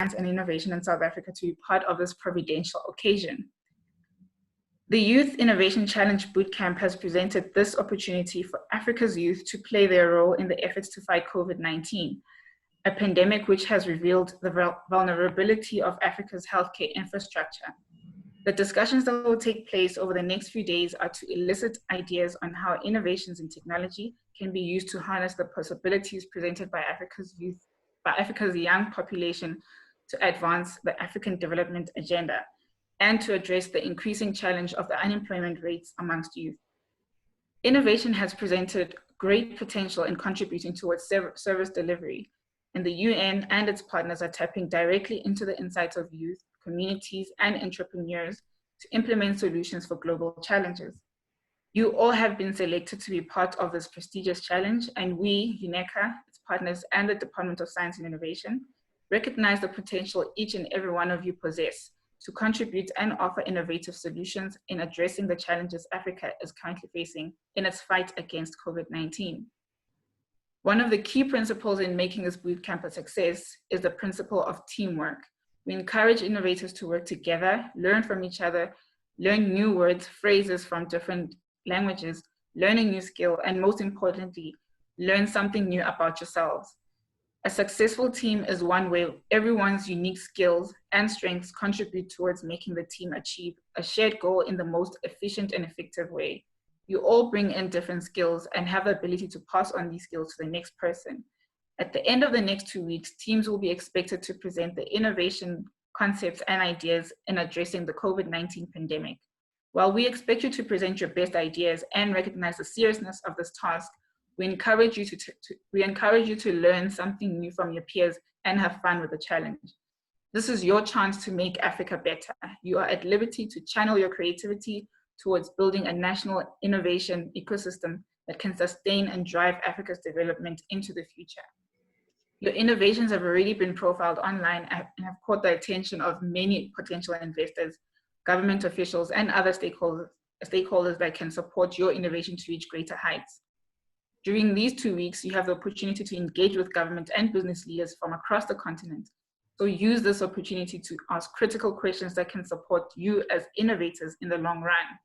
and Innovation in South Africa to be part of this providential occasion. The Youth Innovation Challenge Bootcamp has presented this opportunity for Africa's youth to play their role in the efforts to fight COVID-19, a pandemic which has revealed the vulnerability of Africa's healthcare infrastructure. The discussions that will take place over the next few days are to elicit ideas on how innovations in technology can be used to harness the possibilities presented by Africa's young population to advance the African development agenda and to address the increasing challenge of the unemployment rates amongst youth. Innovation has presented great potential in contributing towards service delivery, and the UN and its partners are tapping directly into the insights of youth, communities, and entrepreneurs to implement solutions for global challenges. You all have been selected to be part of this prestigious challenge, and we, UNECA, its partners, and the Department of Science and Innovation recognize the potential each and every one of you possess to contribute and offer innovative solutions in addressing the challenges Africa is currently facing in its fight against COVID-19. One of the key principles in making this bootcamp a success is the principle of teamwork. We encourage innovators to work together, learn from each other, learn new words, phrases from different languages, learn a new skill, and most importantly, learn something new about yourselves. A successful team is one where everyone's unique skills and strengths contribute towards making the team achieve a shared goal in the most efficient and effective way. You all bring in different skills and have the ability to pass on these skills to the next person. At the end of the next 2 weeks, teams will be expected to present the innovation concepts and ideas in addressing the COVID-19 pandemic. While we expect you to present your best ideas and recognize the seriousness of this task, we encourage you to learn something new from your peers and have fun with the challenge. This is your chance to make Africa better. You are at liberty to channel your creativity towards building a national innovation ecosystem that can sustain and drive Africa's development into the future. Your innovations have already been profiled online and have caught the attention of many potential investors, government officials, and other stakeholders that can support your innovation to reach greater heights. During these 2 weeks, you have the opportunity to engage with government and business leaders from across the continent. So use this opportunity to ask critical questions that can support you as innovators in the long run.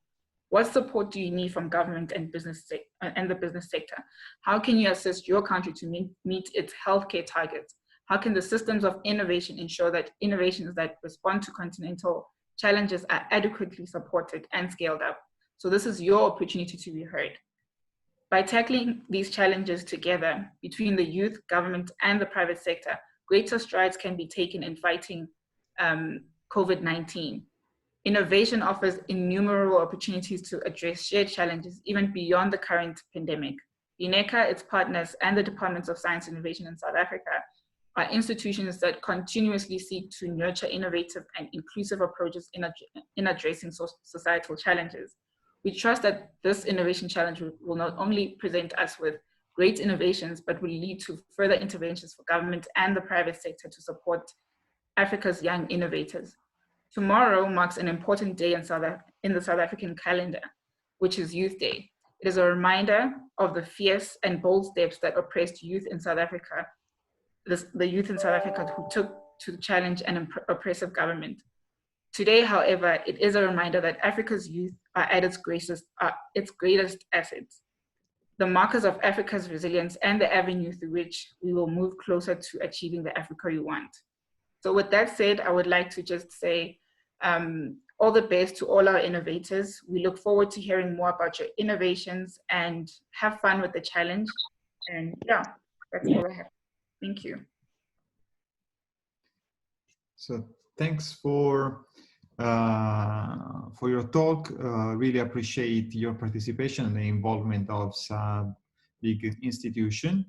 What support do you need from government and the business sector? How can you assist your country to meet its healthcare targets? How can the systems of innovation ensure that innovations that respond to continental challenges are adequately supported and scaled up? So this is your opportunity to be heard. By tackling these challenges together between the youth, government, and the private sector, greater strides can be taken in fighting COVID-19. Innovation offers innumerable opportunities to address shared challenges even beyond the current pandemic. UNECA, its partners, and the Departments of Science and Innovation in South Africa are institutions that continuously seek to nurture innovative and inclusive approaches in addressing societal challenges. We trust that this innovation challenge will not only present us with great innovations, but will lead to further interventions for government and the private sector to support Africa's young innovators. Tomorrow marks an important day in the South African calendar, which is Youth Day. It is a reminder of the fierce and bold steps that oppressed youth in South Africa, the youth in South Africa who took to challenge an oppressive government. Today, however, it is a reminder that Africa's youth are at its greatest assets, the markers of Africa's resilience and the avenue through which we will move closer to achieving the Africa you want. So with that said, I would like to just say all the best to all our innovators. We look forward to hearing more about your innovations and have fun with the challenge. And yeah, that's all I have. Thank you. So thanks for your talk. Really appreciate your participation and the involvement of some big institution.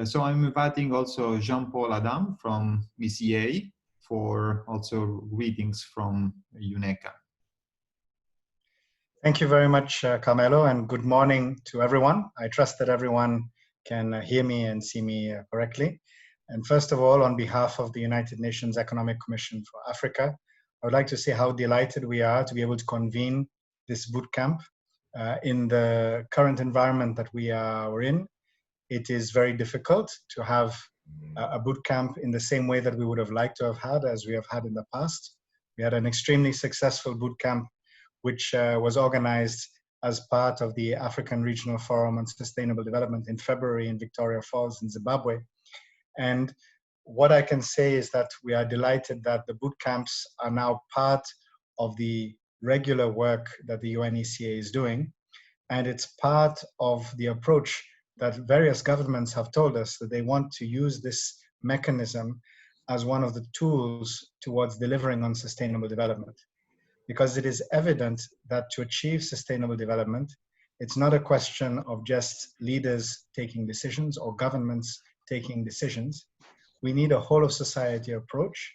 So I'm inviting also Jean-Paul Adam from ECA for also greetings from UNECA. Thank you very much, Carmelo, and good morning to everyone. I trust that everyone can hear me and see me correctly. And first of all, on behalf of the United Nations Economic Commission for Africa, I would like to say how delighted we are to be able to convene this bootcamp in the current environment that we're in. It is very difficult to have a boot camp in the same way that we would have liked to have had, as we have had in the past. We had an extremely successful boot camp, which was organized as part of the African Regional Forum on Sustainable Development in February in Victoria Falls in Zimbabwe. And what I can say is that we are delighted that the boot camps are now part of the regular work that the UNECA is doing. And it's part of the approach that various governments have told us that they want to use this mechanism as one of the tools towards delivering on sustainable development. Because it is evident that to achieve sustainable development, it's not a question of just leaders taking decisions or governments taking decisions. We need a whole of society approach,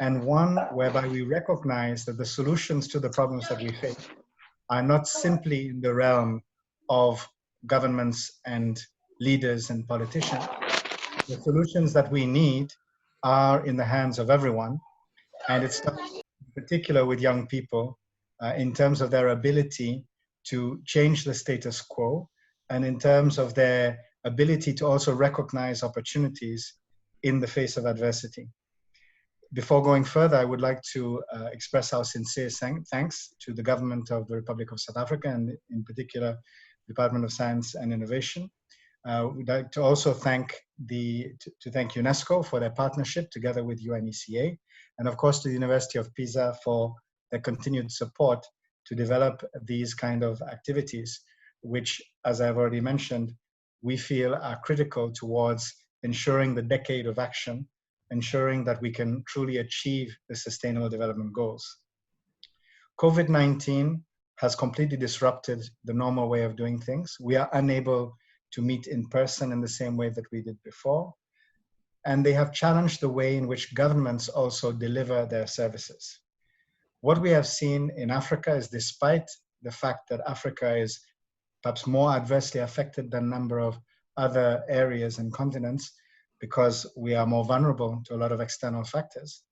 and one whereby we recognize that the solutions to the problems that we face are not simply in the realm of governments and leaders and politicians. The solutions that we need are in the hands of everyone, and it's not in particular with young people in terms of their ability to change the status quo, and in terms of their ability to also recognize opportunities in the face of adversity. Before going further, I would like to express our sincere thanks to the government of the Republic of South Africa, and in particular, Department of Science and Innovation. We'd like to also thank thank UNESCO for their partnership together with UNECA, and of course to the University of Pisa for their continued support to develop these kind of activities, which, as I've already mentioned, we feel are critical towards ensuring the decade of action, ensuring that we can truly achieve the Sustainable Development Goals. COVID-19 has completely disrupted the normal way of doing things. We are unable to meet in person in the same way that we did before. And they have challenged the way in which governments also deliver their services. What we have seen in Africa is, despite the fact that Africa is perhaps more adversely affected than a number of other areas and continents, because we are more vulnerable to a lot of external factors.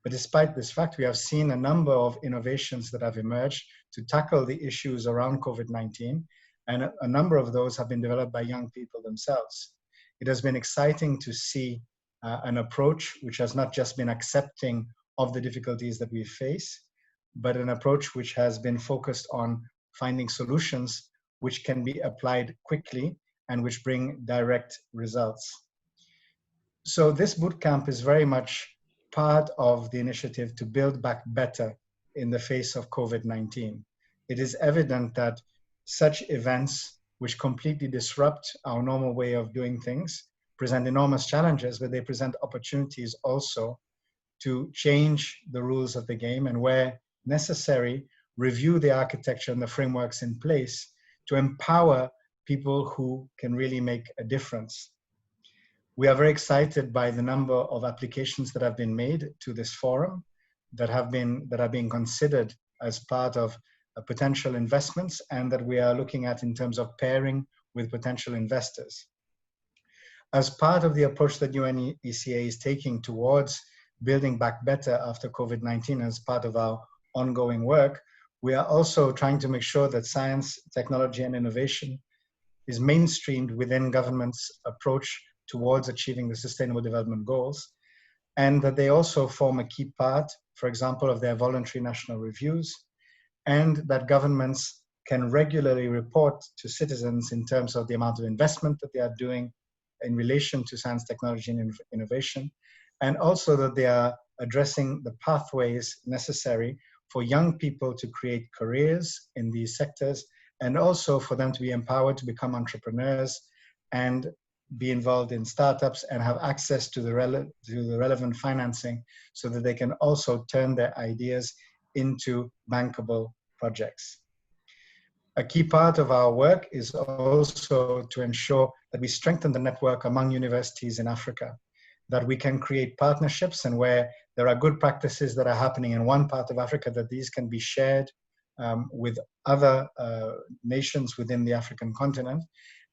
But despite this fact, we have seen a number of innovations that have emerged to tackle the issues around COVID-19, and a number of those have been developed by young people themselves. It has been exciting to see an approach which has not just been accepting of the difficulties that we face, but an approach which has been focused on finding solutions which can be applied quickly and which bring direct results. So this bootcamp is very much part of the initiative to build back better in the face of COVID-19. It is evident that such events which completely disrupt our normal way of doing things present enormous challenges, but they present opportunities also to change the rules of the game, and where necessary, review the architecture and the frameworks in place to empower people who can really make a difference. We are very excited by the number of applications that have been made to this forum that are being considered as part of potential investments, and that we are looking at in terms of pairing with potential investors. As part of the approach that UNECA is taking towards building back better after COVID-19, as part of our ongoing work, we are also trying to make sure that science, technology, and innovation is mainstreamed within government's approach towards achieving the Sustainable Development Goals, and that they also form a key part, for example, of their voluntary national reviews, and that governments can regularly report to citizens in terms of the amount of investment that they are doing in relation to science, technology, and innovation, and also that they are addressing the pathways necessary for young people to create careers in these sectors, and also for them to be empowered to become entrepreneurs and be involved in startups and have access to the relevant financing, so that they can also turn their ideas into bankable projects. A key part of our work is also to ensure that we strengthen the network among universities in Africa, that we can create partnerships, and where there are good practices that are happening in one part of Africa, that these can be shared with other nations within the African continent,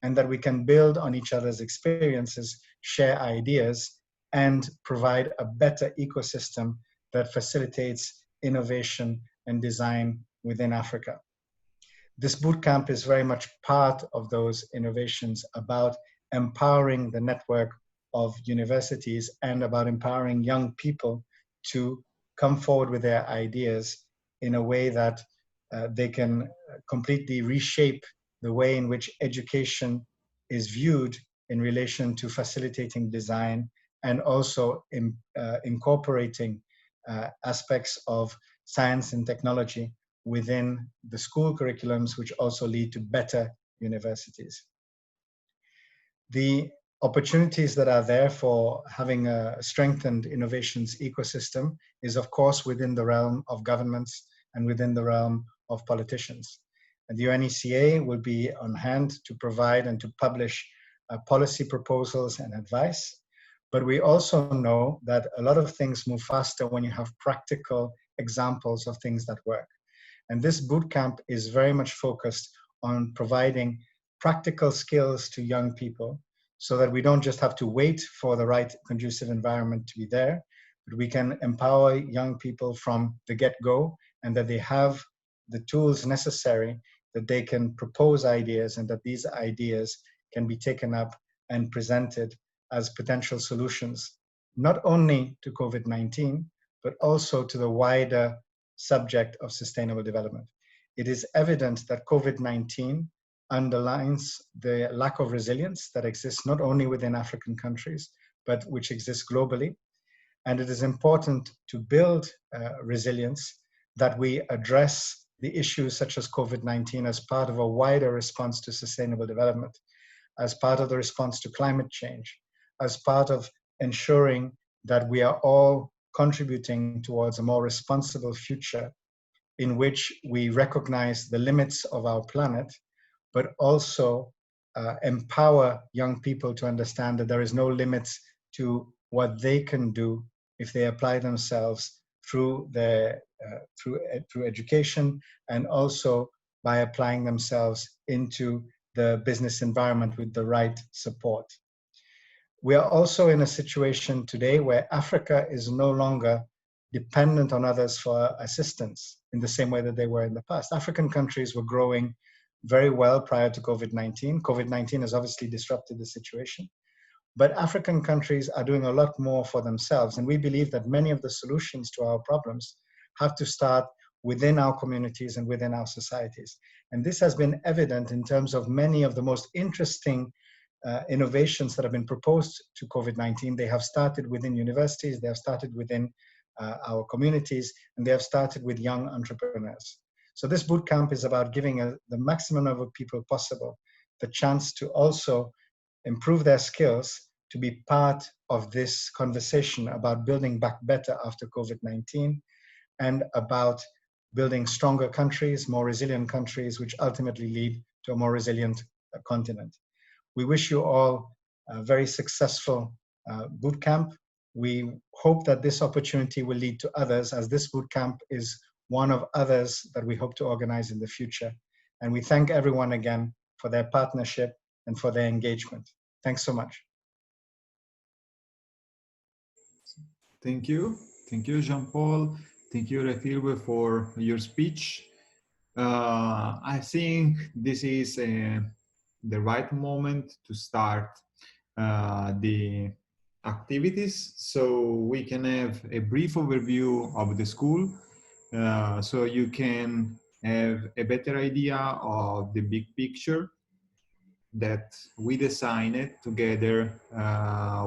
and that we can build on each other's experiences, share ideas, and provide a better ecosystem that facilitates innovation and design within Africa. This bootcamp is very much part of those innovations, about empowering the network of universities and about empowering young people to come forward with their ideas in a way that they can completely reshape the way in which education is viewed in relation to facilitating design and also incorporating aspects of science and technology within the school curriculums, which also lead to better universities. The opportunities that are there for having a strengthened innovations ecosystem is, of course, within the realm of governments and within the realm of politicians. And the UNECA will be on hand to provide and to publish policy proposals and advice. But we also know that a lot of things move faster when you have practical examples of things that work. And this bootcamp is very much focused on providing practical skills to young people so that we don't just have to wait for the right conducive environment to be there, but we can empower young people from the get-go and that they have the tools necessary that they can propose ideas and that these ideas can be taken up and presented as potential solutions, not only to COVID-19, but also to the wider subject of sustainable development. It is evident that COVID-19 underlines the lack of resilience that exists not only within African countries, but which exists globally. And it is important to build resilience, that we address the issues such as COVID-19 as part of a wider response to sustainable development, as part of the response to climate change, as part of ensuring that we are all contributing towards a more responsible future in which we recognize the limits of our planet, but also empower young people to understand that there is no limits to what they can do if they apply themselves through their through education and also by applying themselves into the business environment with the right support. We are also in a situation today where Africa is no longer dependent on others for assistance in the same way that they were in the past. African countries were growing very well prior to COVID-19. COVID-19 has obviously disrupted the situation, but African countries are doing a lot more for themselves. And we believe that many of the solutions to our problems have to start within our communities and within our societies. And this has been evident in terms of many of the most interesting innovations that have been proposed to COVID-19. They have started within universities, they have started within our communities, and they have started with young entrepreneurs. So this bootcamp is about giving the maximum number of people possible the chance to also improve their skills to be part of this conversation about building back better after COVID-19 and about building stronger countries, more resilient countries, which ultimately lead to a more resilient continent. We wish you all a very successful bootcamp. We hope that this opportunity will lead to others, as this bootcamp is one of others that we hope to organize in the future. And we thank everyone again for their partnership and for their engagement. Thanks so much. Thank you. Thank you, Jean-Paul. Thank you, Refilwe, for your speech. I think this is the right moment to start the activities, so we can have a brief overview of the school, so you can have a better idea of the big picture that we designed together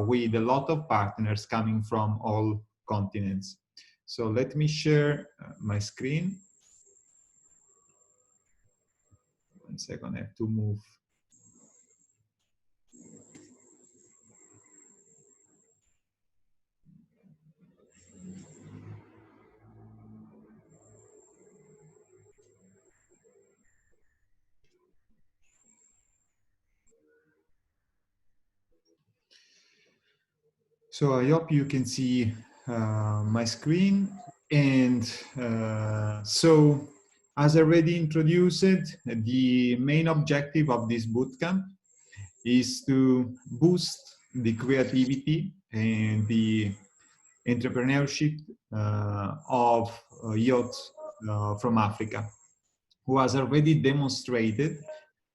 with a lot of partners coming from all continents. So let me share my screen. 1 second, I have to move. So I hope you can see my screen. And so, as already introduced, the main objective of this bootcamp is to boost the creativity and the entrepreneurship of youth from Africa, who has already demonstrated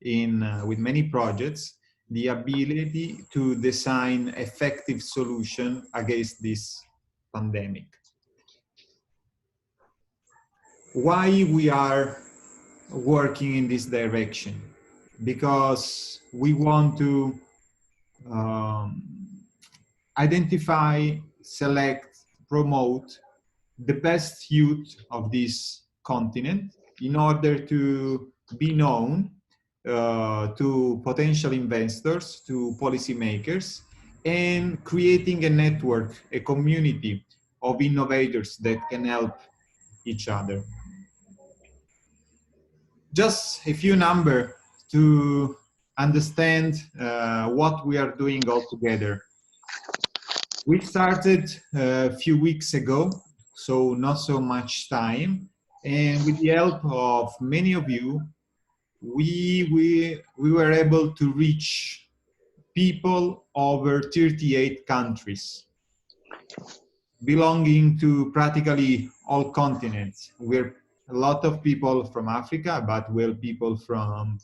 with many projects the ability to design effective solution against this pandemic. Why we are working in this direction? Because we want to identify, select, promote the best youth of this continent in order to be known to potential investors, to policymakers, and creating a network, a community of innovators that can help each other. Just a few numbers to understand what we are doing all together. We started a few weeks ago, so not so much time, and with the help of many of you, we were able to reach people over 38 countries, belonging to practically all continents. We're a lot of people from Africa, but we're people from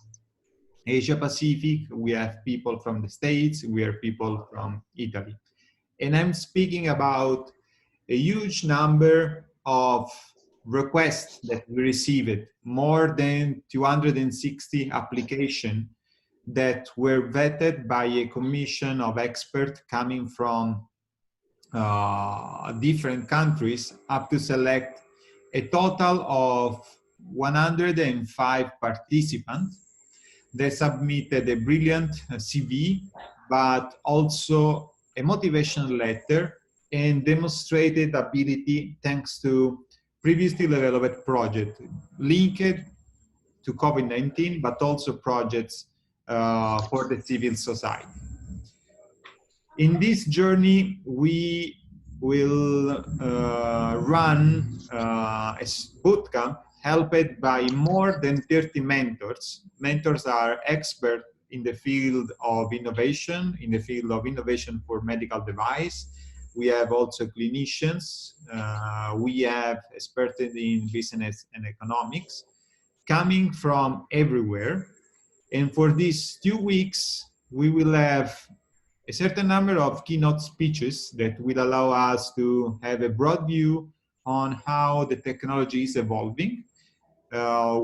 Asia Pacific, we have people from the States, we have people from Italy. And I'm speaking about a huge number of requests that we received, more than 260 applications that were vetted by a commission of experts coming from different countries, up to select a total of 105 participants. They submitted a brilliant CV, but also a motivational letter and demonstrated ability thanks to previously developed projects linked to COVID-19, but also projects for the civil society. In this journey, we will run a bootcamp helped by more than 30 mentors. Mentors are experts in the field of innovation, in the field of innovation for medical device. We have also clinicians. We have experts in business and economics coming from everywhere. And for these 2 weeks, we will have a certain number of keynote speeches that will allow us to have a broad view on how the technology is evolving,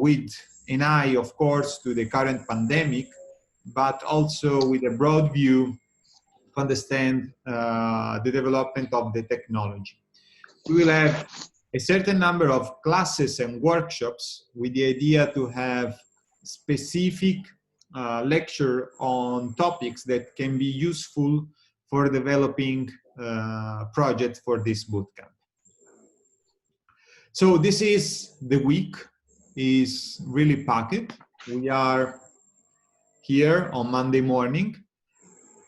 with an eye, of course, to the current pandemic, but also with a broad view to understand the development of the technology. We will have a certain number of classes and workshops with the idea to have specific lecture on topics that can be useful for developing projects for this bootcamp. So this is the week, is really packed. We are here on Monday morning.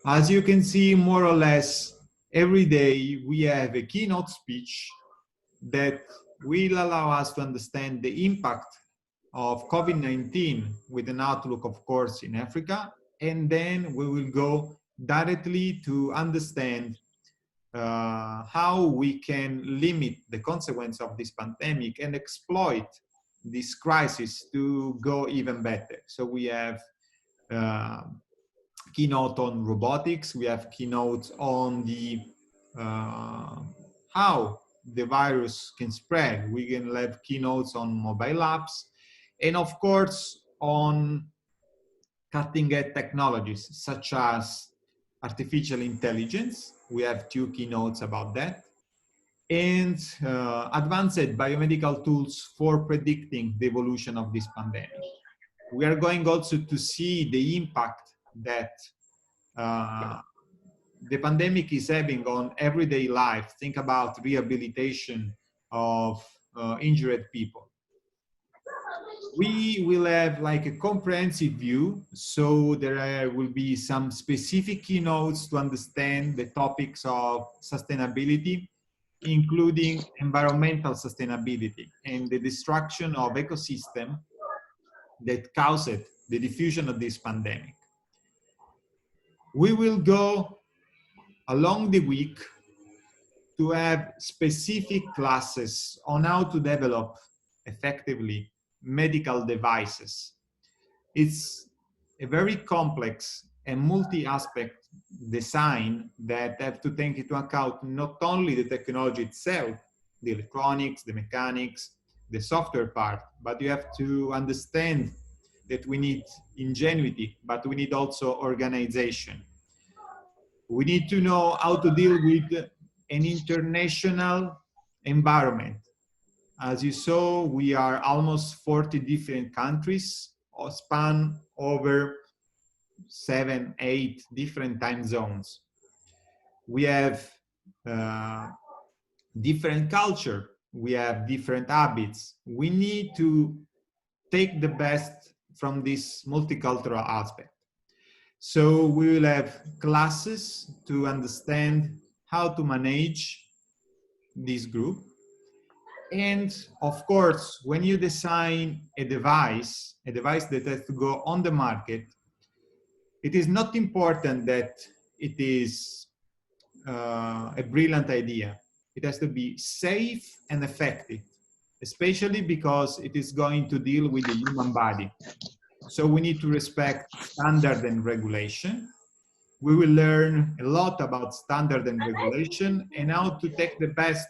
As you can see, more or less every day we have a keynote speech that will allow us to understand the impact of COVID-19 with an outlook, of course, in Africa. And then we will go directly to understand how we can limit the consequence of this pandemic and exploit this crisis to go even better. So we have keynote on robotics, we have keynotes on the how the virus can spread. We can have keynotes on mobile apps, and of course on cutting-edge technologies such as artificial intelligence. We have 2 keynotes about that, and advanced biomedical tools for predicting the evolution of this pandemic. We are going also to see the impact that the pandemic is having on everyday life. Think about rehabilitation of injured people. We will have like a comprehensive view, so there will be some specific keynotes to understand the topics of sustainability, including environmental sustainability and the destruction of ecosystem that caused the diffusion of this pandemic. We will go along the week to have specific classes on how to develop effectively medical devices. It's a very complex a multi-aspect design that have to take into account not only the technology itself, the electronics, the mechanics, the software part, but you have to understand that we need ingenuity, but we need also organization. We need to know how to deal with an international environment. As you saw, we are almost 40 different countries, span over 7, 8 different time zones. We have different culture. We have different habits. We need to take the best from this multicultural aspect. So we will have classes to understand how to manage this group. And of course, when you design a device that has to go on the market, it is not important that it is a brilliant idea. It has to be safe and effective, especially because it is going to deal with the human body. So we need to respect standard and regulation. We will learn a lot about standard and regulation and how to take the best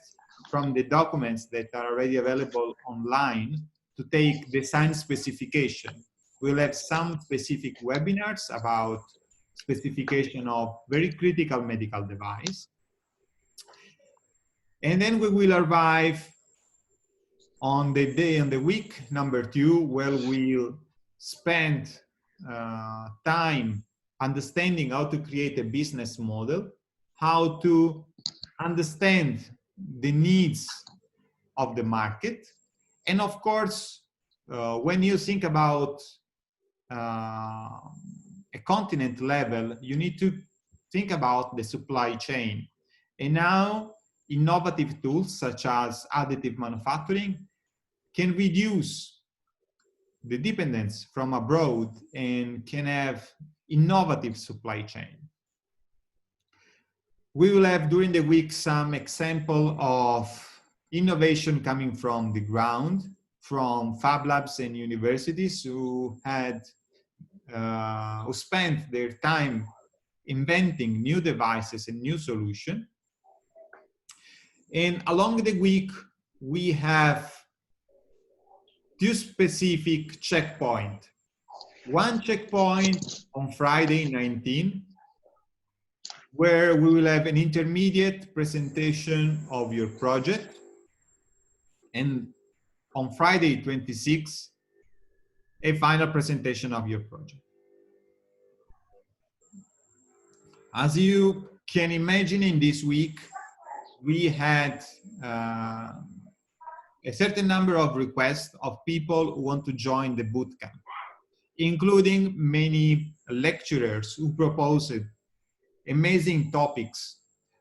from the documents that are already available online to take design specification. We'll have some specific webinars about specification of very critical medical device. And then we will arrive on the day, on the week number 2, where we'll spend time understanding how to create a business model, how to understand the needs of the market. And of course, when you think about a continent level, you need to think about the supply chain. And now innovative tools such as additive manufacturing can reduce the dependence from abroad and can have innovative supply chain. We will have during the week some example of innovation coming from the ground, from fab labs and universities who spent their time inventing new devices and new solutions. And along the week, we have 2 specific checkpoints. One checkpoint on Friday 19, where we will have an intermediate presentation of your project. And on Friday 26, a final presentation of your project. As you can imagine, in this week, we had a certain number of requests of people who want to join the bootcamp, including many lecturers who proposed amazing topics.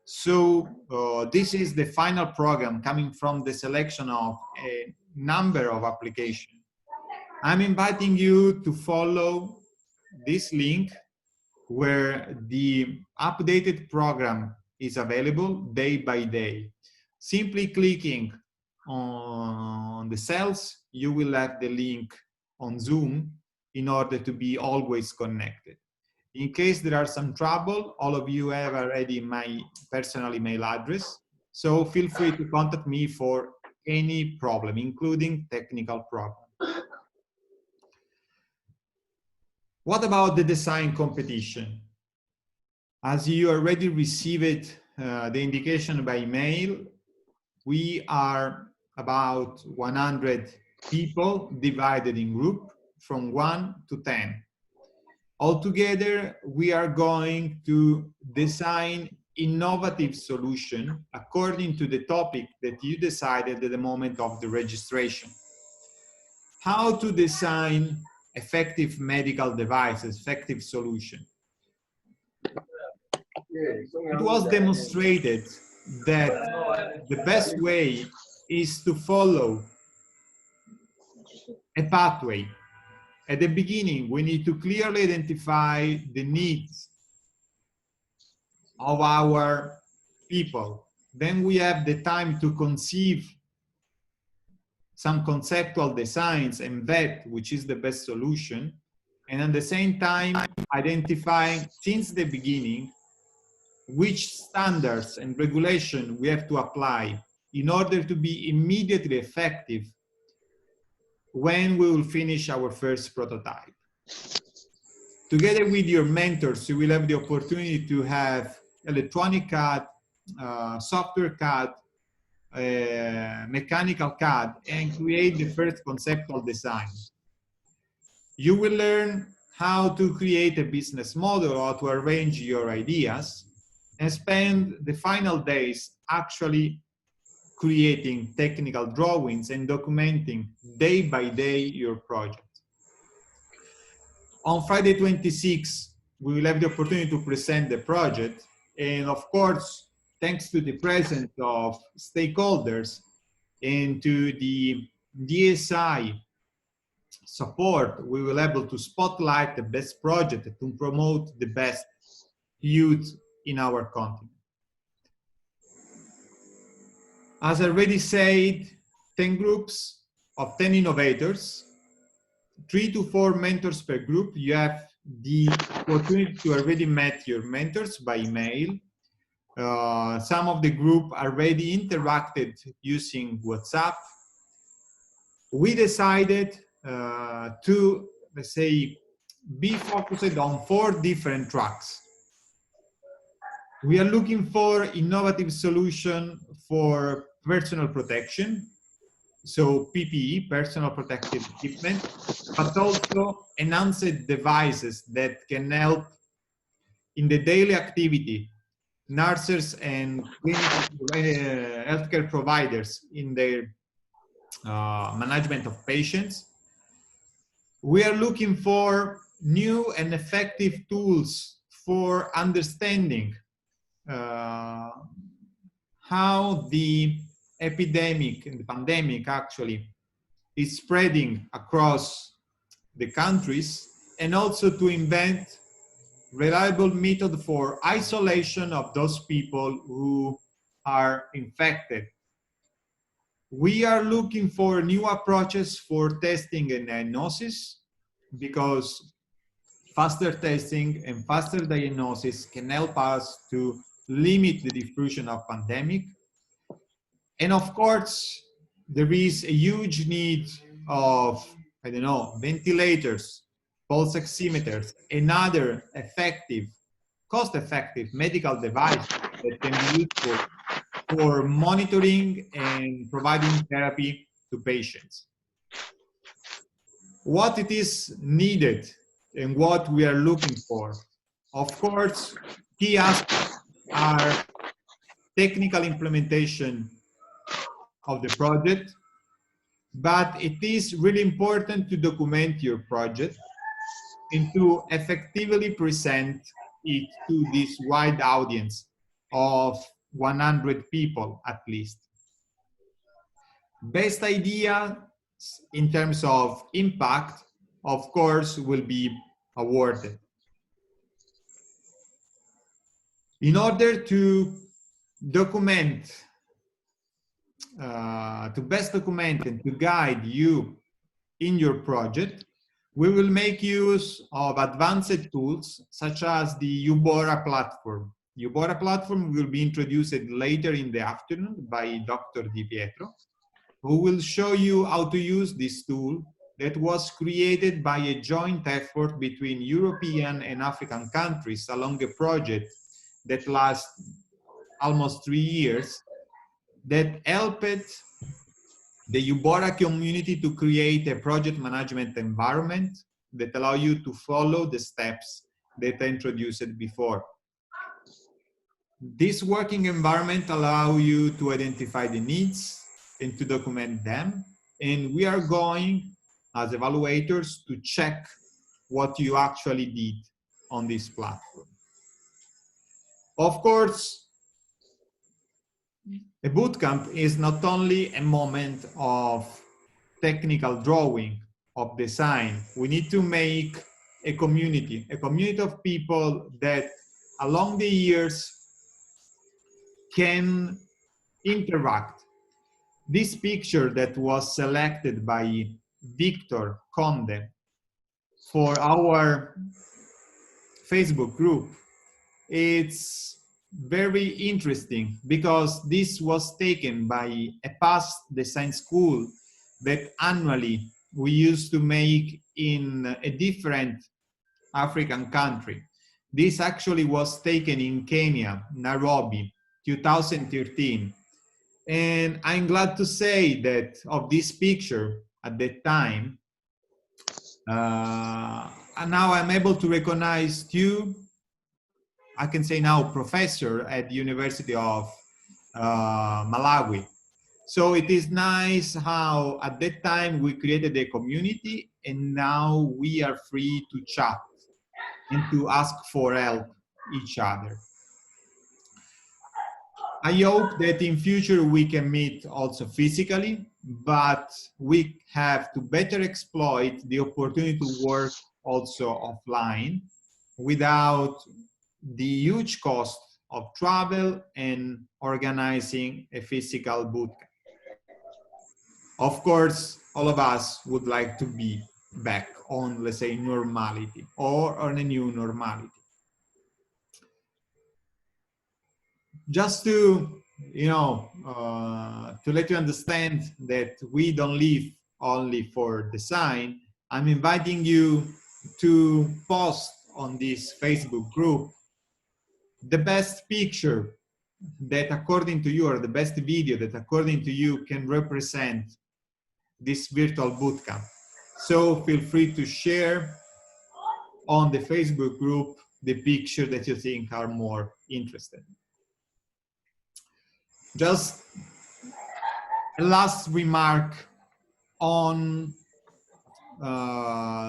So this is the final program coming from the selection of a number of applications. I'm inviting you to follow this link where the updated program is available day by day. Simply clicking on the cells, you will have the link on Zoom in order to be always connected. In case there are some trouble, all of you have already my personal email address, so feel free to contact me for any problem, including technical problems. What about the design competition? As you already received the indication by email, we are about 100 people divided in group from 1 to 10. Altogether, we are going to design innovative solution according to the topic that you decided at the moment of the registration. How to design effective medical devices, effective solution. It was demonstrated that the best way is to follow a pathway. At the beginning, we need to clearly identify the needs of our people. Then we have the time to conceive some conceptual designs and vet which is the best solution. and at the same time identifying since the beginning which standards and regulation we have to apply in order to be immediately effective when we will finish our first prototype. Together with your mentors, you will have the opportunity to have electronic CAD, software CAD, mechanical CAD, and create the first conceptual design. You will learn how to create a business model, how to arrange your ideas, and spend the final days actually creating technical drawings and documenting day by day your project. On Friday 26, we will have the opportunity to present the project, and of course, thanks to the presence of stakeholders and to the DSI support, we will be able to spotlight the best project to promote the best youth in our continent. As I already said, 10 groups of 10 innovators, 3 to 4 mentors per group. You have the opportunity to already met your mentors by email. Some of the group already interacted using WhatsApp. We decided to, let's say, be focused on 4 different tracks. We are looking for innovative solution for personal protection, so PPE, personal protective equipment, but also enhanced devices that can help in the daily activity, nurses and healthcare providers in their management of patients. We are looking for new and effective tools for understanding how the epidemic and the pandemic actually is spreading across the countries, and also to invent reliable method for isolation of those people who are infected. We are looking for new approaches for testing and diagnosis, because faster testing and faster diagnosis can help us to limit the diffusion of pandemic. And of course, there is a huge need of, I don't know, ventilators, pulse oximeters, and other effective, cost-effective medical devices that can be useful for monitoring and providing therapy to patients. What it is needed and what we are looking for. Of course, key aspects are technical implementation of the project, but it is really important to document your project and to effectively present it to this wide audience of 100 people at least. Best idea in terms of impact, of course, will be awarded. In order to document, to best document and to guide you in your project, we will make use of advanced tools such as the UBORA platform. UBORA platform will be introduced later in the afternoon by Dr. Di Pietro, who will show you how to use this tool that was created by a joint effort between European and African countries along a project that lasts almost 3 years, that helped the UBORA community to create a project management environment that allow you to follow the steps that I introduced before. This working environment allow you to identify the needs and to document them. And we are going, as evaluators, to check what you actually did on this platform. Of course, a bootcamp is not only a moment of technical drawing, of design. We need to make a community of people that along the years can interact. This picture that was selected by Victor Conde for our Facebook group, it's very interesting because this was taken by a past design school that annually we used to make in a different African country. This actually was taken in Kenya, Nairobi, 2013. And I'm glad to say that of this picture at that time, and now I'm able to recognize two, I can say now, professor at the University of Malawi. So it is nice how at that time we created a community and now we are free to chat and to ask for help each other. I hope that in future we can meet also physically, but we have to better exploit the opportunity to work also offline without the huge cost of travel and organizing a physical bootcamp. Of course, all of us would like to be back on, let's say, normality or on a new normality. Just to, to let you understand that we don't live only for design, I'm inviting you to post on this Facebook group the best picture that according to you, or the best video that according to you can represent this virtual bootcamp. So feel free to share on the Facebook group the picture that you think are more interesting. Just a last remark on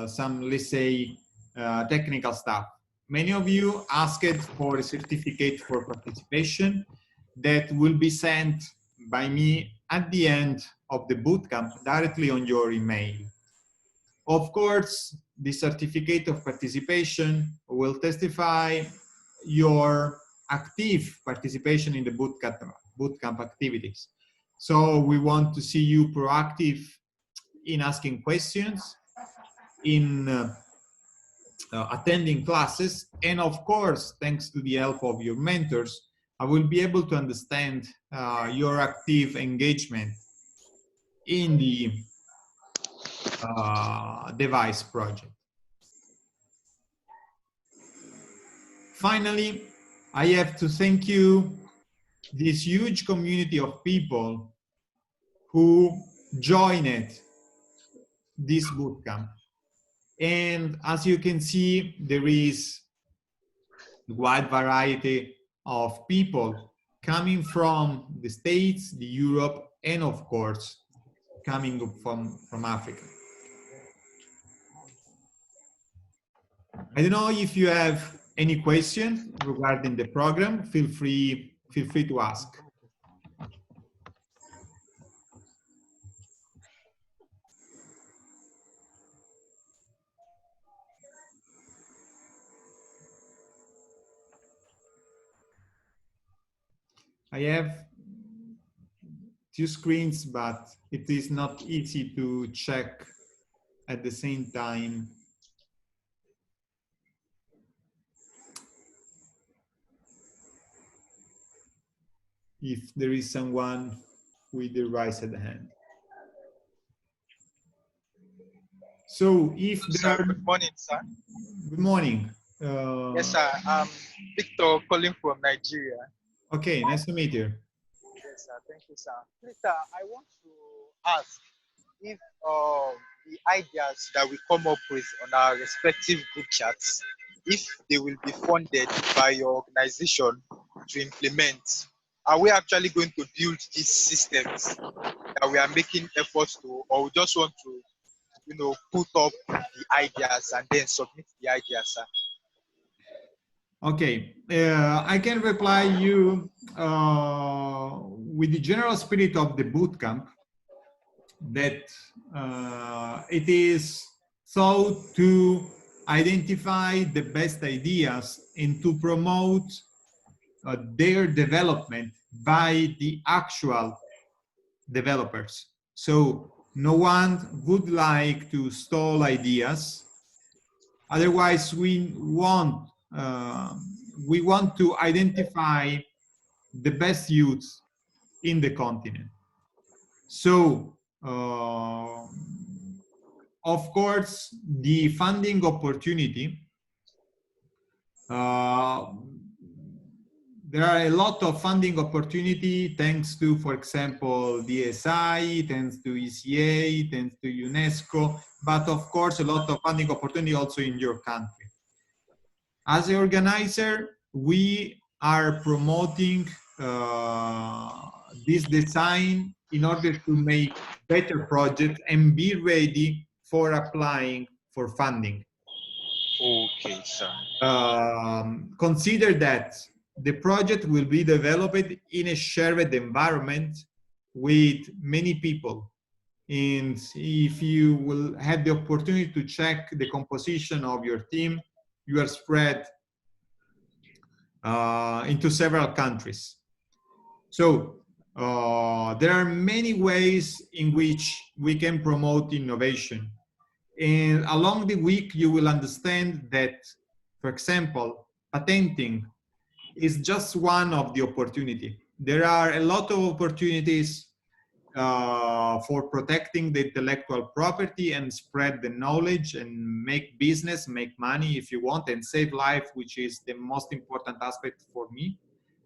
some, let's say, technical stuff. Many of you asked for a certificate for participation that will be sent by me at the end of the bootcamp directly on your email. Of course, the certificate of participation will testify your active participation in the bootcamp activities. So we want to see you proactive in asking questions, in attending classes, and of course, thanks to the help of your mentors, I will be able to understand your active engagement in the device project. Finally, I have to thank you, this huge community of people who joined this bootcamp. And as you can see, there is a wide variety of people coming from the States, the Europe, and of course, coming from Africa. I don't know if you have any question regarding the program. Feel free to ask. I have two screens, but it is not easy to check at the same time. If there is someone with the raised hand. So if there are... Good morning, sir. Good morning. Yes, sir. I'm Victor calling from Nigeria. Okay, nice to meet you. Yes, sir. Thank you, sir. Peter, I want to ask if the ideas that we come up with on our respective group chats, if they will be funded by your organization to implement. Are we actually going to build these systems that we are making efforts to, or we just want to, put up the ideas and then submit the ideas, sir? Okay, I can reply you with the general spirit of the bootcamp that it is thought to identify the best ideas and to promote their development by the actual developers. So no one would like to stall ideas Otherwise, we want to identify the best youths in the continent. So, of course, the funding opportunity, there are a lot of funding opportunity thanks to, for example, DSI, thanks to ECA, thanks to UNESCO, but of course, a lot of funding opportunity also in your country. As an organizer, we are promoting this design in order to make better projects and be ready for applying for funding. Okay, sir. Consider that the project will be developed in a shared environment with many people. And if you will have the opportunity to check the composition of your team, you are spread into several countries. So there are many ways in which we can promote innovation. And along the week, you will understand that, for example, patenting is just one of the opportunity. There are a lot of opportunities for protecting the intellectual property and spread the knowledge and make business, make money if you want, and save life, which is the most important aspect for me.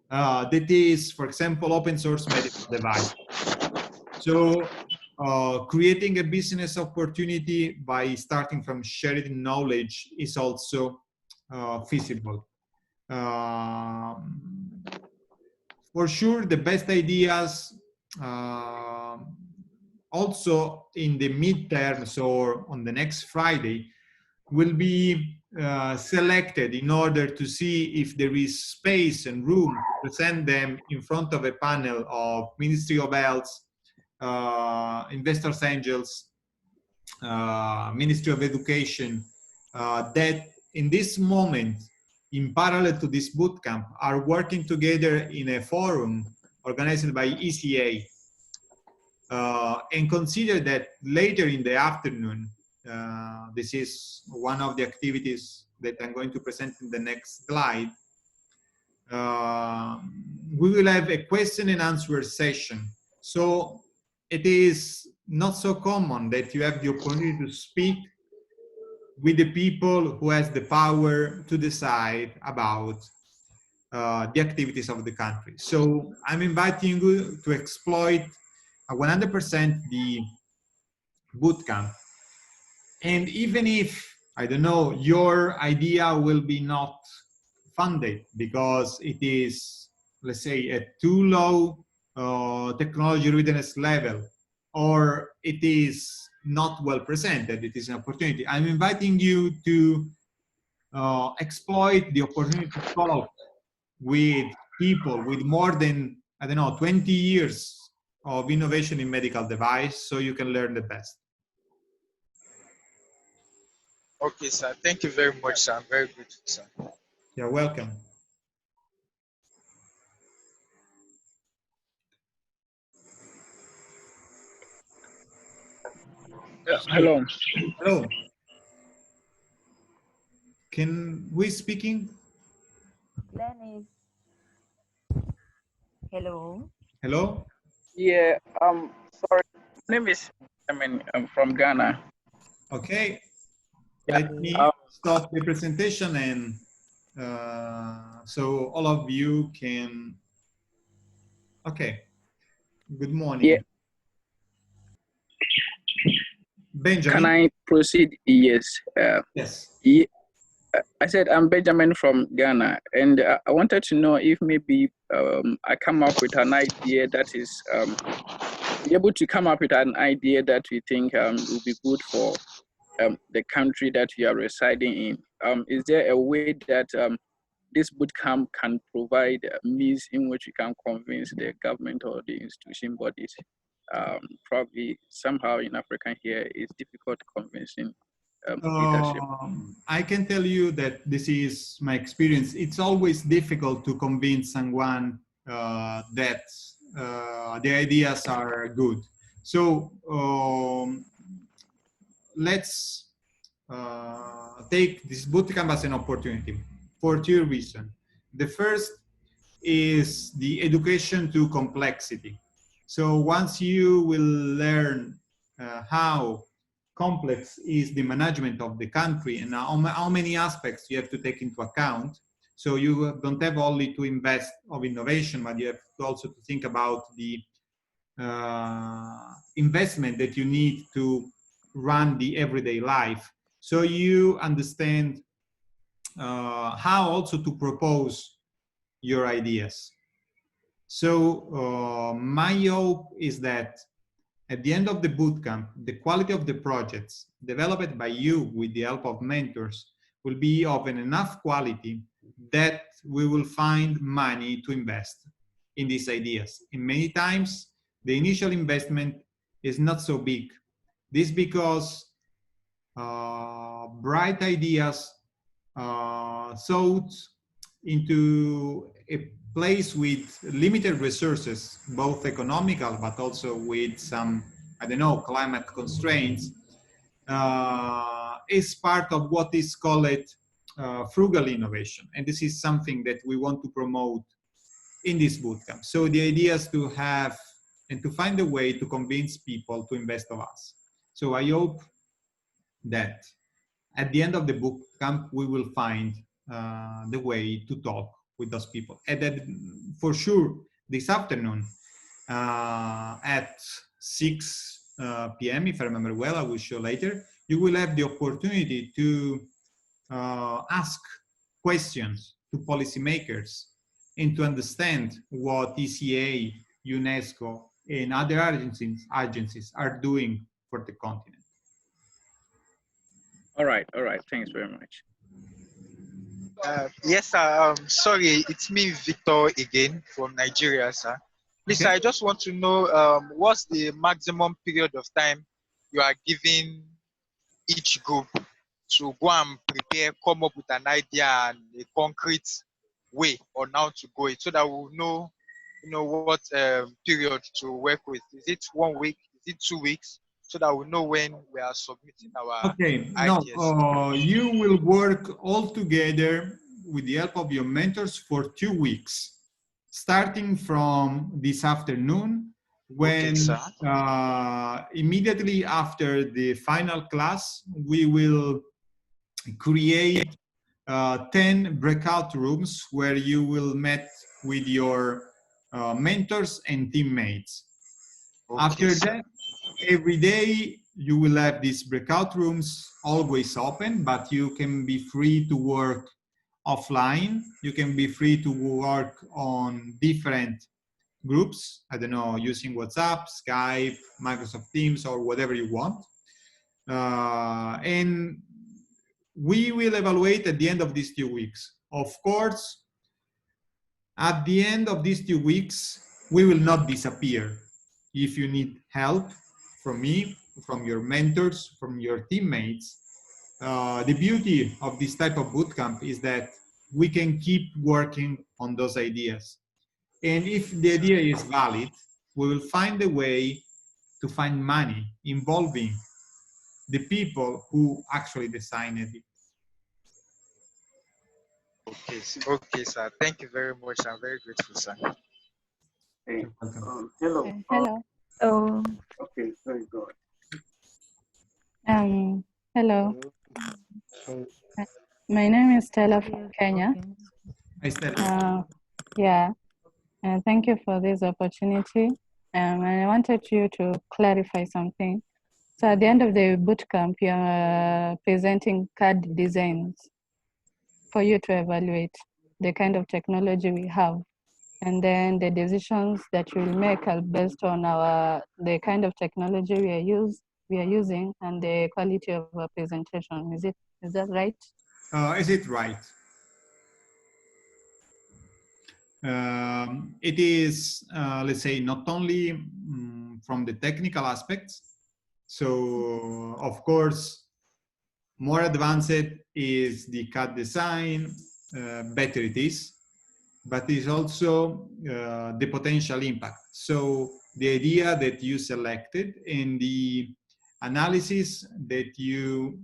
That is, for example, open source medical device. So creating a business opportunity by starting from sharing knowledge is also feasible. For sure, the best ideas also in the midterms or on the next Friday will be selected in order to see if there is space and room to present them in front of a panel of Ministry of Health, investors, angels, Ministry of Education, that in this moment, in parallel to this bootcamp, are working together in a forum organized by ECA. And consider that later in the afternoon, this is one of the activities that I'm going to present in the next slide. We will have a question and answer session. So it is not so common that you have the opportunity to speak with the people who has the power to decide about the activities of the country. So I'm inviting you to exploit 100% the bootcamp. And even if, I don't know, your idea will be not funded because it is, let's say, at too low technology readiness level, or it is not well presented, it is an opportunity. I'm inviting you to exploit the opportunity to talk with people with more than, I don't know, 20 years of innovation in medical device, so you can learn the best. Okay, sir. Thank you very much, sir. I'm very grateful, sir. You're welcome. Hello. Hello. Can we speaking? Dennis. Hello. Hello. Yeah. Sorry. My name is. I'm from Ghana. Okay. Yeah. Let me stop the presentation, and so all of you can. Okay. Good morning. Yeah. Benjamin. Can I proceed? Yes. Yes. Yeah, I said I'm Benjamin from Ghana, and I wanted to know if maybe I come up with an idea that is be able to come up with an idea that we think will be good for the country that we are residing in. Is there a way that this bootcamp can provide means in which we can convince the government or the institution bodies? Probably somehow in Africa here, it's difficult convincing leadership. I can tell you that this is my experience. It's always difficult to convince someone that the ideas are good. So let's take this bootcamp as an opportunity for two reasons. The first is the education to complexity. So once you will learn how complex is the management of the country and how many aspects you have to take into account, so you don't have only to invest of innovation, but you have to also to think about the investment that you need to run the everyday life. So you understand how also to propose your ideas. So my hope is that at the end of the bootcamp, the quality of the projects developed by you with the help of mentors will be of an enough quality that we will find money to invest in these ideas. And many times, the initial investment is not so big. This because bright ideas sought into a place with limited resources, both economical, but also with some, I don't know, climate constraints, is part of what is called frugal innovation. And this is something that we want to promote in this bootcamp. So the idea is to have and to find a way to convince people to invest of us. So I hope that at the end of the bootcamp, we will find the way to talk with those people. And then for sure, this afternoon at 6 p.m., if I remember well, I will show later, you will have the opportunity to ask questions to policymakers and to understand what ECA, UNESCO, and other agencies are doing for the continent. All right, thanks very much. Yes, sir. Sorry, it's me, Victor, again from Nigeria, sir. Please, Okay. I just want to know what's the maximum period of time you are giving each group to go and prepare, come up with an idea and a concrete way on how to go it, so that we'll know, what period to work with. Is it 1 week? Is it 2 weeks? So that we know when we are submitting our ideas. No, you will work all together with the help of your mentors for 2 weeks, starting from this afternoon, when immediately after the final class, we will create 10 breakout rooms where you will meet with your mentors and teammates. Okay, After sir. that, every day you will have these breakout rooms always open, but you can be free to work offline. You can be free to work on different groups, I don't know, using WhatsApp, Skype, Microsoft Teams, or whatever you want. And we will evaluate at the end of these 2 weeks. Of course, at the end of these 2 weeks, we will not disappear. If you need help from me, from your mentors, from your teammates, the beauty of this type of bootcamp is that we can keep working on those ideas. And if the idea is valid, we will find a way to find money involving the people who actually designed it. Okay, sir. Thank you very much. I'm very grateful, sir. Hey, hello. Hello. Oh, Okay, very good. hello. My name is Stella from Kenya. Hi, Stella. Yeah, and thank you for this opportunity. And I wanted you to clarify something. So at the end of the bootcamp, you're presenting CAD designs for you to evaluate the kind of technology we have. And then the decisions that we'll make are based on the kind of technology we are using and the quality of our presentation. Is that right? Is it right? It is, let's say, not only from the technical aspects. So, of course, more advanced is the CAD design, better it is, but it's also the potential impact. So the idea that you selected and the analysis that you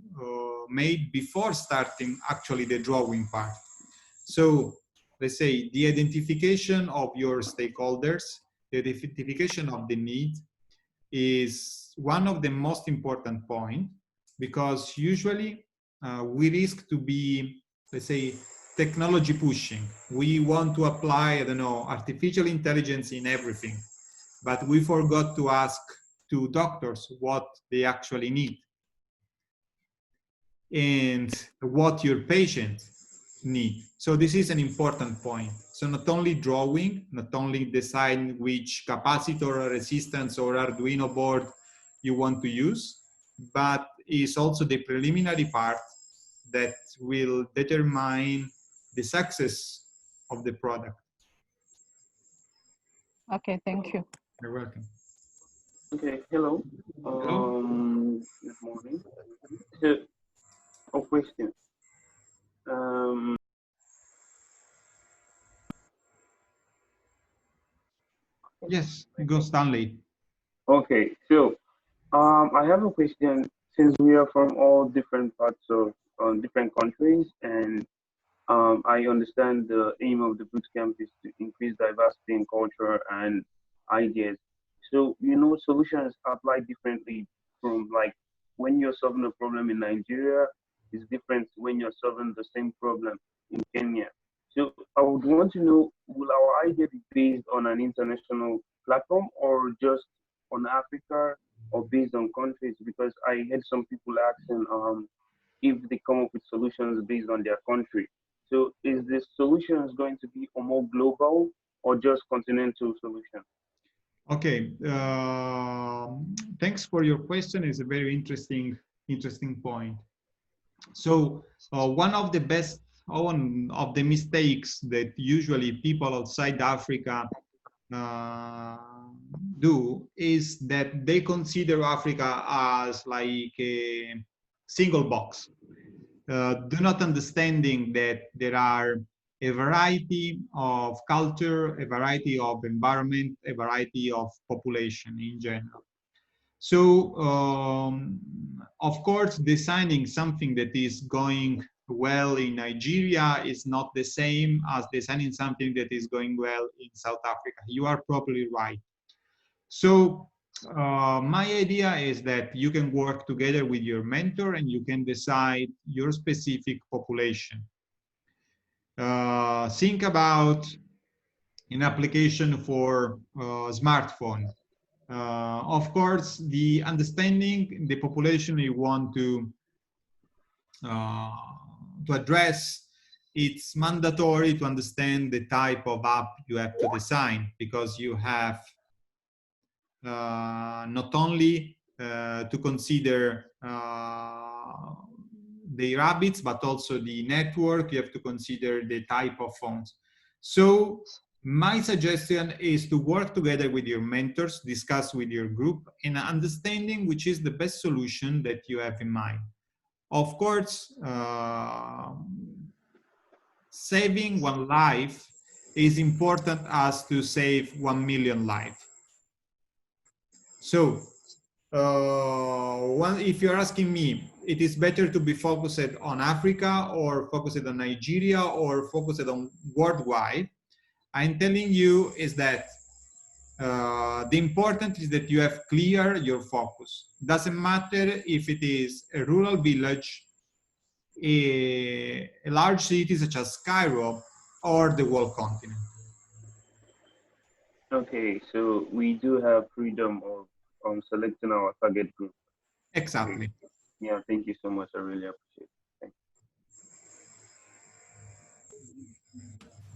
made before starting actually the drawing part. So let's say the identification of your stakeholders, the identification of the need is one of the most important points, because usually we risk to be, let's say, technology pushing. We want to apply, I don't know, artificial intelligence in everything, but we forgot to ask to doctors what they actually need and what your patient need. So this is an important point. So not only drawing, not only decide which capacitor or resistance or Arduino board you want to use, but is also the preliminary part that will determine the success of the product. Okay, thank you. You're welcome. Okay, hello. Hello. Good morning. So, a question. Yes, go Stanley. Okay, so I have a question. Since we are from all different parts of different countries, and I understand the aim of the bootcamp is to increase diversity in culture and ideas. So, you know, solutions apply differently from, like, when you're solving a problem in Nigeria is different when you're solving the same problem in Kenya. So I would want to know, will our idea be based on an international platform or just on Africa or based on countries? Because I heard some people asking if they come up with solutions based on their country. So is the solutions going to be a more global or just continental solution? Okay, thanks for your question. It's a very interesting point. So one of the mistakes that usually people outside Africa do is that they consider Africa as like a single box, do not understanding that there are a variety of culture, a variety of environment, a variety of population in general. So, of course, designing something that is going well in Nigeria is not the same as designing something that is going well in South Africa. You are probably right. So, my idea is that you can work together with your mentor and you can decide your specific population. Think about an application for smartphone. Of course, the understanding the population you want to address, it's mandatory to understand the type of app you have to design, because you have not only to consider the habits, but also the network. You have to consider the type of phones. So my suggestion is to work together with your mentors, discuss with your group, and understanding which is the best solution that you have in mind. Of course, saving one life is important as to save 1 million lives. So, if you're asking me, it is better to be focused on Africa or focused on Nigeria or focused on worldwide, I'm telling you is that the important is that you have clear your focus. Doesn't matter if it is a rural village, a large city such as Cairo, or the whole continent. Okay, so we do have freedom of selecting our target group. Exactly. Yeah, thank you so much. I really appreciate it.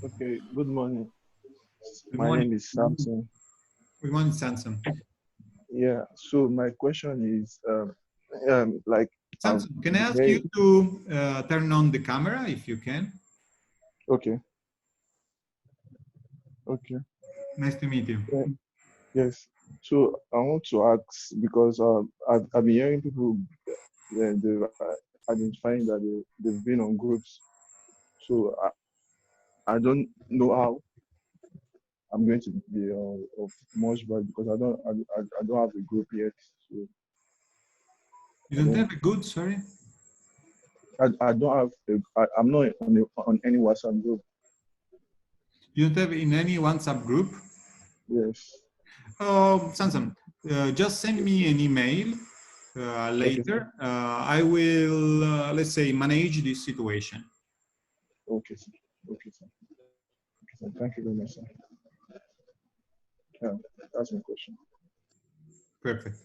Okay, good morning. Good My morning. name is Samson. Good morning, Samson. Yeah, so my question is, like, Samson, can I ask you to turn on the camera if you can? Okay. Okay. Nice to meet you. Yes. So I want to ask, because I've been hearing people they're identifying that they've been on groups. So I don't know how I'm going to be of much value, because I don't have a group yet. So you don't have a good, sorry? I don't have, I'm not on any WhatsApp group. You don't have in any WhatsApp group? Yes. Samson, just send me an email later. Okay, I will, let's say, manage this situation. okay, sir. Okay, sir. Okay, sir. Thank you very much, sir. Yeah, that's my question. Perfect.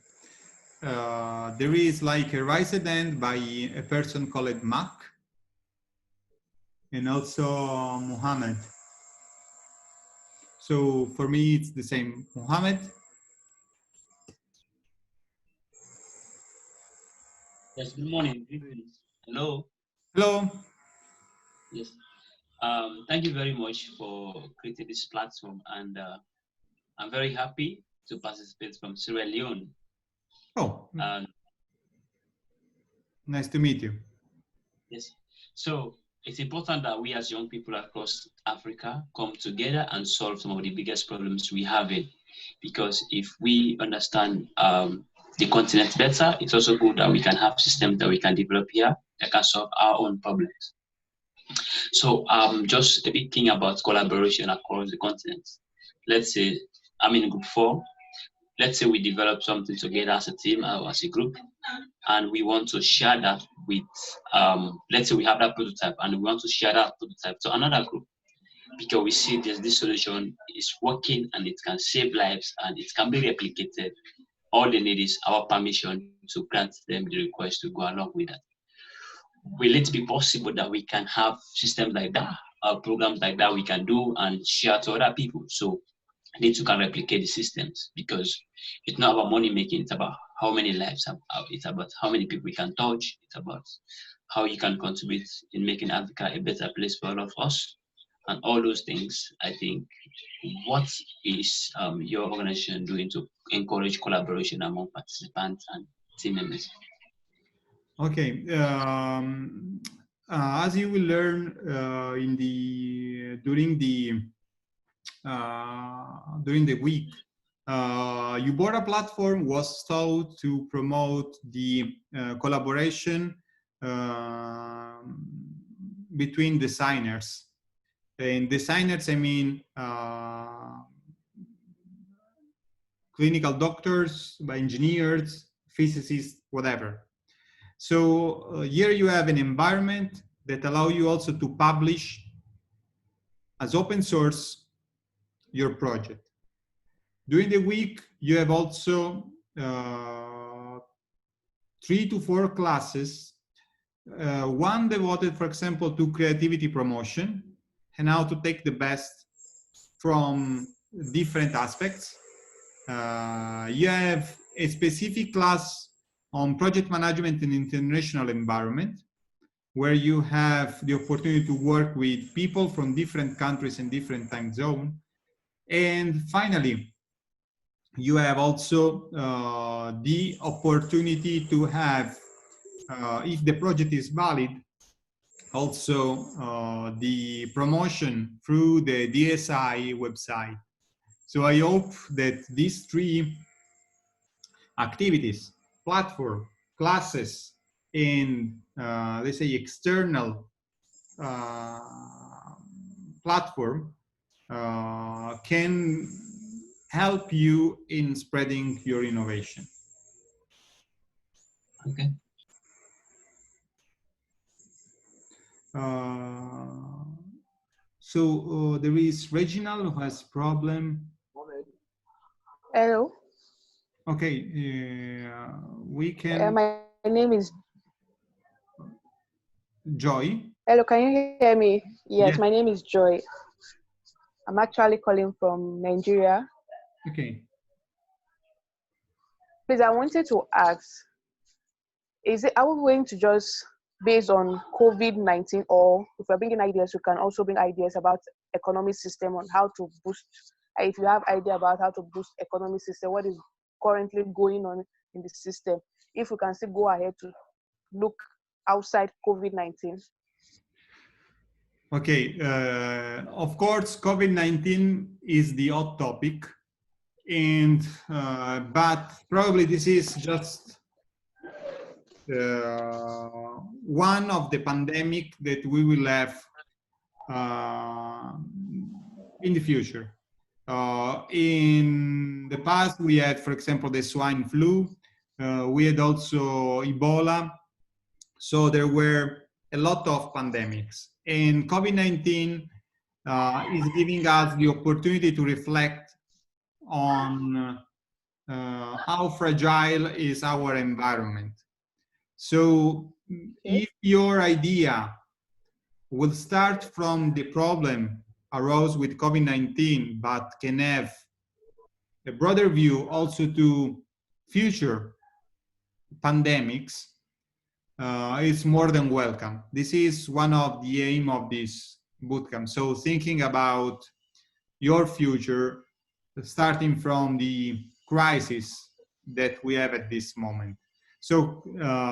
There is like a raised hand by a person called Mac and also Muhammad. So for me, it's the same. Muhammad? Yes, good morning. Greetings. Hello. Hello. Yes. Thank you very much for creating this platform, and I'm very happy to participate from Sierra Leone. Oh, nice to meet you. Yes. So it's important that we as young people across Africa come together and solve some of the biggest problems we have in. Because if we understand the continent better, it's also good that we can have systems that we can develop here that can solve our own problems. So just a big thing about collaboration across the continent. Let's say I'm in group 4. Let's say we develop something together as a team or as a group, and we want to share that with, let's say we have that prototype and we want to share that prototype to another group, because we see this solution is working and it can save lives and it can be replicated. All they need is our permission to grant them the request to go along with that. Will it be possible that we can have systems like that, programs like that we can do and share to other people? So they too can replicate the systems, because it's not about money making, it's about how many lives, it's about how many people we can touch, it's about how you can contribute in making Africa a better place for all of us. And all those things, I think, what is your organization doing to encourage collaboration among participants and team members? Okay. As you will learn during the week, UBORA platform was thought to promote the collaboration between designers. And designers, I mean clinical doctors, engineers, physicists, whatever. So here you have an environment that allows you also to publish as open source your project. During the week, you have also 3 to 4 classes, one devoted, for example, to creativity promotion and how to take the best from different aspects. You have a specific class on project management in international environment, where you have the opportunity to work with people from different countries and different time zones. And finally, you have also the opportunity to have, if the project is valid, also the promotion through the DSI website. So I hope that these 3 activities, platform, classes, and let's say external platform can help you in spreading your innovation. Okay. So there is Reginald who has problem. Hello. Okay, we can. My name is Joy. Hello, can you hear me? Yes, Yes. My name is Joy. I'm actually calling from Nigeria. Okay. Please, I wanted to ask, are we going to just based on COVID-19, or if we're bringing ideas, we can also bring ideas about economic system on how to boost, if you have idea about how to boost economic system, what is currently going on in the system, if we can still go ahead to look outside COVID-19. Okay, of course, COVID-19 is the hot topic, and but probably this is just one of the pandemic that we will have in the future. In the past, we had, for example, the swine flu. We had also Ebola. So there were a lot of pandemics. And COVID-19 is giving us the opportunity to reflect on how fragile is our environment. So if your idea will start from the problem arose with COVID-19, but can have a broader view also to future pandemics, is more than welcome. This is one of the aim of this bootcamp. So thinking about your future, starting from the crisis that we have at this moment. So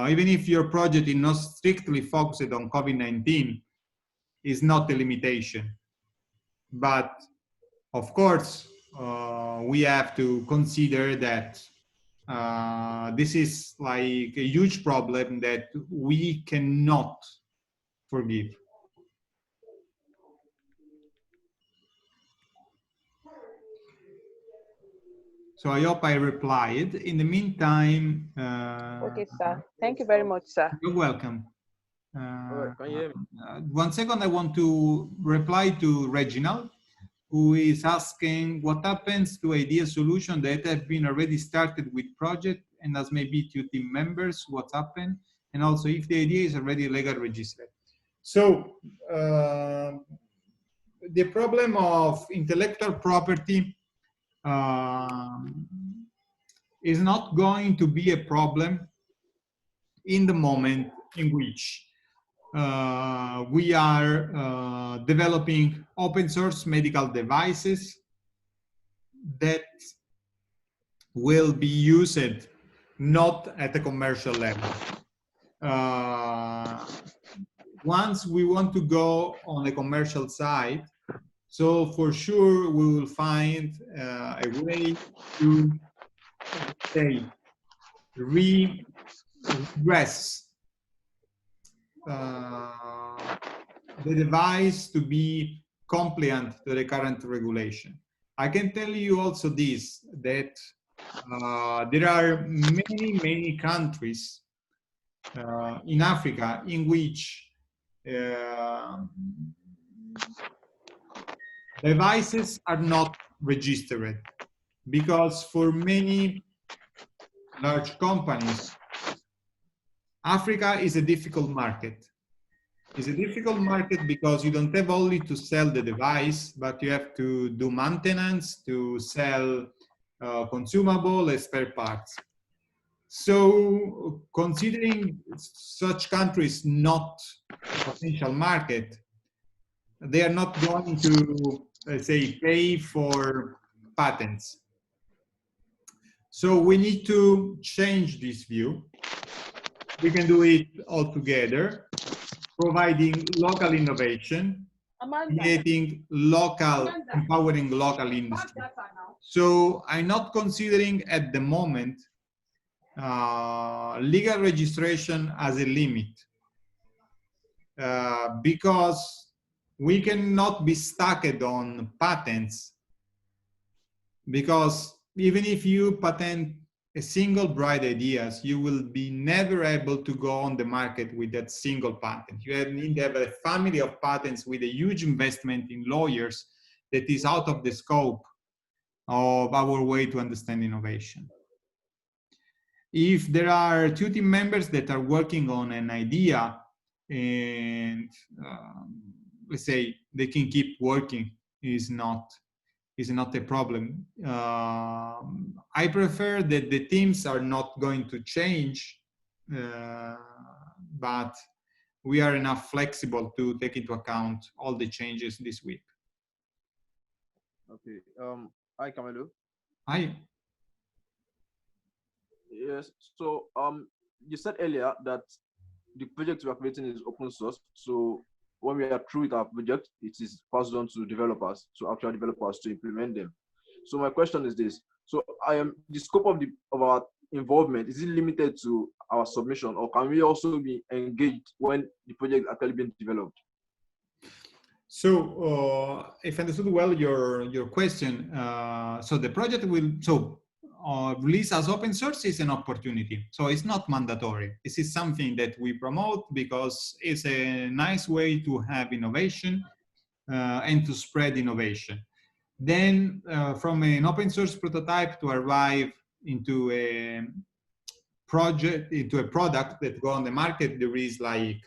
even if your project is not strictly focused on COVID-19, is not a limitation. But of course, we have to consider that this is like a huge problem that we cannot forgive. So I hope I replied. In the meantime, okay, sir. Thank you very much, sir. You're welcome. Can you hear me? 1 second, I want to reply to Reginald, who is asking what happens to idea solution that have been already started with project and as maybe 2 team members, what's happened? And also if the idea is already legally registered. So the problem of intellectual property is not going to be a problem in the moment in which we are developing open source medical devices that will be used not at a commercial level. Once we want to go on a commercial side, so for sure we will find a way to say redress the device to be compliant to the current regulation. I can tell you also this, that there are many countries in Africa in which devices are not registered, because for many large companies, Africa is a difficult market. It's a difficult market because you don't have only to sell the device, but you have to do maintenance, to sell consumable and spare parts. So considering such countries not a potential market, they are not going to, let's say, pay for patents. So we need to change this view. We can do it all together, providing local innovation, creating local, empowering local industry. So I'm not considering at the moment legal registration as a limit, because we cannot be stuck on patents, because even if you patent a single bright ideas, you will be never able to go on the market with that single patent. You need to have a family of patents with a huge investment in lawyers that is out of the scope of our way to understand innovation. If there are 2 team members that are working on an idea and let's say they can keep working, is not a problem. I prefer that the teams are not going to change, but we are enough flexible to take into account all the changes this week. Okay. Hi, Camilo. Hi. Yes. So you said earlier that the project we are creating is open source. So when we are through with our project, it is passed on to developers, to actual developers to implement them. So my question is this: so the scope of our involvement, is it limited to our submission, or can we also be engaged when the project is actually being developed? So, if I understood well your question, so the project will release as open source is an opportunity. So it's not mandatory. This is something that we promote because it's a nice way to have innovation and to spread innovation. Then from an open source prototype to arrive into a project, into a product that go on the market, there is like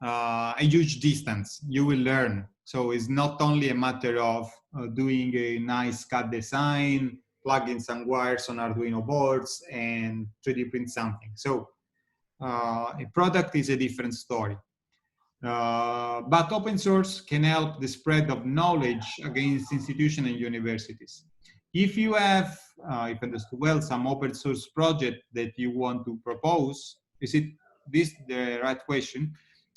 a huge distance. You will learn. So it's not only a matter of doing a nice CAD design, plugging some wires on Arduino boards and 3D print something. So a product is a different story. But open source can help the spread of knowledge against institutions and universities. If you have, if I understood well, some open source project that you want to propose, is it this the right question?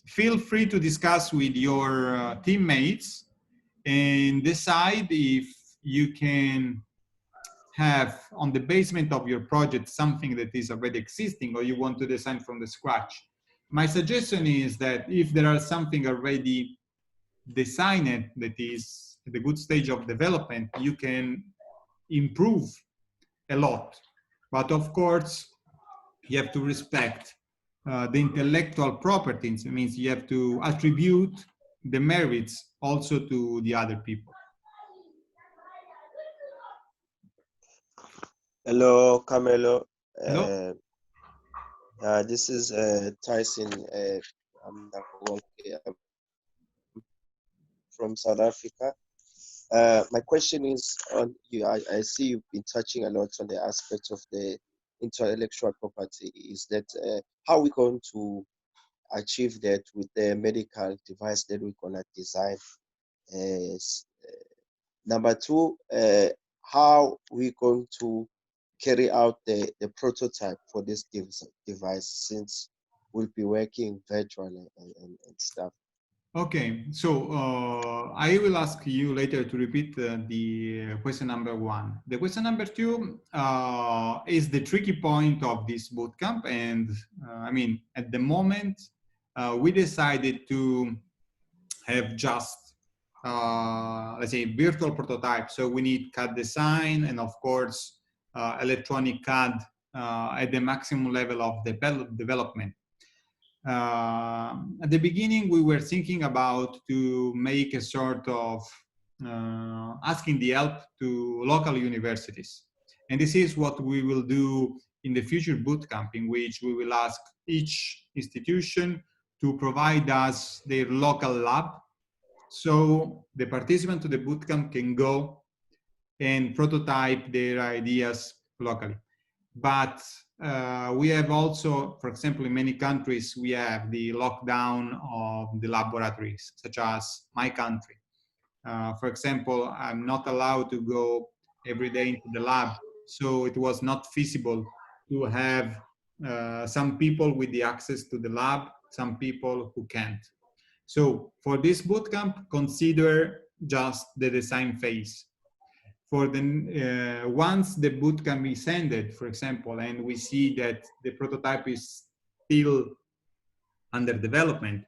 Feel free to discuss with your teammates and decide if you can have on the basement of your project something that is already existing or you want to design from the scratch. My suggestion is that if there are something already designed that is at a good stage of development, you can improve a lot. But of course, you have to respect the intellectual properties. It means you have to attribute the merits also to the other people. Hello, Camelo. Hello. This is Tyson. I'm from South Africa. My question is on you. I see you've been touching a lot on the aspect of the intellectual property. Is that how are we going to achieve that with the medical device that we're gonna design? Number two, how we going to carry out the prototype for this device, since we'll be working virtually and stuff. Okay, so I will ask you later to repeat the question number one. The question number two is the tricky point of this bootcamp. And I mean, at the moment, we decided to have just, let's say, virtual prototype. So we need CAD design and of course, electronic CAD at the maximum level of development. At the beginning, we were thinking about to make a sort of asking the help to local universities. And this is what we will do in the future bootcamp, in which we will ask each institution to provide us their local lab. So the participant to the bootcamp can go and prototype their ideas locally. But we have also, for example, in many countries, we have the lockdown of the laboratories, such as my country. For example, I'm not allowed to go every day into the lab, so it was not feasible to have some people with the access to the lab, some people who can't. So for this bootcamp, consider just the design phase. For the once the bootcamp is ended, for example, and we see that the prototype is still under development,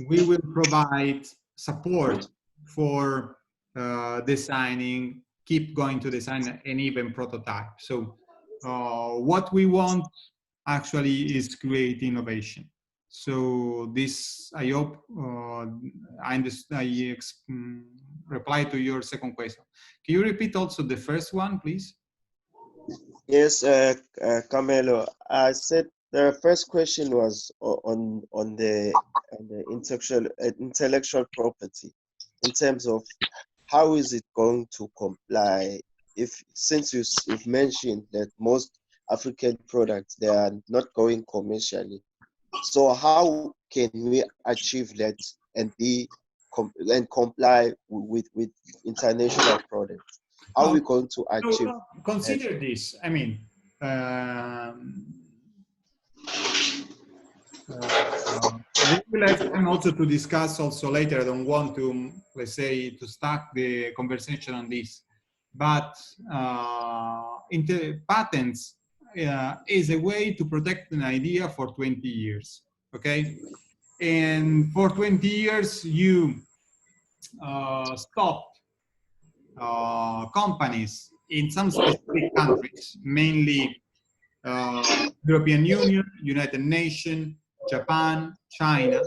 we will provide support for designing, keep going to design an even prototype. So what we want actually is create innovation. So this, I hope, I reply to your second question. Can you repeat also the first one, please? Yes, Camelo. I said the first question was on the intellectual property, in terms of how is it going to comply, since you've mentioned that most African products, they are not going commercially. So how can we achieve that and comply with international products? How are we going to achieve? So consider this. I mean, we will have time also to discuss also later. I don't want to, let's say, to start the conversation on this. but patents is a way to protect an idea for 20 years, okay? And for 20 years, you stopped companies in some specific countries, mainly European Union, United Nations, Japan, China,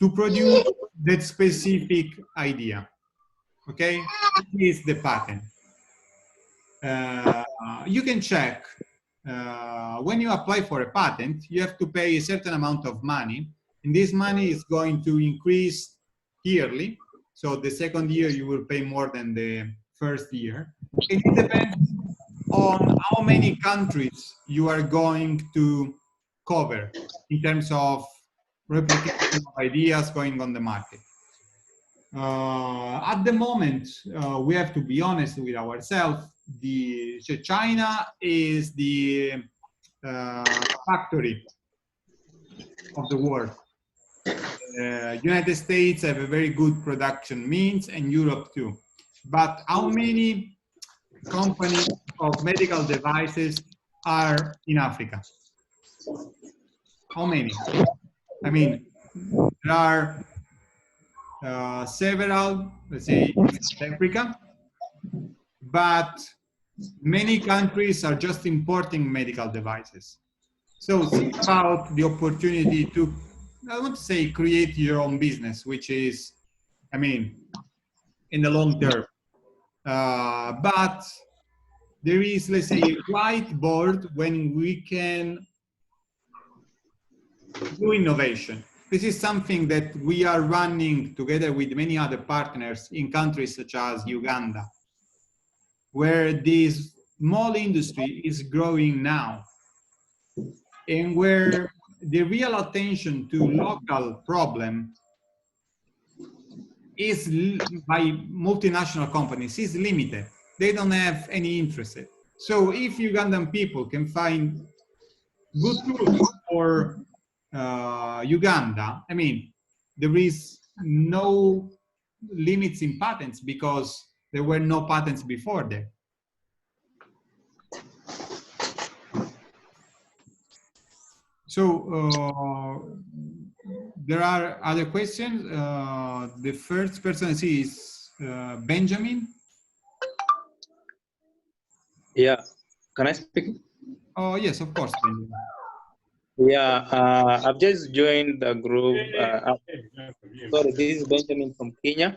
to produce that specific idea, okay? This is the patent. You can check, when you apply for a patent, you have to pay a certain amount of money, and this money is going to increase yearly. So the second year you will pay more than the first year. And it depends on how many countries you are going to cover in terms of replication of ideas going on the market. At the moment, we have to be honest with ourselves. China is the factory of the world. United States have a very good production means, and Europe too. But how many companies of medical devices are in Africa? How many? I mean, there are several, let's say, in South Africa, but many countries are just importing medical devices. So think about the opportunity to, I want to say, create your own business, which is, I mean, in the long term. But there is, let's say, a whiteboard when we can do innovation. This is something that we are running together with many other partners in countries such as Uganda, where this small industry is growing now, and where the real attention to local problem is by multinational companies is limited. They don't have any interest. So if Ugandan people can find good tools for Uganda, I mean, there is no limits in patents because there were no patents before that. So there are other questions. The first person I see is Benjamin. Yeah, can I speak? Oh yes, of course, Benjamin. Yeah, I've just joined the group. Sorry, this is Benjamin from Kenya.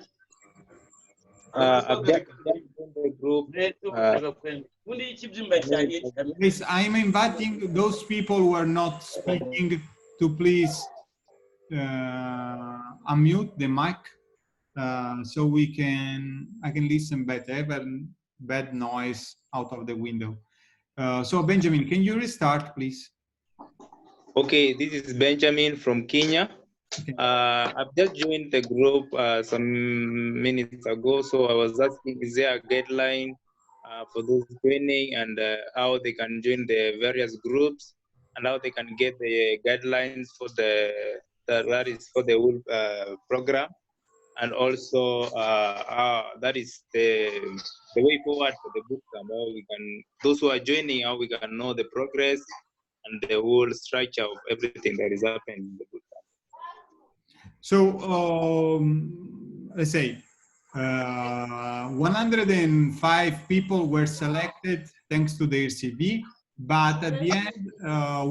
I've just joined the group. Please, I'm inviting those people who are not speaking to please unmute the mic so I can listen better. I have a bad noise out of the window. So Benjamin, can you restart, please? Okay, this is Benjamin from Kenya. Okay. I've just joined the group some minutes ago, so I was asking, is there a guideline for those joining, and how they can join the various groups, and how they can get the guidelines for that is for the whole program, and also that is the way forward for the bootcamp. How we can, those who are joining, how we can know the progress and the whole structure of everything that is happening in the bootcamp. So let's say 105 people were selected thanks to their CV, but at the end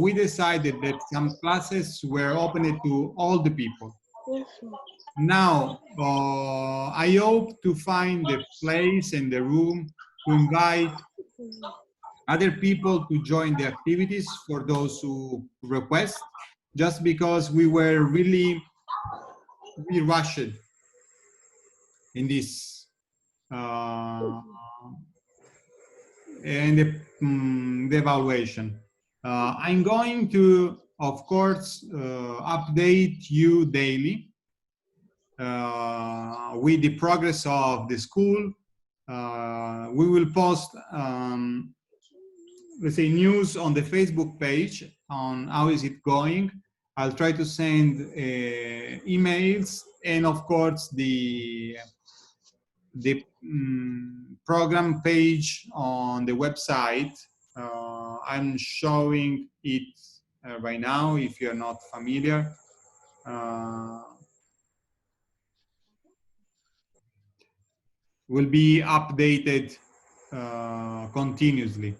we decided that some classes were open to all the people. Now I hope to find the place and the room to invite other people to join the activities for those who request, just because we were really rushed in this and the evaluation. I'm going to, of course, update you daily with the progress of the school. We will post let's say news on the Facebook page on how is it going. I'll try to send emails, and of course the program page on the website. I'm showing it right now if you're not familiar. Will be updated continuously.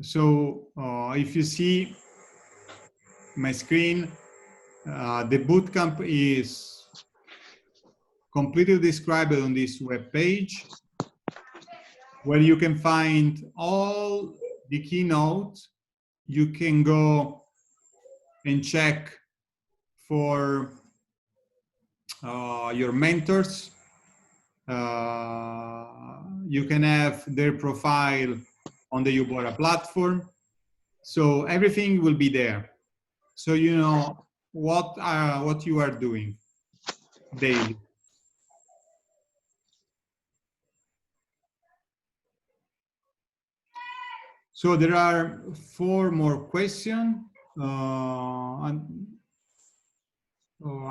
So if you see my screen, the bootcamp is completely described on this web page, where you can find all the keynote. You can go and check for your mentors. You can have their profile on the UBORA platform. So everything will be there. So you know what you are doing daily. So there are 4 more questions. I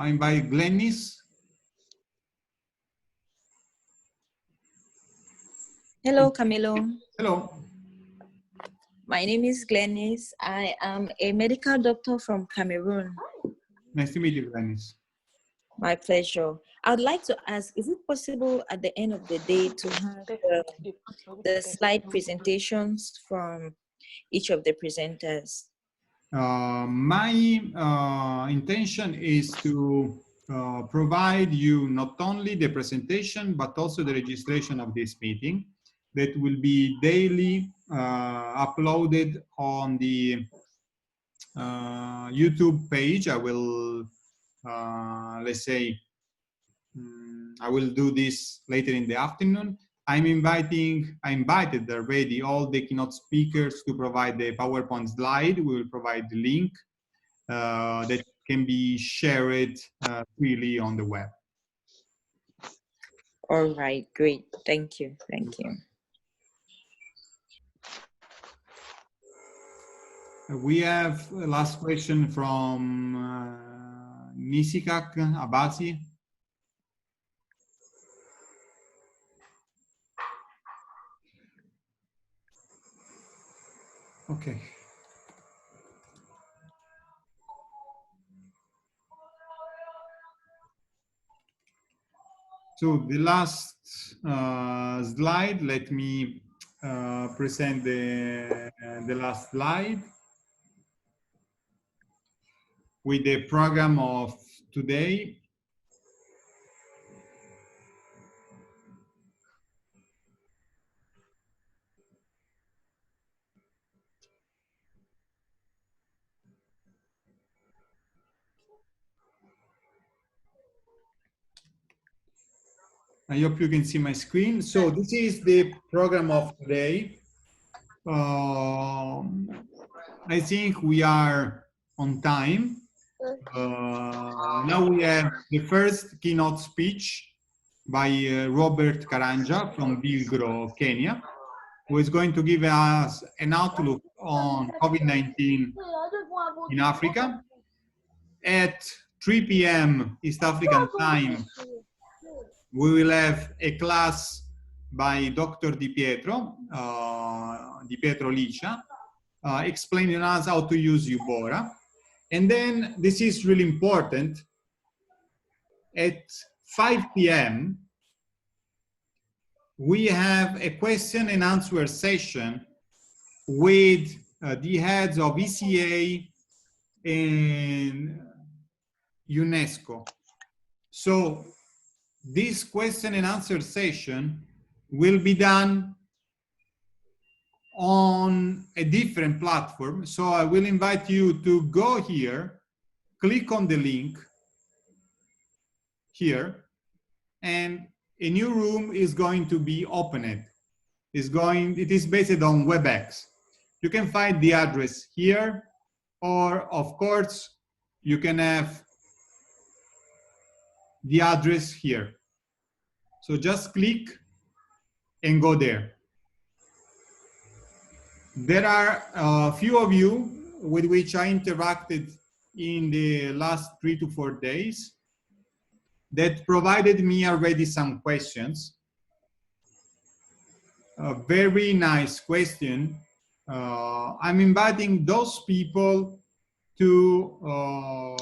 invite Glennis. Hello, Camilo. Hello. My name is Glennis. I am a medical doctor from Cameroon. Nice to meet you, Glennis. My pleasure. I would like to ask, is it possible at the end of the day to have the slide presentations from each of the presenters? My intention is to provide you not only the presentation, but also the registration of this meeting that will be daily uploaded on the YouTube page. I will, let's say, I will do this later in the afternoon. I invited already all the keynote speakers to provide the PowerPoint slide. We will provide the link that can be shared freely on the web. All right, great. Thank you. Thank you. We have a last question from Nisikak Abasi. Okay. So the last slide, let me present the last slide with the program of today. I hope you can see my screen. So this is the program of today. I think we are on time. Now we have the first keynote speech by Robert Karanja from Villgro Kenya, who is going to give us an outlook on COVID-19 in Africa. At 3 p.m. East African time, we will have a class by Dr. Di Pietro Licia, explaining us how to use UBORA. And then, this is really important, at 5 p.m., we have a question and answer session with the heads of ECA and UNESCO. So this question and answer session will be done on a different platform. So I will invite you to go here, click on the link here, and a new room is going to be opened. It is based on WebEx. You can find the address here, or of course, you can have the address here. So just click and go there. There are a few of you with which I interacted in the last 3 to 4 days. that provided me already some questions. A very nice question. I'm inviting those people to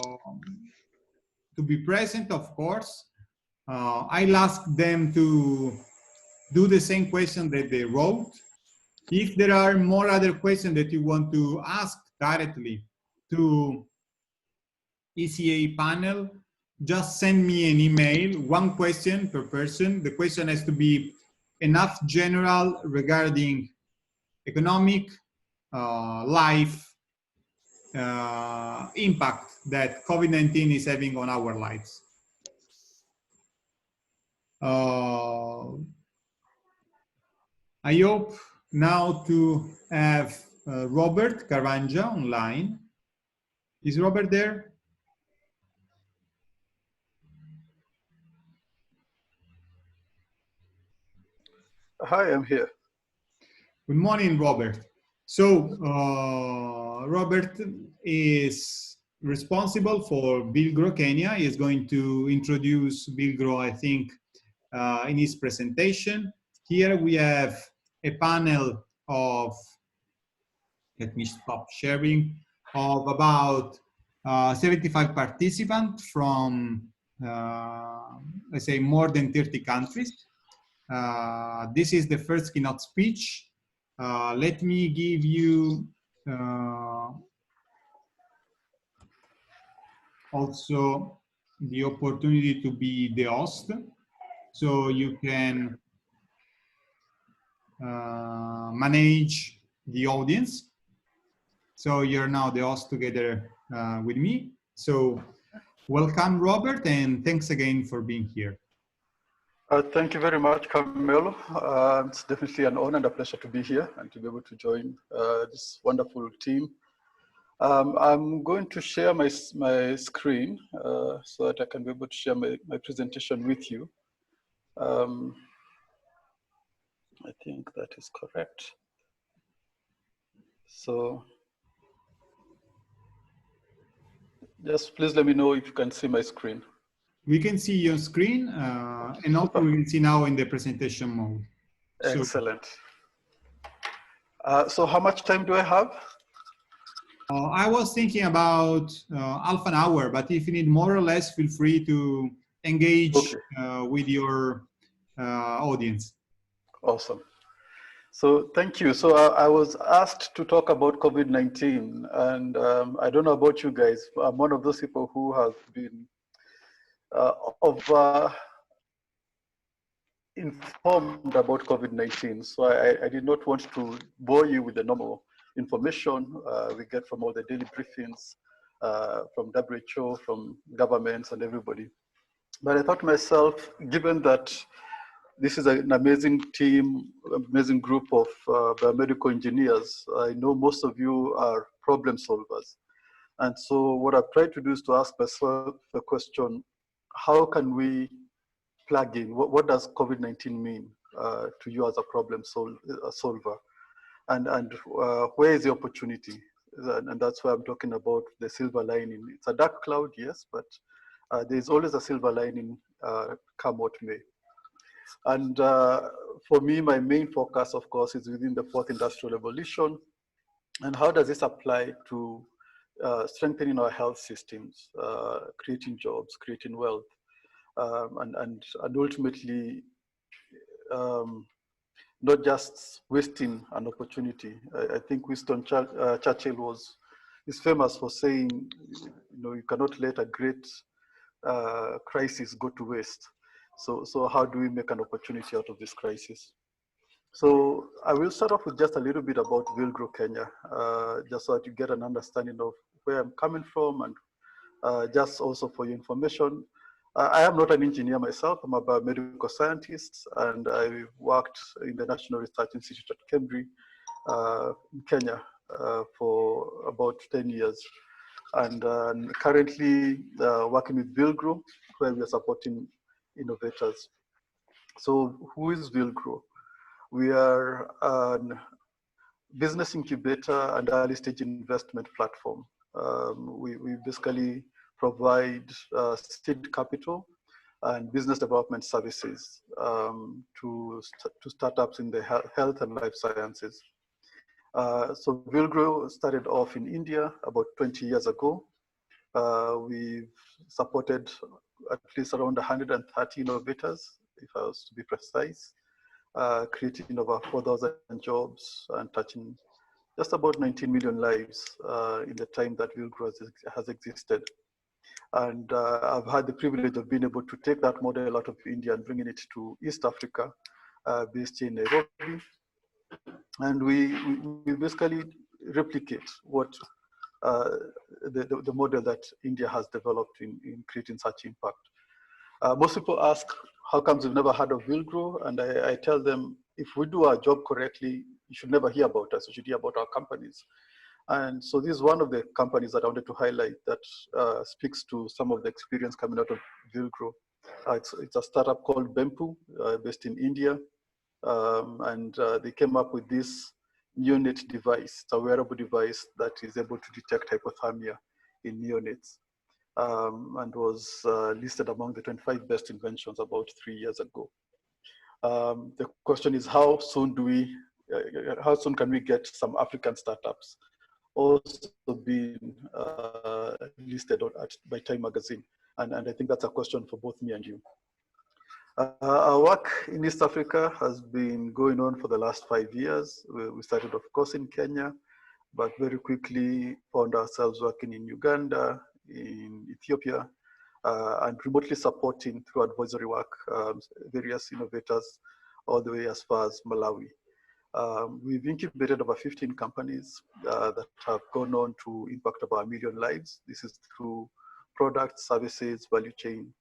be present, of course. I'll ask them to do the same question that they wrote. If there are more other questions that you want to ask directly to ECA panel, just send me an email, one question per person. The question has to be enough general regarding economic, life, impact that COVID-19 is having on our lives. I hope now to have Robert Karanja online. Is Robert there? Hi, I'm here. Good morning, Robert. So, Robert is responsible for Villgro Kenya. He is going to introduce Villgro, I think, in his presentation. Here we have a panel of, let me stop sharing, of about 75 participants from, let's say, more than 30 countries. This is the first keynote speech. Let me give you also the opportunity to be the host, so you can manage the audience. So you're now the host together with me. So welcome, Robert, and thanks again for being here. Thank you very much, Carmelo. It's definitely an honor and a pleasure to be here and to be able to join this wonderful team. I'm going to share my screen so that I can be able to share my presentation with you. I think that is correct. So just please let me know if you can see my screen. We can see your screen, and also we can see now in the presentation mode. Excellent. So how much time do I have? I was thinking about half an hour, but if you need more or less, feel free to engage with your audience. Awesome. So thank you. So I was asked to talk about COVID-19, and I don't know about you guys. I'm one of those people who have been informed about COVID-19. So I did not want to bore you with the normal information we get from all the daily briefings from WHO, from governments and everybody. But I thought to myself, given that this is an amazing team, amazing group of biomedical engineers, I know most of you are problem solvers. And so what I've tried to do is to ask myself the question, how can we plug in? What does COVID-19 mean to you as a problem solver? And where is the opportunity? And that's why I'm talking about the silver lining. It's a dark cloud, yes, but there's always a silver lining, come what may. And for me, my main focus, of course, is within the fourth industrial revolution. And how does this apply to strengthening our health systems, creating jobs, creating wealth, and ultimately not just wasting an opportunity. I think Winston Churchill is famous for saying, you cannot let a great crisis go to waste. So how do we make an opportunity out of this crisis? So I will start off with just a little bit about Villgro Kenya, just so that you get an understanding of where I'm coming from, and just also for your information. I am not an engineer myself. I'm a biomedical scientist, and I worked in the National Research Institute at Cambridge in Kenya for about 10 years. And currently working with Villgro, where we are supporting innovators. So who is Villgro? We are a business incubator and early stage investment platform. We basically provide seed capital and business development services to startups in the health and life sciences. So Villgro started off in India about 20 years ago. We've supported at least around 130 innovators, if I was to be precise, creating over 4,000 jobs and touching just about 19 million lives in the time that Villgro has existed. And I've had the privilege of being able to take that model out of India and bringing it to East Africa, based in Nairobi. And we basically replicate what the model that India has developed in creating such impact. Most people ask, how comes we've never heard of Villgro? And I tell them, if we do our job correctly, you should never hear about us. You should hear about our companies. And so this is one of the companies that I wanted to highlight that speaks to some of the experience coming out of Villgro. It's a startup called Bempu, based in India. And they came up with this neonate device. It's a wearable device that is able to detect hypothermia in neonates, and was listed among the 25 best inventions about 3 years ago. The question is, how soon can we get some African startups also being listed by Time Magazine? And I think that's a question for both me and you. Our work in East Africa has been going on for the last 5 years. We started, of course, in Kenya, but very quickly found ourselves working in Uganda, in Ethiopia, and remotely supporting through advisory work various innovators all the way as far as Malawi. We've incubated over 15 companies that have gone on to impact about 1 million lives. This is through products, services, value chain,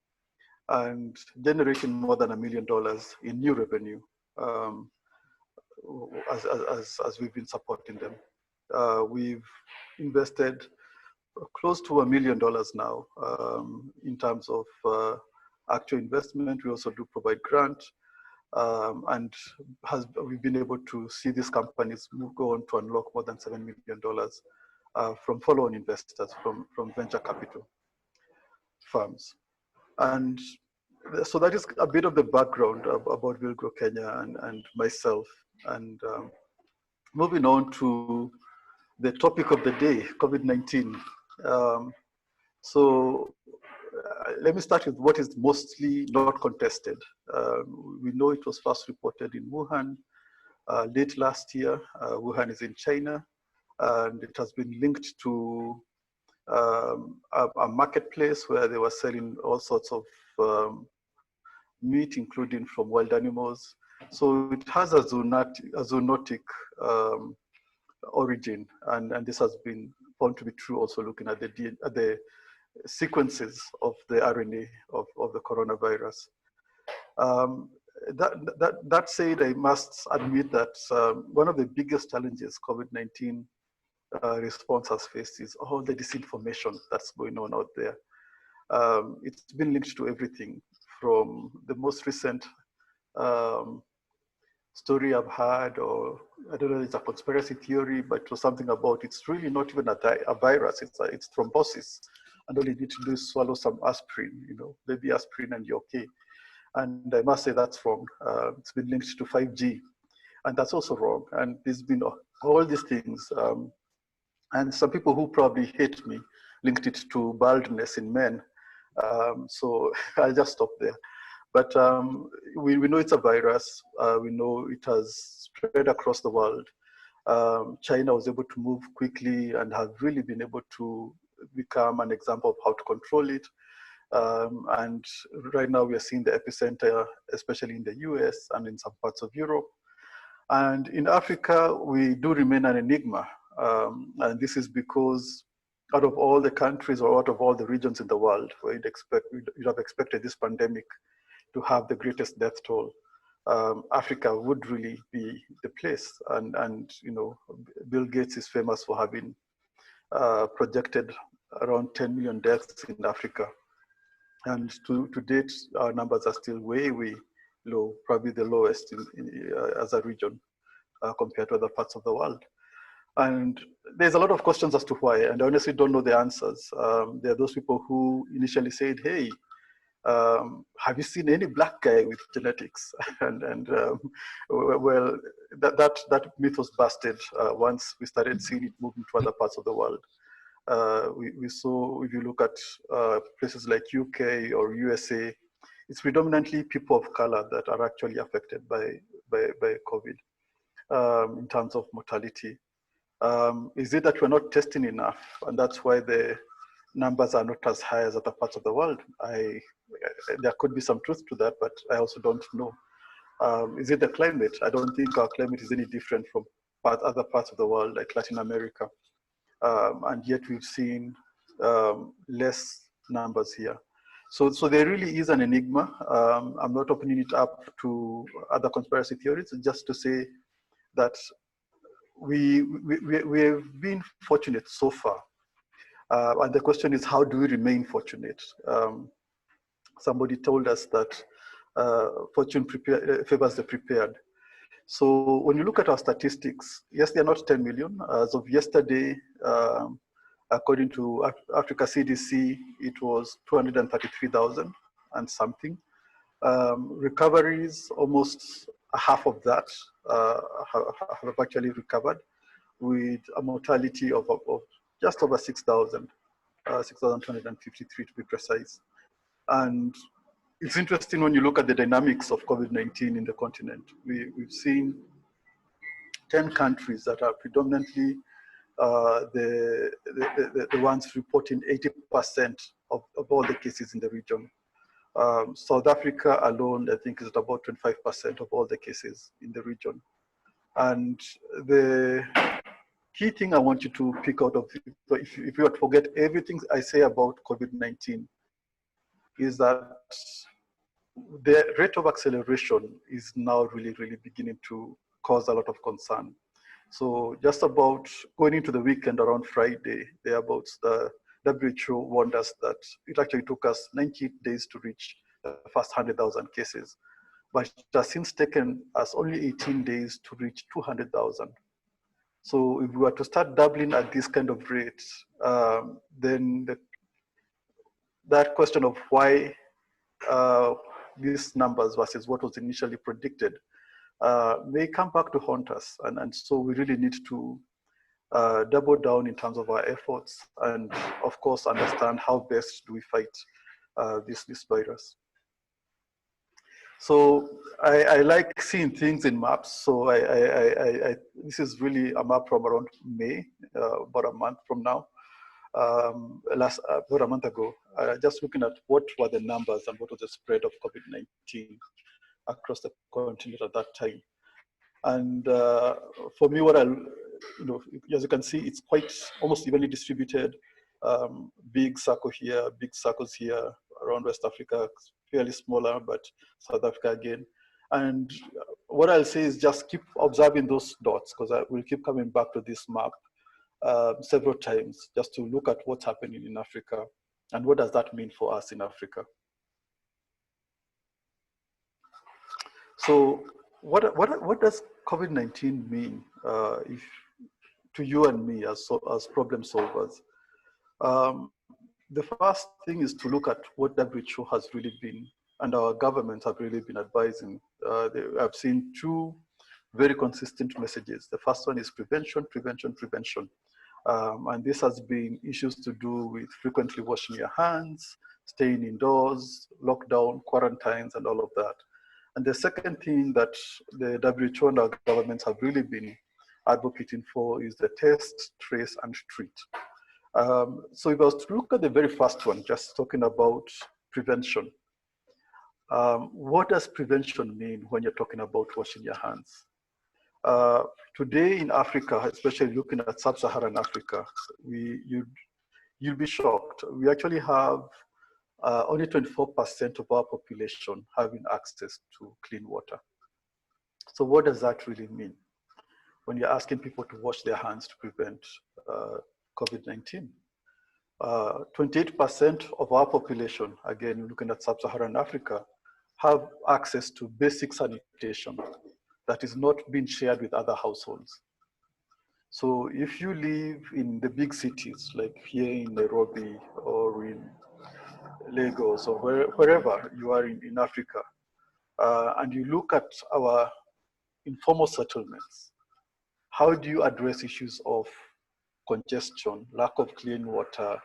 and generating more than $1 million in new revenue as we've been supporting them. We've invested close to $1 million now in terms of actual investment. We also do provide grant, and we've been able to see these companies go on to unlock more than $7 million from follow-on investors from venture capital firms. And so that is a bit of the background about Villgro Kenya and myself. And moving on to the topic of the day, COVID-19. So let me start with what is mostly not contested. We know it was first reported in Wuhan late last year. Wuhan is in China, and it has been linked to a marketplace where they were selling all sorts of meat, including from wild animals. So it has a zoonotic origin, and this has been found to be true also looking at the sequences of the RNA of the coronavirus. That said, I must admit that one of the biggest challenges COVID-19 response has faced is all the disinformation that's going on out there. It's been linked to everything from the most recent story I've had, or I don't know, it's a conspiracy theory, but it was something about it's really not even a virus, it's thrombosis. And all you need to do is swallow some aspirin, baby aspirin, and you're okay. And I must say that's wrong. It's been linked to 5G, and that's also wrong. And there's been all these things. And some people who probably hate me linked it to baldness in men. So I'll just stop there. But we know it's a virus. We know it has spread across the world. China was able to move quickly and have really been able to become an example of how to control it. And right now we are seeing the epicenter, especially in the US and in some parts of Europe. And in Africa, we do remain an enigma. And this is because out of all the countries or out of all the regions in the world where you'd have expected this pandemic to have the greatest death toll, Africa would really be the place. And Bill Gates is famous for having projected around 10 million deaths in Africa. And to date, our numbers are still way, way low, probably the lowest as a region compared to other parts of the world. And there's a lot of questions as to why, and I honestly don't know the answers. There are those people who initially said, hey, have you seen any black guy with genetics? Well, that myth was busted once we started seeing it moving to other parts of the world. We saw, if you look at places like UK or USA, it's predominantly people of color that are actually affected by COVID in terms of mortality. Is it that we're not testing enough, and that's why the numbers are not as high as other parts of the world? There could be some truth to that, but I also don't know. Is it the climate? I don't think our climate is any different from other parts of the world, like Latin America. And yet we've seen less numbers here. So there really is an enigma. I'm not opening it up to other conspiracy theories, just to say that we have been fortunate so far. And the question is, how do we remain fortunate? Somebody told us that fortune favors the prepared. So when you look at our statistics, yes, they're not 10 million. As of yesterday, according to Africa CDC, it was 233,000 and something. Recoveries, almost half of that have actually recovered, with a mortality of just over 6,000, 6,253 to be precise. And it's interesting when you look at the dynamics of COVID-19 in the continent. We've seen 10 countries that are predominantly the ones reporting 80% of all the cases in the region. South Africa alone, I think, is at about 25% of all the cases in the region. And the key thing I want you to pick out of, if you were to forget everything I say about COVID-19, is that the rate of acceleration is now really, really beginning to cause a lot of concern. So just about going into the weekend around Friday, thereabouts, the WHO warned us that it actually took us 90 days to reach the first 100,000 cases. But it has since taken us only 18 days to reach 200,000. So if we were to start doubling at this kind of rate, then that question of why these numbers versus what was initially predicted may come back to haunt us. And so we really need to double down in terms of our efforts and, of course, understand how best do we fight this virus. So I like seeing things in maps. So this is really a map from around May, about a month from now. About a month ago, just looking at what were the numbers and what was the spread of COVID-19 across the continent at that time. And for me, as you can see, it's quite almost evenly distributed. Big circle here, big circles here around West Africa, fairly smaller, but South Africa again. And what I'll say is just keep observing those dots, because I will keep coming back to this map several times just to look at what's happening in Africa and what does that mean for us in Africa. So what does COVID-19 mean to you and me as problem solvers? The first thing is to look at what WHO has really been, and our governments have really been advising. I've seen two very consistent messages. The first one is prevention, prevention, prevention. And this has been issues to do with frequently washing your hands, staying indoors, lockdown, quarantines, and all of that. And the second thing that the WHO and our governments have really been advocating for is the test, trace, and treat. So if I was to look at the very first one, just talking about prevention, what does prevention mean when you're talking about washing your hands? Today in Africa, especially looking at sub-Saharan Africa, you'll be shocked. We actually have only 24% of our population having access to clean water. So what does that really mean when you're asking people to wash their hands to prevent COVID-19? 28% of our population, again, looking at sub-Saharan Africa, have access to basic sanitation that is not being shared with other households. So if you live in the big cities, like here in Nairobi or in Lagos, or wherever you are in Africa, and you look at our informal settlements, how do you address issues of congestion, lack of clean water,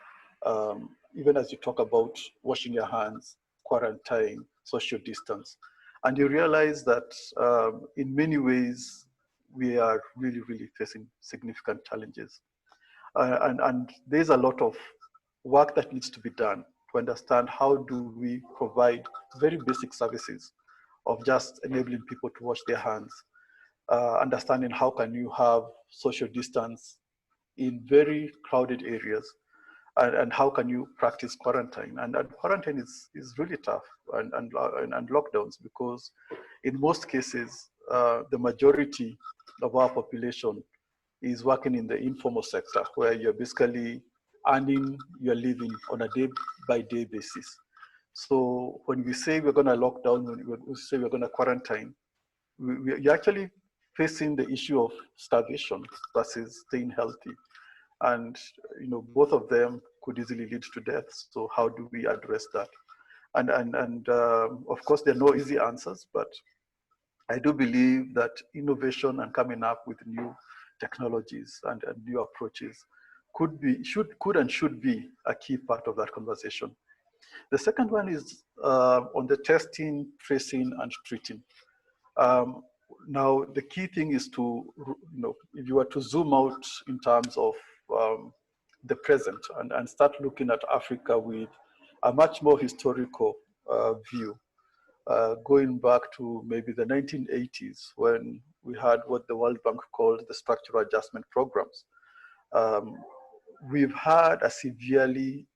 even as you talk about washing your hands, quarantine, social distance? And you realize that in many ways, we are really, really facing significant challenges. And there's a lot of work that needs to be done to understand how do we provide very basic services of just enabling people to wash their hands, understanding how can you have social distance in very crowded areas, and how can you practice quarantine. And quarantine is really tough, and lockdowns, because in most cases, the majority of our population is working in the informal sector, where you're basically earning your living on a day-by-day basis. So when we say we're going to lock down, when we say we're going to quarantine, you're actually facing the issue of starvation versus staying healthy. And both of them could easily lead to death. So how do we address that? And of course, there are no easy answers, but I do believe that innovation and coming up with new technologies and new approaches could and should be a key part of that conversation. The second one is on the testing, tracing, and treating. Now, the key thing is to, if you were to zoom out in terms of the present and start looking at Africa with a much more historical view, going back to maybe the 1980s, when we had what the World Bank called the structural adjustment programs. We've had a severely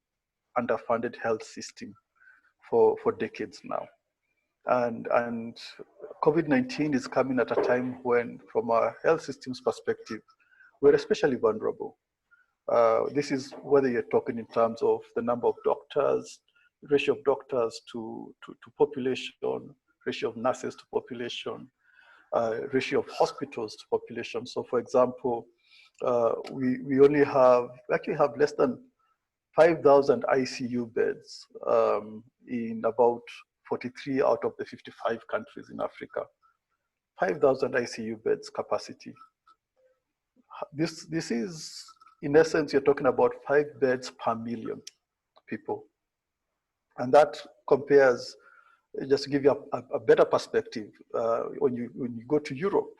underfunded health system for decades now. And COVID-19 is coming at a time when, from a health systems perspective, we're especially vulnerable. This is whether you're talking in terms of the number of doctors, ratio of doctors to population, ratio of nurses to population, ratio of hospitals to population. So for example, we actually have less than 5,000 ICU beds in about 43 out of the 55 countries in Africa. 5,000 ICU beds capacity. This is, in essence, you're talking about 5 beds per million people. And that compares, just to give you a better perspective, when you go to Europe,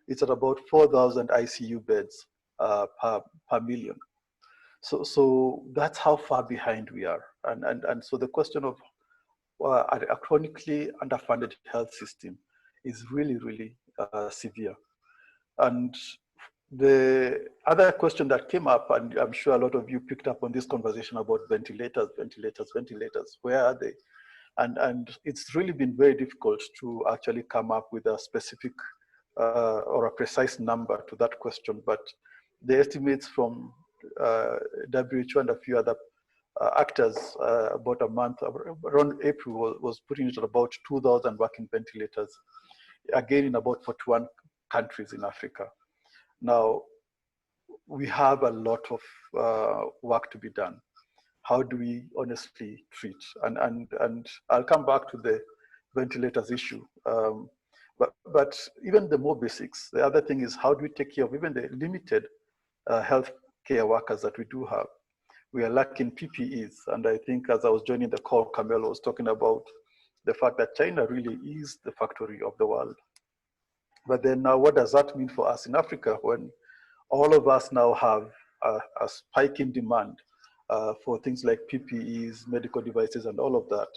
it's at about 4,000 ICU beds per million. So that's how far behind we are. And so the question of a chronically underfunded health system is really, really severe. And the other question that came up, and I'm sure a lot of you picked up on this conversation about ventilators. Where are they? And it's really been very difficult to actually come up with a specific or a precise number to that question. But the estimates from WHO and a few other actors about a month, around April, was putting it at about 2,000 working ventilators, again in about 41 countries in Africa. Now, we have a lot of work to be done. How do we honestly treat? And I'll come back to the ventilators issue. But even the more basics, the other thing is, how do we take care of even the limited health care workers that we do have? We are lacking PPEs. And I think as I was joining the call, Camelo was talking about the fact that China really is the factory of the world. But then now, what does that mean for us in Africa when all of us now have a spike in demand for things like PPEs, medical devices, and all of that?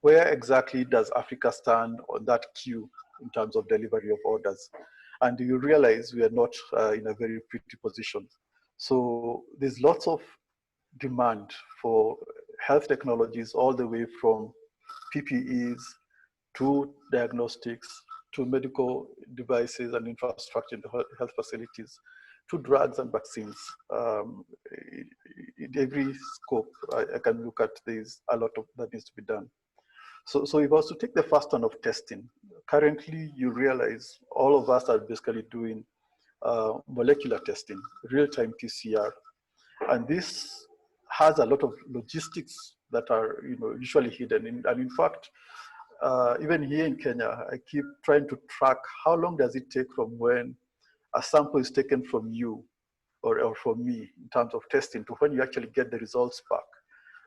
Where exactly does Africa stand on that queue in terms of delivery of orders? And you realize we are not in a very pretty position. So there's lots of demand for health technologies, all the way from PPEs to diagnostics, to medical devices and infrastructure in the health facilities, to drugs and vaccines. In every scope I can look at, there's a lot of that needs to be done. So if I was to take the first one of testing, currently you realize all of us are basically doing molecular testing, real-time PCR. And this has a lot of logistics that are usually hidden. And in fact, even here in Kenya, I keep trying to track how long does it take from when a sample is taken from you or from me in terms of testing to when you actually get the results back.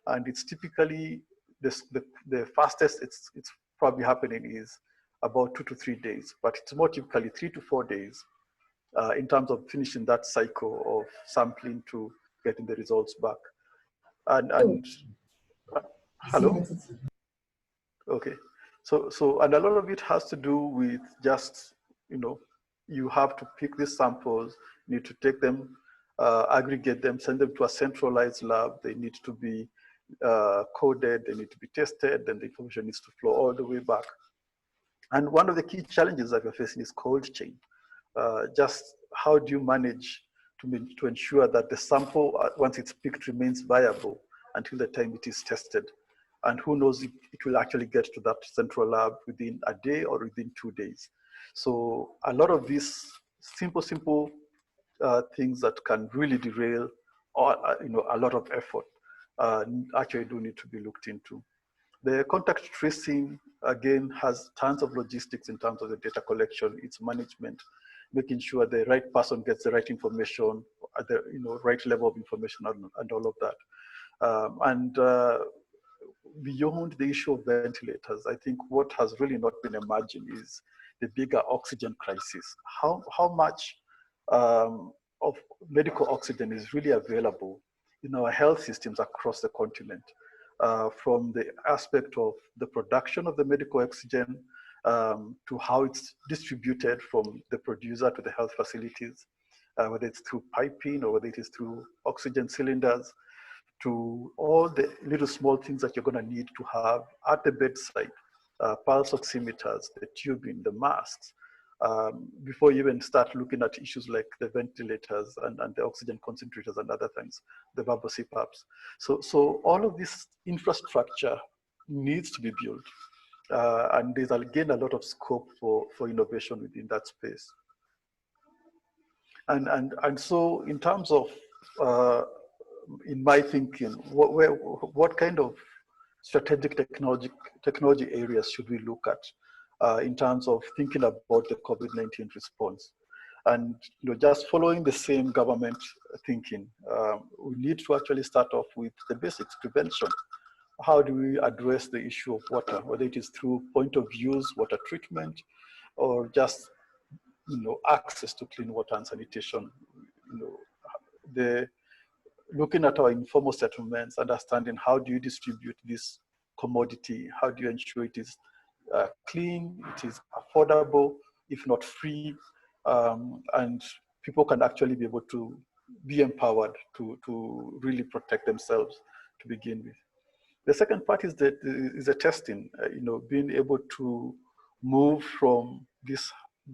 And it's typically the fastest it's probably happening is about 2 to 3 days, but it's more typically 3 to 4 days in terms of finishing that cycle of sampling to getting the results back. And hello? Okay. So and a lot of it has to do with just, you have to pick these samples, you need to take them, aggregate them, send them to a centralized lab. They need to be coded, they need to be tested, and the information needs to flow all the way back. And one of the key challenges that we're facing is cold chain. Just how do you manage to ensure that the sample, once it's picked, remains viable until the time it is tested? And who knows if it will actually get to that central lab within a day or within 2 days. So a lot of these simple things that can really derail a lot of effort actually do need to be looked into. The contact tracing, again, has tons of logistics in terms of the data collection, its management, making sure the right person gets the right information, at the right level of information, and all of that. Beyond the issue of ventilators, I think what has really not been imagined is the bigger oxygen crisis. How much of medical oxygen is really available in our health systems across the continent, from the aspect of the production of the medical oxygen to how it's distributed from the producer to the health facilities, whether it's through piping or whether it is through oxygen cylinders, to all the little small things that you're going to need to have at the bedside, pulse oximeters, the tubing, the masks, before you even start looking at issues like the ventilators and the oxygen concentrators and other things, the bubble CPAPs. So all of this infrastructure needs to be built. And there's again a lot of scope for innovation within that space. And so in terms of, in my thinking, what kind of strategic technology areas should we look at in terms of thinking about the COVID-19 response? And just following the same government thinking, we need to actually start off with the basics, prevention. How do we address the issue of water, whether it is through point of use, water treatment, or just access to clean water and sanitation? Looking at our informal settlements, understanding how do you distribute this commodity, how do you ensure it is clean, it is affordable, if not free, and people can actually be able to be empowered to really protect themselves to begin with. The second part is the testing, being able to move from this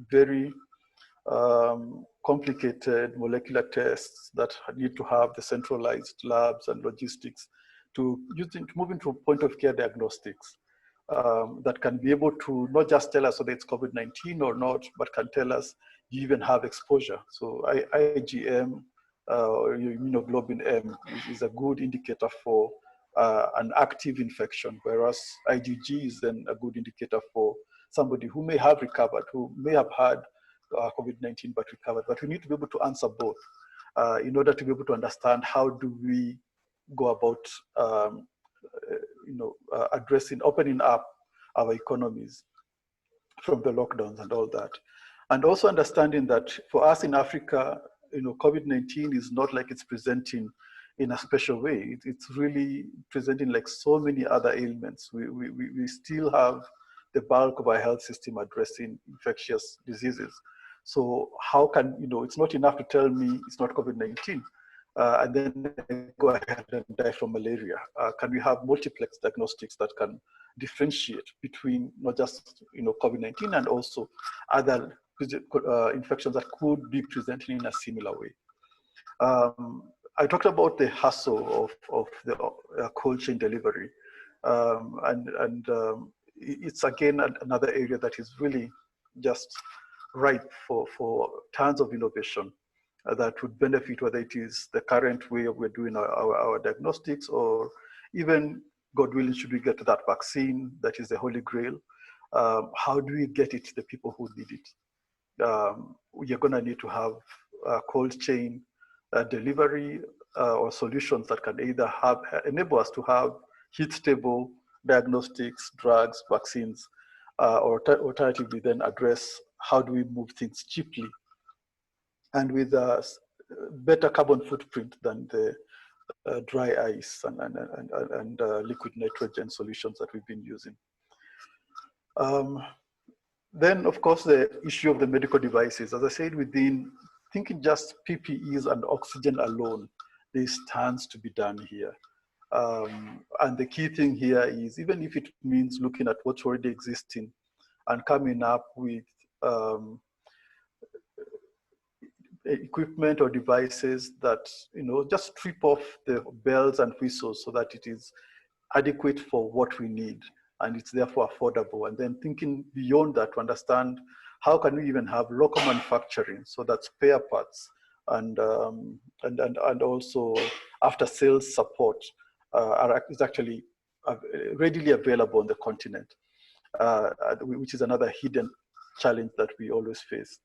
very complicated molecular tests that need to have the centralized labs and logistics to moving to point of care diagnostics that can be able to not just tell us whether it's COVID-19 or not, but can tell us you even have exposure. So IgM, immunoglobulin M is a good indicator for an active infection, whereas IgG is then a good indicator for somebody who may have recovered, who may have had COVID-19 but recovered. But we need to be able to answer both in order to be able to understand how do we go about addressing, opening up our economies from the lockdowns and all that. And also understanding that for us in Africa, COVID-19 is not like it's presenting in a special way. It's really presenting like so many other ailments. We still have the bulk of our health system addressing infectious diseases. So how can, it's not enough to tell me it's not COVID-19 and then I go ahead and die from malaria. Can we have multiplex diagnostics that can differentiate between not just, COVID-19 and also other infections that could be presenting in a similar way? I talked about the hassle of the cold chain delivery. It's again another area that is really just ripe for tons of innovation that would benefit, whether it is the current way we're doing our diagnostics or even God willing, should we get to that vaccine that is the holy grail, how do we get it to the people who need it? You're going to need to have cold chain delivery or solutions that can either enable us to have heat-stable diagnostics, drugs, vaccines, or alternatively then address how do we move things cheaply and with a better carbon footprint than the dry ice and liquid nitrogen solutions that we've been using. Then, of course, the issue of the medical devices. As I said, within thinking just PPEs and oxygen alone, there stands to be done here. And the key thing here is, even if it means looking at what's already existing and coming up with equipment or devices that, you know, just strip off the bells and whistles so that it is adequate for what we need and it's therefore affordable. And then thinking beyond that to understand how can we even have local manufacturing so that spare parts and also after sales support is actually readily available on the continent, which is another hidden challenge that we always face.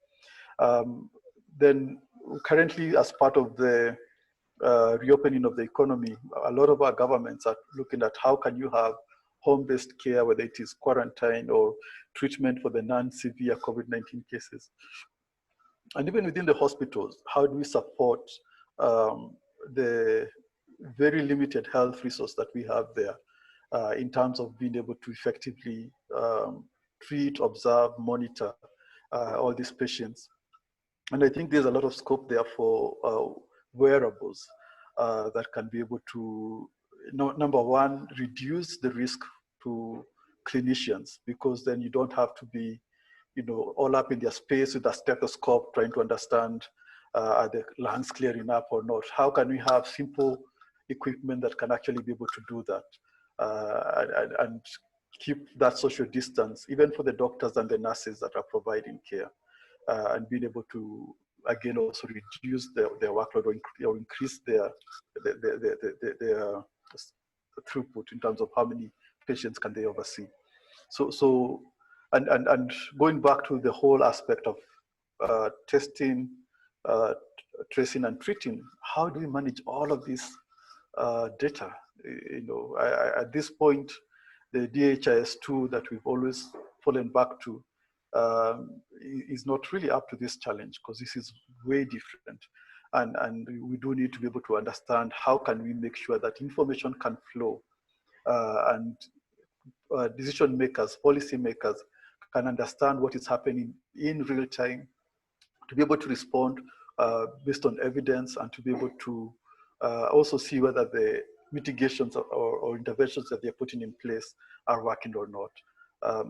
Then currently, as part of the reopening of the economy, a lot of our governments are looking at how can you have home-based care, whether it is quarantine or treatment for the non-severe COVID-19 cases. And even within the hospitals, how do we support the very limited health resource that we have there in terms of being able to effectively treat, observe, monitor all these patients. And I think there's a lot of scope there for wearables that can be able to, number one, reduce the risk to clinicians, because then you don't have to be, you know, all up in their space with a stethoscope trying to understand are the lungs clearing up or not. How can we have simple equipment that can actually be able to do that and keep that social distance, even for the doctors and the nurses that are providing care, and being able to, again, also reduce their workload or increase their throughput in terms of how many patients can they oversee. So and going back to the whole aspect of testing, tracing and treating, how do we manage all of this data? You know, at this point, the DHIS2 that we've always fallen back to is not really up to this challenge, because this is way different. And we do need to be able to understand how can we make sure that information can flow and decision makers, policy makers can understand what is happening in real time, to be able to respond based on evidence, and to be able to also see whether the mitigations or interventions that they're putting in place are working or not.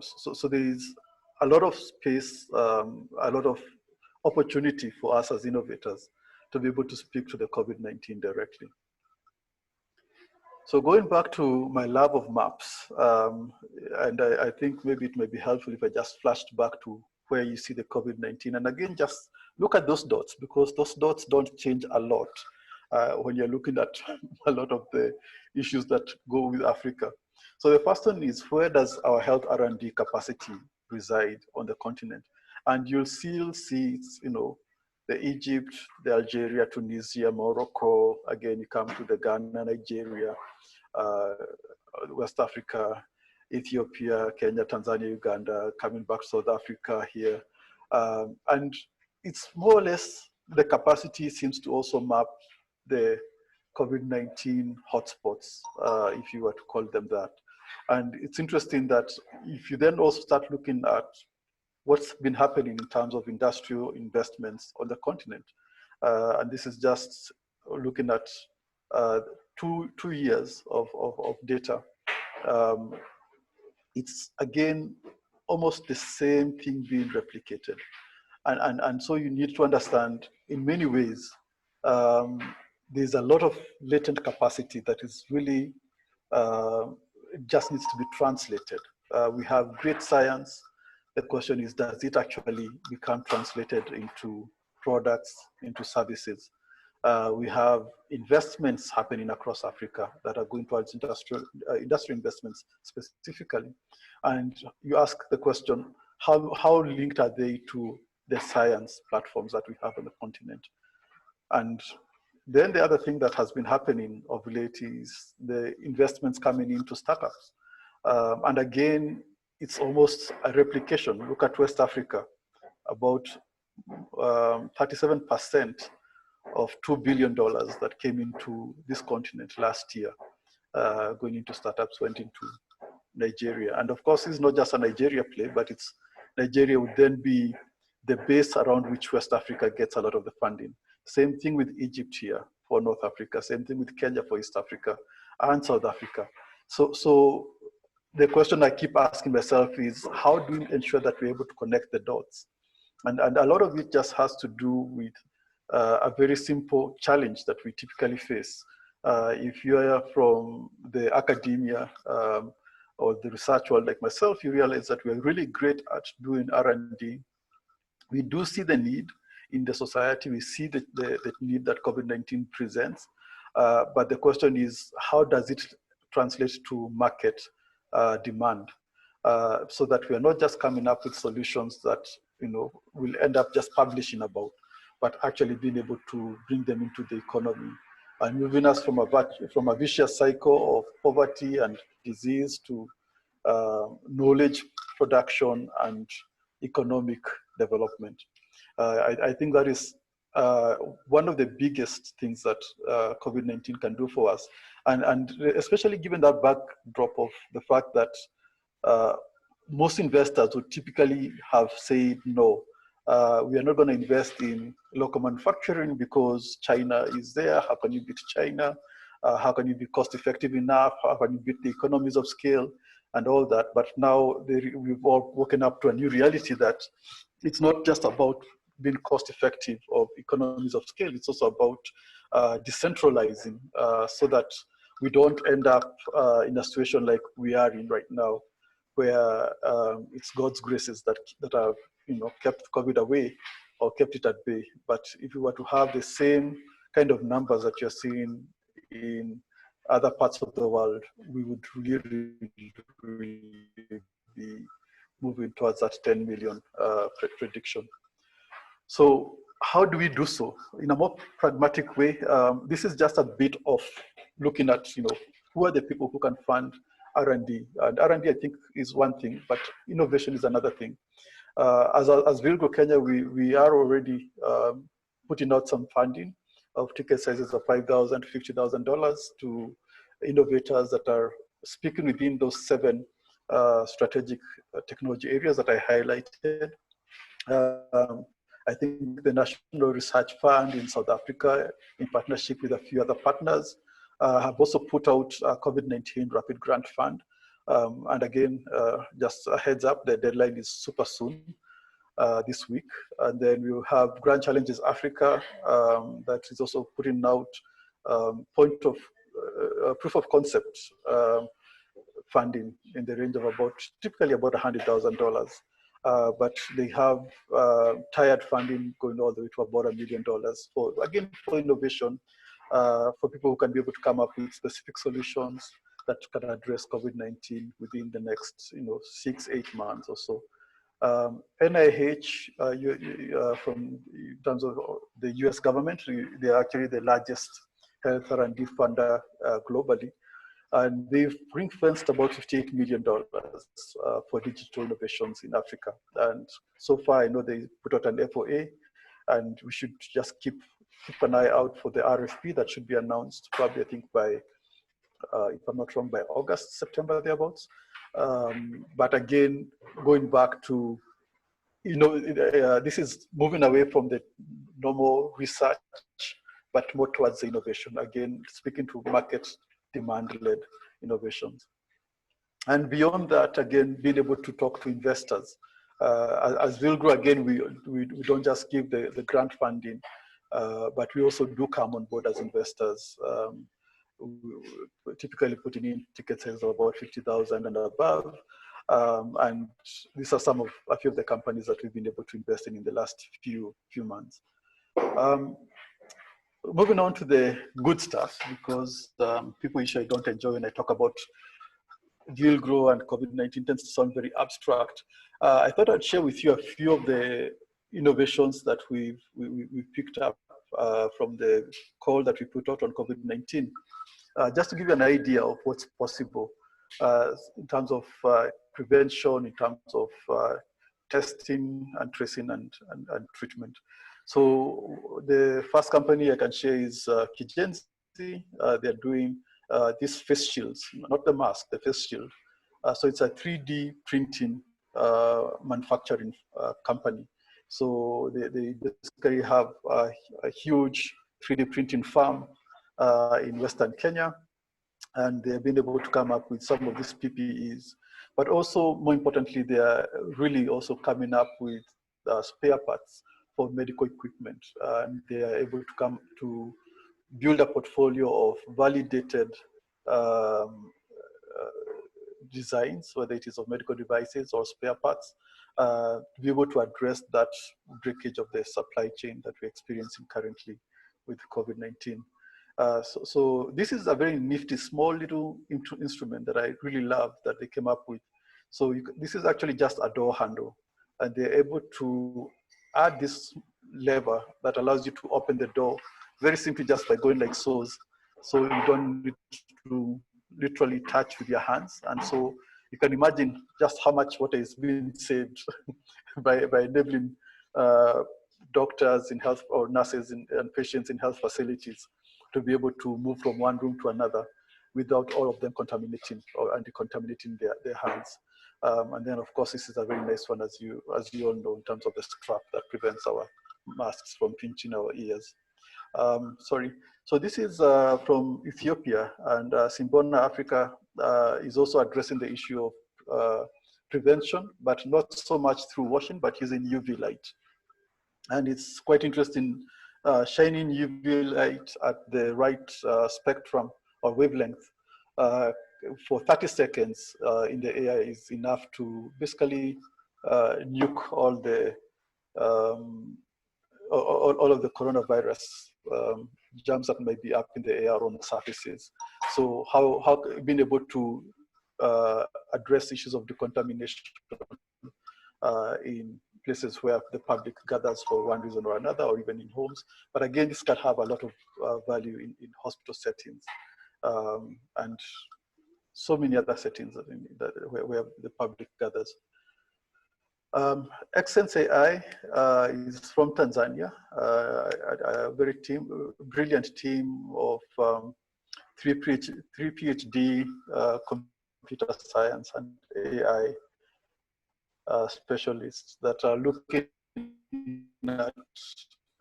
So there is a lot of space, a lot of opportunity for us as innovators to be able to speak to the COVID-19 directly. So going back to my love of maps, and I think maybe it may be helpful if I just flashed back to where you see the COVID-19. And again, just look at those dots, because those dots don't change a lot when you're looking at a lot of the issues that go with Africa. So the first one is, where does our health R&D capacity reside on the continent? And you'll still see, you know, the Egypt, the Algeria, Tunisia, Morocco. Again, you come to the Ghana, Nigeria, West Africa, Ethiopia, Kenya, Tanzania, Uganda, coming back to South Africa here. And it's more or less, the capacity seems to also map the COVID-19 hotspots, if you were to call them that. And it's interesting that if you then also start looking at what's been happening in terms of industrial investments on the continent, and this is just looking at 2 years of data, it's again almost the same thing being replicated. And so you need to understand, in many ways, there's a lot of latent capacity that is really just needs to be translated. We have great science. The question is, does it actually become translated into products, into services? We have investments happening across Africa that are going towards industry investments specifically. And you ask the question, how linked are they to the science platforms that we have on the continent? And then the other thing that has been happening of late is the investments coming into startups. And again, it's almost a replication. Look at West Africa, about 37% of $2 billion that came into this continent last year, going into startups, went into Nigeria. And of course, it's not just a Nigeria play, but it's Nigeria would then be the base around which West Africa gets a lot of the funding. Same thing with Egypt here for North Africa, same thing with Kenya for East Africa and South Africa. So the question I keep asking myself is, how do we ensure that we're able to connect the dots? And a lot of it just has to do with a very simple challenge that we typically face. If you are from the academia or the research world like myself, you realize that we're really great at doing R&D. We do see the need in the society. We see the need that COVID-19 presents. But the question is, how does it translate to market demand? So that we are not just coming up with solutions that we'll end up just publishing about, but actually being able to bring them into the economy and moving us from a vicious cycle of poverty and disease to knowledge production and economic development. I think that is one of the biggest things that COVID-19 can do for us. And especially given that backdrop of the fact that most investors would typically have said, no, we are not going to invest in local manufacturing because China is there. How can you beat China? How can you be cost effective enough? How can you beat the economies of scale and all that? But now we've all woken up to a new reality that it's not just about being cost effective or economies of scale. It's also about decentralizing so that we don't end up in a situation like we are in right now, where it's God's graces that have kept COVID away or kept it at bay. But if we were to have the same kind of numbers that you're seeing in other parts of the world, we would really be moving towards that 10 million prediction. So how do we do so? In a more pragmatic way, this is just a bit of looking at, who are the people who can fund R&D. And R&D, I think, is one thing, but innovation is another thing. As Villgro Kenya, we are already putting out some funding of ticket sizes of $5,000 to $50,000 to innovators that are speaking within those 7 strategic technology areas that I highlighted. I think the National Research Fund in South Africa, in partnership with a few other partners, have also put out a COVID-19 Rapid Grant Fund. And again, just a heads up, the deadline is super soon this week. And then we'll have Grand Challenges Africa that is also putting out proof of concept funding in the range of typically about $100,000. But they have tied funding going all the way to about $1 million for innovation, for people who can be able to come up with specific solutions that can address COVID-19 within the next 6-8 months or so. NIH, from in terms of the US government, they are actually the largest health R&D funder globally. And they've ring-fenced about $58 million for digital innovations in Africa. And so far, I know they put out an FOA, and we should just keep an eye out for the RFP that should be announced probably, I think, by, if I'm not wrong, by August, September, thereabouts. But again, going back to, this is moving away from the normal research, but more towards the innovation. Again, speaking to market demand-led innovations. And beyond that, again, being able to talk to investors. As Villgro, again, we don't just give the grant funding, but we also do come on board as investors, typically putting in ticket sales of about 50,000 and above. And these are a few of the companies that we've been able to invest in the last few months. moving on to the good stuff, because people usually don't enjoy when I talk about Villgro and COVID-19, tends to sound very abstract. I thought I'd share with you a few of the innovations that we picked up from the call that we put out on COVID-19, just to give you an idea of what's possible in terms of prevention, in terms of testing and tracing and treatment. So the first company I can share is Kijensi. They're doing these face shields, not the mask, the face shield. So it's a 3D printing manufacturing company. So they basically have a huge 3D printing farm in Western Kenya, and they've been able to come up with some of these PPEs. But also, more importantly, they are really also coming up with spare parts for medical equipment. And they are able to come to build a portfolio of validated designs, whether it is of medical devices or spare parts, to be able to address that breakage of the supply chain that we're experiencing currently with COVID-19. So this is a very nifty, small little instrument that I really love that they came up with. So this is actually just a door handle, and they're able to add this lever that allows you to open the door very simply just by going like so. So you don't need to literally touch with your hands. And so you can imagine just how much water is being saved by enabling doctors in health or nurses and patients in health facilities to be able to move from one room to another without all of them contaminating or decontaminating their hands. And then, of course, this is a very nice one, as you all know, in terms of the strap that prevents our masks from pinching our ears. So this is from Ethiopia, and Simbona Africa is also addressing the issue of prevention, but not so much through washing, but using UV light. And it's quite interesting, shining UV light at the right spectrum or wavelength for 30 seconds in the air is enough to basically nuke all the all of the coronavirus germs that might be up in the air on the surfaces. So how being able to address issues of decontamination in places where the public gathers for one reason or another, or even in homes. But again, this can have a lot of value in hospital settings and so many other settings where the public gathers. Xsense AI is from Tanzania, a very brilliant team of three PhD computer science and AI specialists that are looking at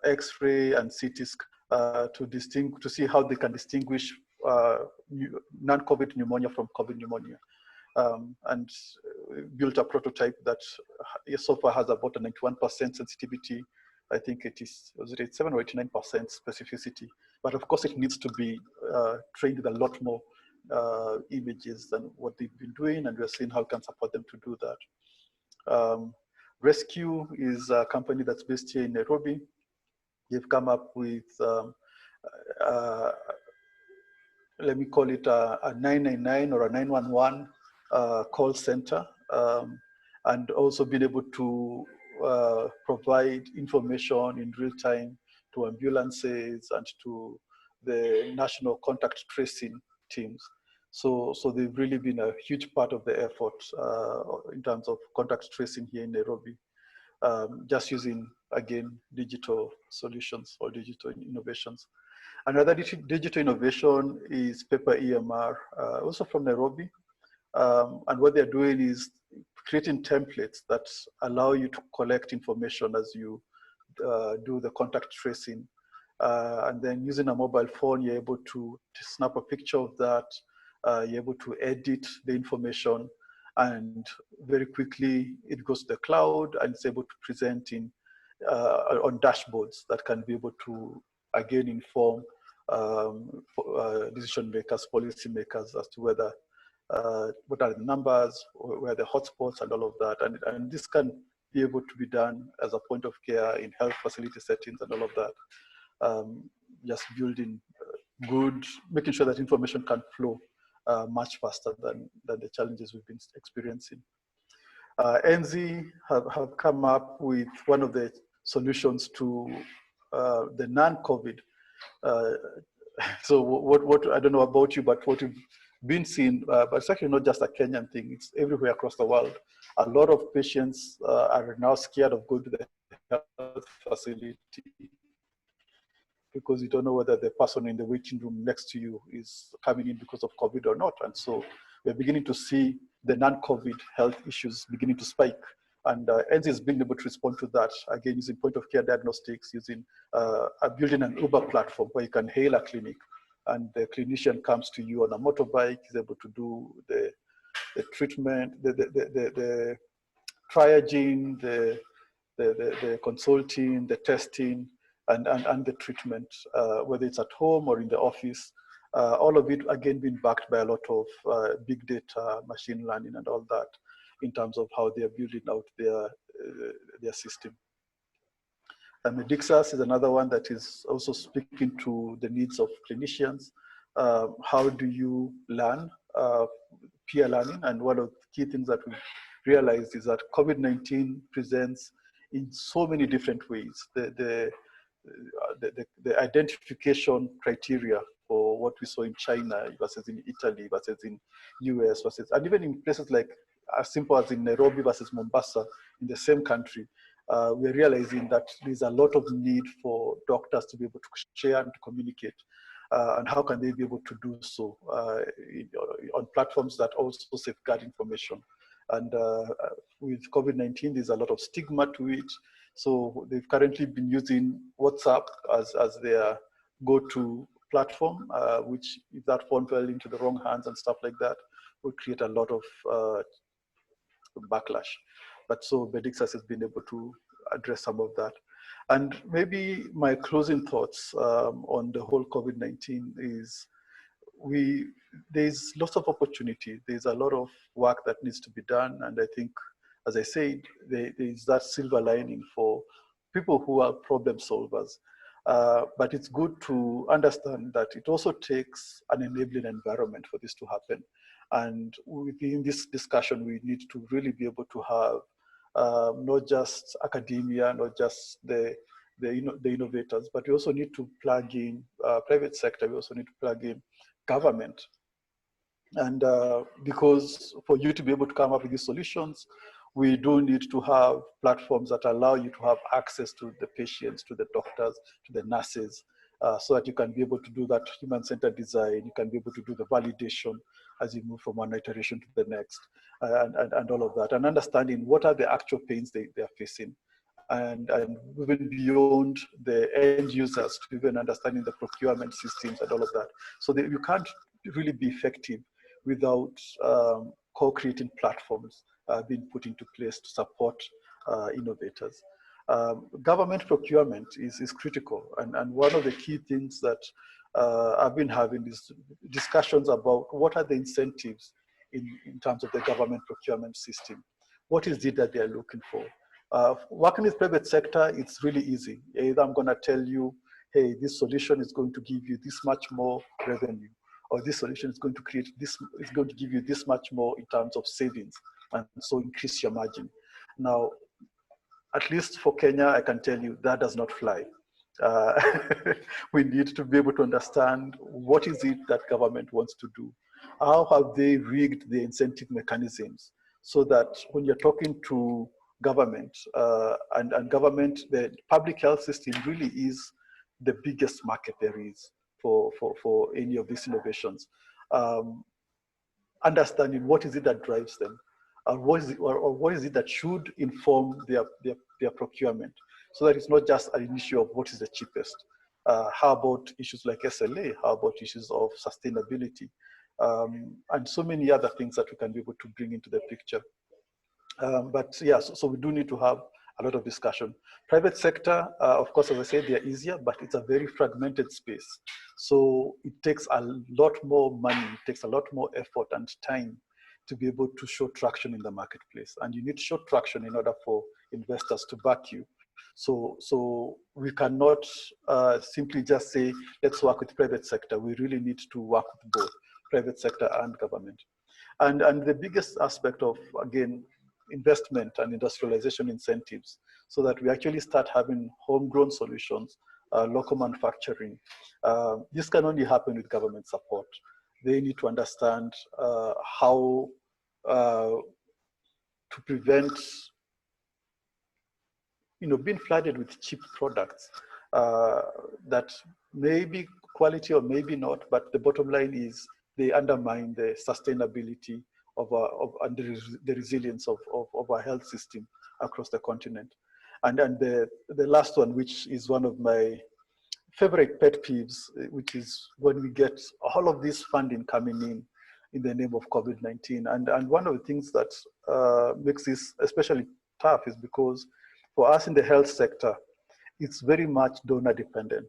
X-ray and CT scan to see how they can distinguish non-COVID pneumonia from COVID pneumonia. And built a prototype that so far has about a 91% sensitivity. I think it is, was it 87 or 89% specificity. But of course, it needs to be trained with a lot more images than what they've been doing, and we're seeing how we can support them to do that. Rescue is a company that's based here in Nairobi. They've come up with let me call it a 999 or a 911 call center, and also being able to provide information in real time to ambulances and to the national contact tracing teams. So they've really been a huge part of the effort in terms of contact tracing here in Nairobi, just using, again, digital solutions or digital innovations. Another digital innovation is Paper EMR, also from Nairobi. And what they're doing is creating templates that allow you to collect information as you do the contact tracing. And then using a mobile phone, you're able to snap a picture of that. You're able to edit the information, and very quickly it goes to the cloud and it's able to present in on dashboards that can be able to, again, inform decision makers, policy makers as to whether what are the numbers, where are the hotspots, and all of that. And this can be able to be done as a point of care in health facility settings and all of that. just building good, making sure that information can flow much faster than the challenges we've been experiencing. NZ have come up with one of the solutions to the non-COVID. So what I don't know about you, but what you've been seeing, but it's actually not just a Kenyan thing, it's everywhere across the world. A lot of patients are now scared of going to the health facility because you don't know whether the person in the waiting room next to you is coming in because of COVID or not. And so we're beginning to see the non-COVID health issues beginning to spike. And NZ is being able to respond to that, again, using point-of-care diagnostics, using building an Uber platform where you can hail a clinic and the clinician comes to you on a motorbike, is able to do the treatment, the triaging, the consulting, the testing, and the treatment, whether it's at home or in the office. All of it, again, being backed by a lot of big data, machine learning, and all that in terms of how they are building out their system. Medixas is another one that is also speaking to the needs of clinicians. How do you learn? Peer learning, and one of the key things that we realized is that COVID-19 presents in so many different ways. The identification criteria for what we saw in China versus in Italy versus in US versus, and even in places like as simple as in Nairobi versus Mombasa in the same country, we're realizing that there's a lot of need for doctors to be able to share and to communicate. And how can they be able to do so on platforms that also safeguard information? And with COVID-19, there's a lot of stigma to it. So they've currently been using WhatsApp as their go-to platform, which if that phone fell into the wrong hands and stuff like that, would create a lot of backlash. But so Medixas has been able to address some of that. And maybe my closing thoughts on the whole COVID-19 is there's lots of opportunity. There's a lot of work that needs to be done. And I think, as I said, there's that silver lining for people who are problem solvers. But it's good to understand that it also takes an enabling environment for this to happen. And within this discussion, we need to really be able to have not just academia, not just the innovators, but we also need to plug in private sector. We also need to plug in government. And because for you to be able to come up with these solutions, we do need to have platforms that allow you to have access to the patients, to the doctors, to the nurses, so that you can be able to do that human-centered design, you can be able to do the validation as you move from one iteration to the next, and all of that, and understanding what are the actual pains they are facing. And even beyond the end users, to even understanding the procurement systems and all of that. So that you can't really be effective without co-creating platforms being put into place to support innovators. Government procurement is critical. And one of the key things that I've been having is discussions about what are the incentives in terms of the government procurement system. What is it that they're looking for? Working with private sector, it's really easy. Either I'm going to tell you, hey, this solution is going to give you this much more revenue, or this solution is going to create this, is going to give you this much more in terms of savings, and so increase your margin. Now, at least for Kenya, I can tell you that does not fly. We need to be able to understand what is it that government wants to do. How have they rigged the incentive mechanisms so that when you're talking to government and government, the public health system really is the biggest market there is for any of these innovations. Understanding what is it that drives them, or what is it that should inform their procurement, so that it's not just an issue of what is the cheapest. How about issues like SLA? How about issues of sustainability? And so many other things that we can be able to bring into the picture. But yeah, so we do need to have a lot of discussion. Private sector, of course, as I said, they're easier, but it's a very fragmented space. So it takes a lot more money, it takes a lot more effort and time to be able to show traction in the marketplace. And you need to show traction in order for investors to back you. So we cannot simply just say, let's work with private sector. We really need to work with both private sector and government. And the biggest aspect of, again, investment and industrialization incentives, so that we actually start having homegrown solutions, local manufacturing. This can only happen with government support. They need to understand how to prevent being flooded with cheap products that may be quality or maybe not, but the bottom line is they undermine the sustainability and the resilience of our health system across the continent. And then the last one, which is one of my favorite pet peeves, which is when we get all of this funding coming in the name of COVID-19. And one of the things that makes this especially tough is because for us in the health sector, it's very much donor dependent.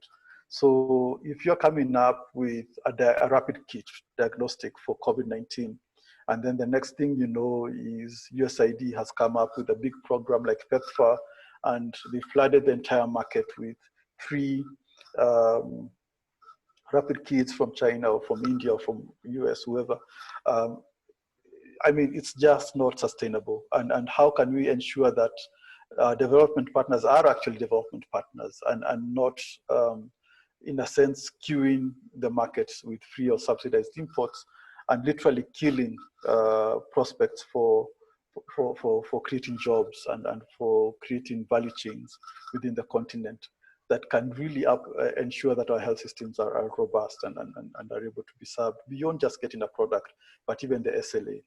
So if you're coming up with a rapid kit diagnostic for COVID-19, and then the next thing you know is USAID has come up with a big program like PEPFAR, and they flooded the entire market with 3 rapid kits from China or from India or from US, whoever. I mean, it's just not sustainable. And how can we ensure that development partners are actually development partners and not, in a sense, queuing the markets with free or subsidized imports and literally killing prospects for creating jobs and for creating value chains within the continent that can really ensure that our health systems are robust and are able to be served beyond just getting a product, but even the SLA.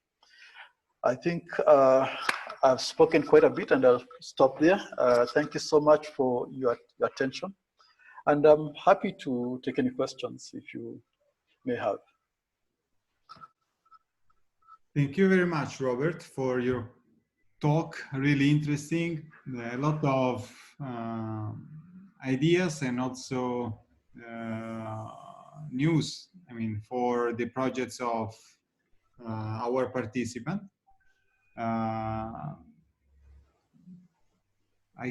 I think I've spoken quite a bit and I'll stop there. Thank you so much for your attention. And I'm happy to take any questions if you may have. Thank you very much, Robert, for your talk. Really interesting. A lot of ideas and also news, I mean, for the projects of our participant. I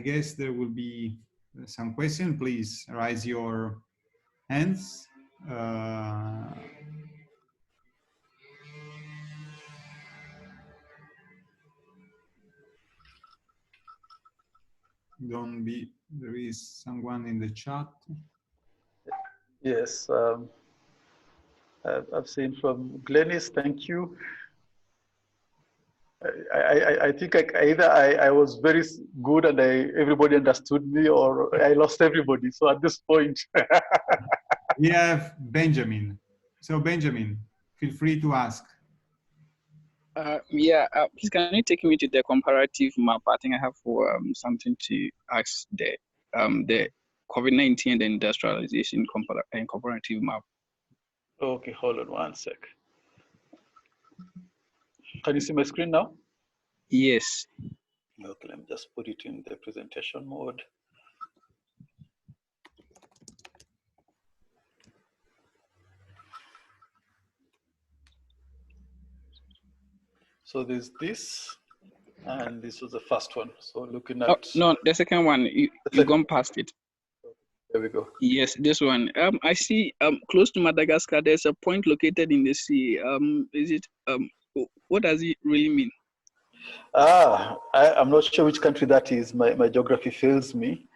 guess there will be some question. Please raise your hands. Don't be, there is someone in the chat. Yes, I've seen from Glennis, thank you. I think either I was very good and everybody understood me, or I lost everybody. So at this point. We have Benjamin. So Benjamin, feel free to ask. Please can you take me to the comparative map? I think I have something to ask the COVID-19 and the industrialization comparative map. Okay, hold on one sec. Can you see my screen now? Yes. Okay, let me just put it in the presentation mode. So there's this, and this was the first one. So looking at... Oh, no, the second one, you've gone past it. There we go. Yes, this one. I see close to Madagascar, there's a point located in the sea. Is it, what does it really mean? I'm not sure which country that is. My geography fails me.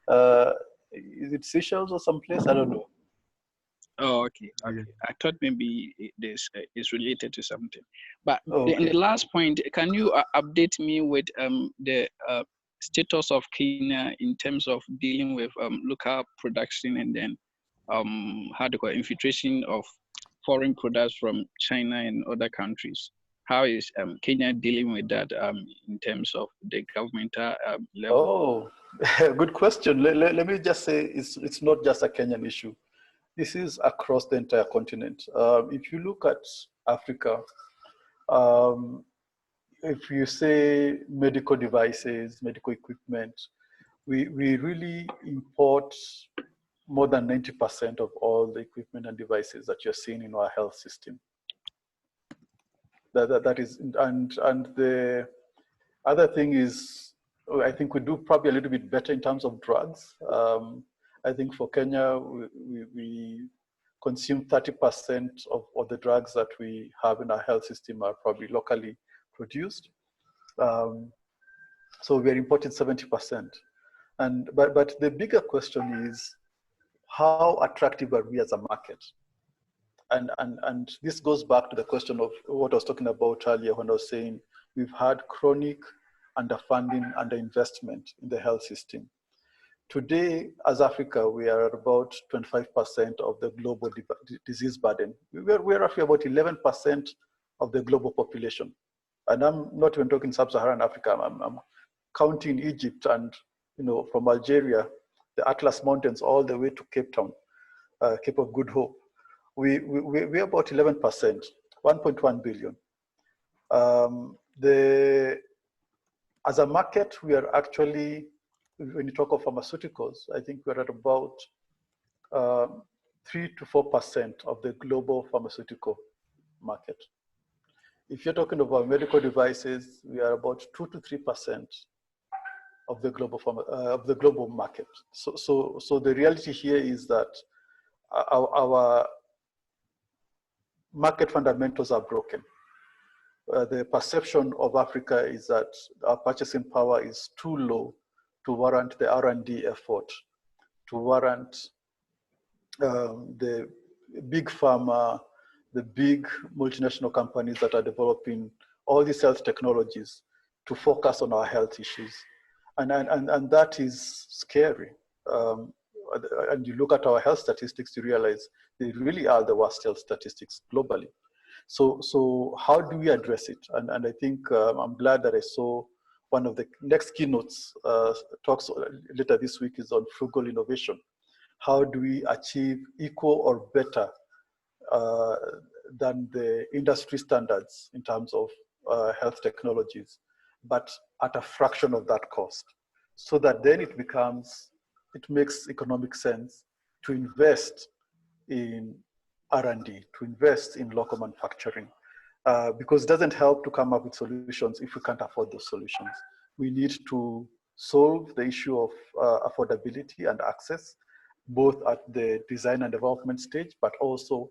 Is it Seychelles or someplace? I don't know. Oh, okay. I thought maybe this is related to something. But in the last point, can you update me with the status of Kenya in terms of dealing with local production and then how to call infiltration of foreign products from China and other countries? How is Kenya dealing with that in terms of the governmental level? Oh, good question. Let me just say it's not just a Kenyan issue. This is across the entire continent. If you look at Africa, if you say medical devices, medical equipment, we really import more than 90% of all the equipment and devices that you're seeing in our health system. That is, and the other thing is I think we do probably a little bit better in terms of drugs. I think for Kenya, we consume 30% of the drugs that we have in our health system are probably locally produced. So we're importing 70%. But the bigger question is, how attractive are we as a market? And this goes back to the question of what I was talking about earlier when I was saying we've had chronic underfunding, underinvestment in the health system. Today, as Africa, we are at about 25% of the global disease burden. We're roughly about 11% of the global population. And I'm not even talking sub-Saharan Africa. I'm counting Egypt and, from Algeria, the Atlas Mountains, all the way to Cape Town, Cape of Good Hope. We're about 11%, 1.1 billion. As a market, we are actually, when you talk of pharmaceuticals, I think we're at about 3 to 4% of the global pharmaceutical market. If you're talking about medical devices, we are about 2 to 3% of the global market. So the reality here is that our market fundamentals are broken. The perception of Africa is that our purchasing power is too low to warrant the R&D effort, to warrant the big pharma, the big multinational companies that are developing all these health technologies to focus on our health issues. And that is scary. And you look at our health statistics, you realize they really are the worst health statistics globally. So how do we address it? And I think I'm glad that I saw one of the next keynotes talks later this week is on frugal innovation. How do we achieve equal or better than the industry standards in terms of health technologies, but at a fraction of that cost, so that then it makes economic sense to invest in R&D, to invest in local manufacturing, because it doesn't help to come up with solutions if we can't afford those solutions. We need to solve the issue of affordability and access, both at the design and development stage, but also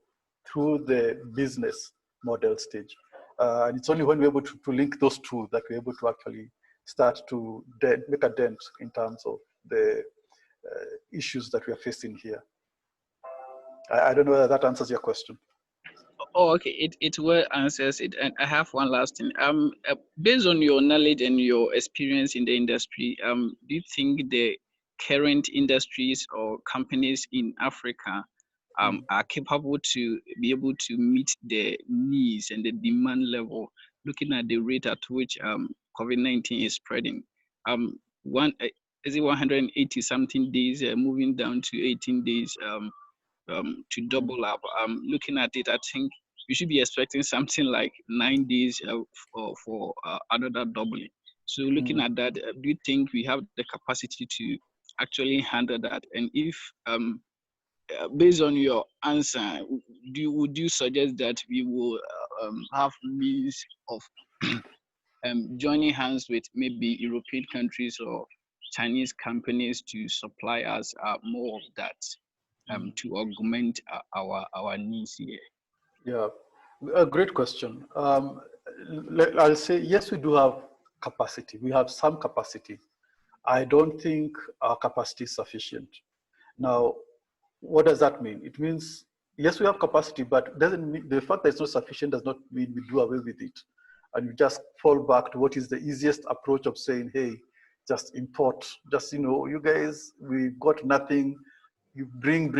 through the business model stage. And it's only when we're able to link those two that we're able to actually start to make a dent in terms of the issues that we are facing here. I don't know whether that answers your question. Oh, okay. It well answers it. And I have one last thing. Based on your knowledge and your experience in the industry, do you think the current industries or companies in Africa are capable to be able to meet the needs and the demand level, looking at the rate at which COVID-19 is spreading? Is it 180 something days, moving down to 18 days to double up? Looking at it, I think we should be expecting something like 9 days for another doubling. So looking at that, do you think we have the capacity to actually handle that? And if, based on your answer, would you suggest that we will have means of joining hands with maybe European countries or Chinese companies to supply us more of that to augment our needs here? Yeah, a great question. I'll say, yes, we do have capacity. We have some capacity. I don't think our capacity is sufficient. Now, what does that mean? It means, yes, we have capacity, but doesn't mean, the fact that it's not sufficient does not mean we do away with it. And we just fall back to what is the easiest approach of saying, hey, just import, just, you guys, we've got nothing, you bring,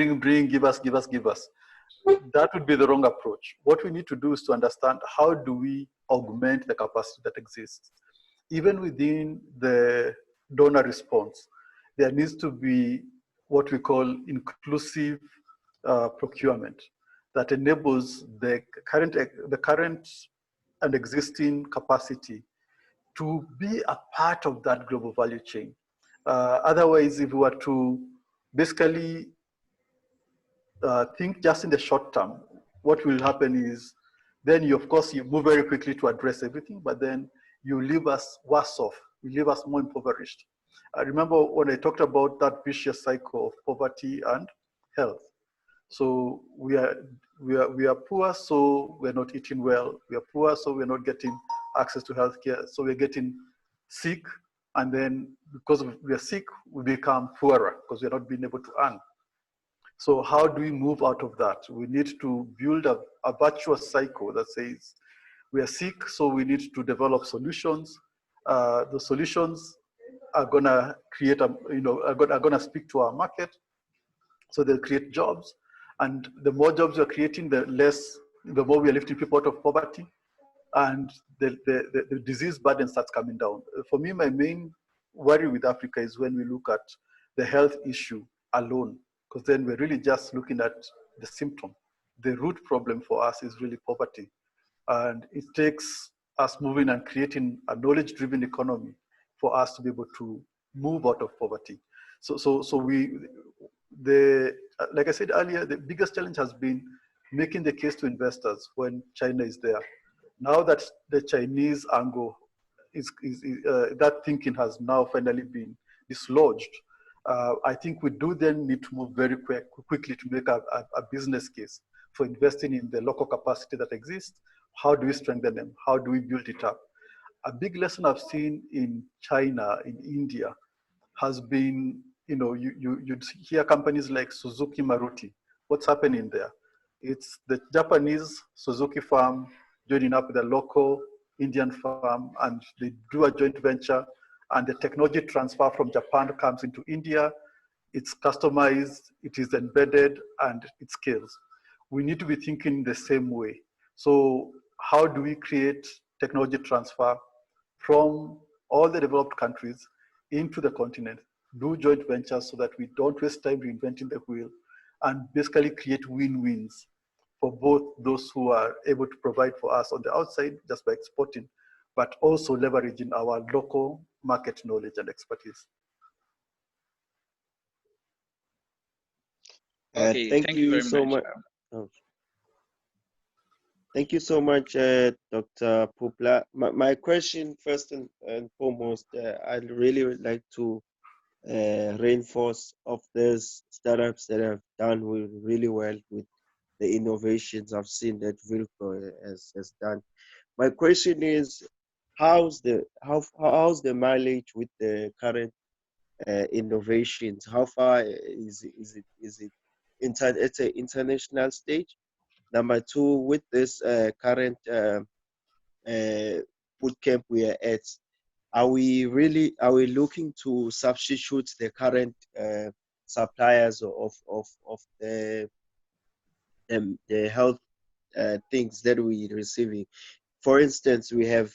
give us. That would be the wrong approach. What we need to do is to understand, how do we augment the capacity that exists? Even within the donor response, there needs to be what we call inclusive procurement that enables the current and existing capacity to be a part of that global value chain. Otherwise, if we were to basically think just in the short term, what will happen is then you move very quickly to address everything, but then you leave us worse off leave us more impoverished. I remember when I talked about that vicious cycle of poverty and health. So we are poor, so we're not eating well. We are poor, so we're not getting access to healthcare. So we're getting sick, and then because we are sick, we become poorer because we're not being able to earn. So how do we move out of that? We need to build a virtuous cycle that says we are sick, so we need to develop solutions. The solutions are gonna create are gonna speak to our market, so they'll create jobs, and the more jobs we're creating, the more we are lifting people out of poverty, and the disease burden starts coming down. For me, my main worry with Africa is when we look at the health issue alone, because then we're really just looking at the symptom. The root problem for us is really poverty. And it takes us moving and creating a knowledge-driven economy for us to be able to move out of poverty. Like I said earlier, the biggest challenge has been making the case to investors when China is there. Now that the Chinese angle that thinking has now finally been dislodged, I think we do then need to move very quickly to make a business case for investing in the local capacity that exists. How do we strengthen them? How do we build it up? A big lesson I've seen in China, in India, has been, you'd hear companies like Suzuki Maruti. What's happening there? It's the Japanese Suzuki farm joining up with a local Indian farm, and they do a joint venture, and the technology transfer from Japan comes into India. It's customized, it is embedded, and it scales. We need to be thinking the same way. So how do we create technology transfer from all the developed countries into the continent, do joint ventures so that we don't waste time reinventing the wheel, and basically create win-wins for both those who are able to provide for us on the outside just by exporting, but also leveraging our local market knowledge and expertise. Okay, thank you so much. Thank you so much, Dr. Pupla. My question, first and foremost, I'd really like to reinforce of these startups that have done really well with the innovations I've seen that Villgro has done. My question is, how's the mileage with the current innovations? How far is it at an international stage? Number two, with this current bootcamp we are at, are we looking to substitute the current suppliers of the health things that we're receiving? For instance, we have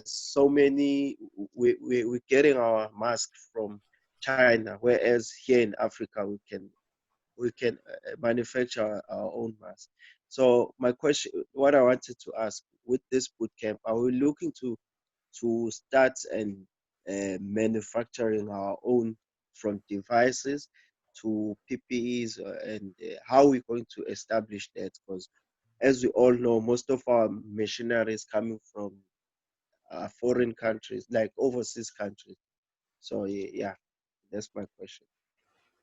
so many, we're getting our masks from China, whereas here in Africa we can manufacture our own masks. So my question, what I wanted to ask, with this bootcamp, are we looking to start and manufacturing our own, from devices to PPEs, and how are we going to establish that? Because as we all know, most of our machinery is coming from foreign countries, like overseas countries. So yeah, that's my question.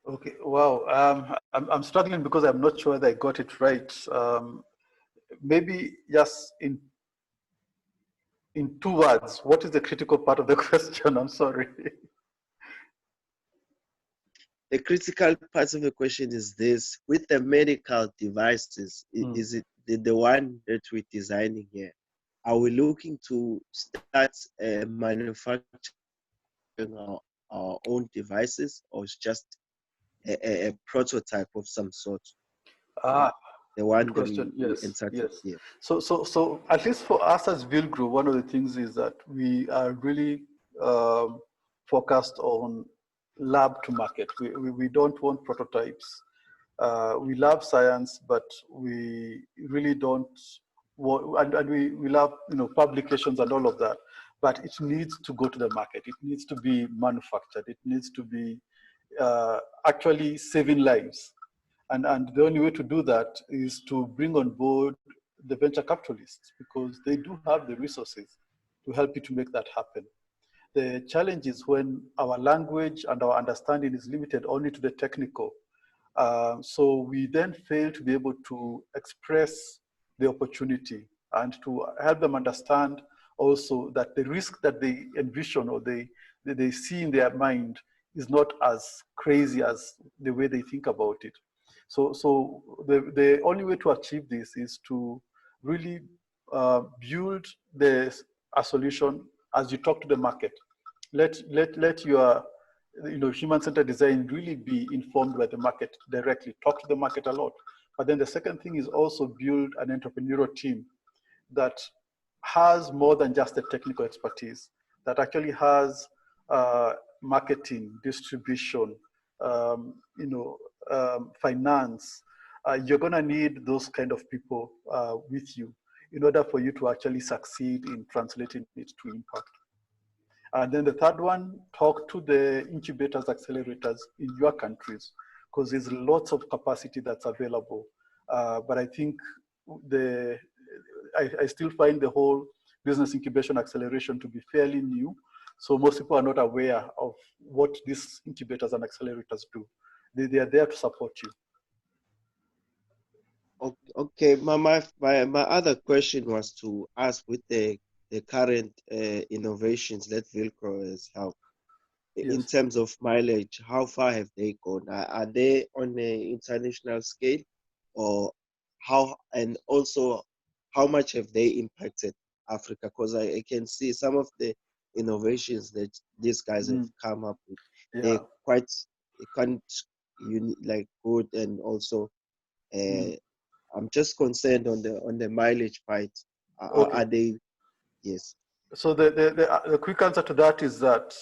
Okay, wow. I'm struggling because I'm not sure that I got it right. Maybe just in 2 words, what is the critical part of the question? I'm sorry. The critical part of the question is this: with the medical devices, is it the one that we're designing here? Are we looking to start manufacturing our own devices, or it's just a prototype of some sort? The one that question. Yes. Yeah. So at least for us as Villgro, one of the things is that we are really focused on lab to market. We don't want prototypes. We love science, but we really don't want, and we love publications and all of that, but it needs to go to the market. It needs to be manufactured. It needs to be actually saving lives. And the only way to do that is to bring on board the venture capitalists, because they do have the resources to help you to make that happen. The challenge is when our language and our understanding is limited only to the technical. So we then fail to be able to express the opportunity and to help them understand also that the risk that they envision or they see in their mind is not as crazy as the way they think about it. So the only way to achieve this is to really build a solution as you talk to the market. Let your human-centered design really be informed by the market directly. Talk to the market a lot. But then the second thing is also build an entrepreneurial team that has more than just the technical expertise, that actually has marketing, distribution, finance. You're gonna need those kind of people with you in order for you to actually succeed in translating it to impact. And then the third one, talk to the incubators, accelerators in your countries, because there's lots of capacity that's available. But I think I still find the whole business incubation acceleration to be fairly new. So most people are not aware of what these incubators and accelerators do. They are there to support you. Okay, my other question was to ask with the current innovations that Villgro has helped. Yes. In terms of mileage, how far have they gone? Are they on an international scale, or how? And also, how much have they impacted Africa? Because I can see some of the innovations that these guys have come up with. Yeah. They're quite like good, and also I'm just concerned on the mileage part. Okay. Are they? Yes. So the quick answer to that is that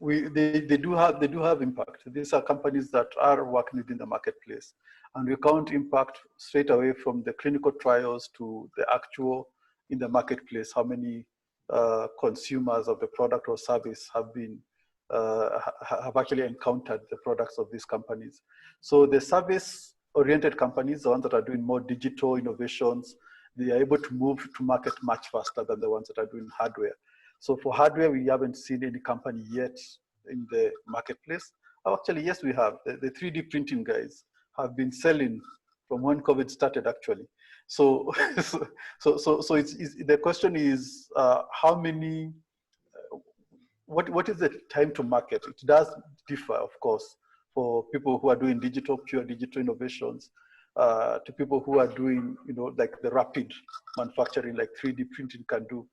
they do have impact. These are companies that are working within the marketplace, and we count impact straight away from the clinical trials to the actual in the marketplace. How many consumers of the product or service have actually encountered the products of these companies? So the service-oriented companies, the ones that are doing more digital innovations, they are able to move to market much faster than the ones that are doing hardware. So for hardware, we haven't seen any company yet in the marketplace. Oh, actually, yes, we have. The 3D printing guys have been selling from when COVID started, actually. So, the question is, how many? What is the time to market? It does differ, of course, for people who are doing pure digital innovations. To people who are doing, like the rapid manufacturing, like 3D printing can do.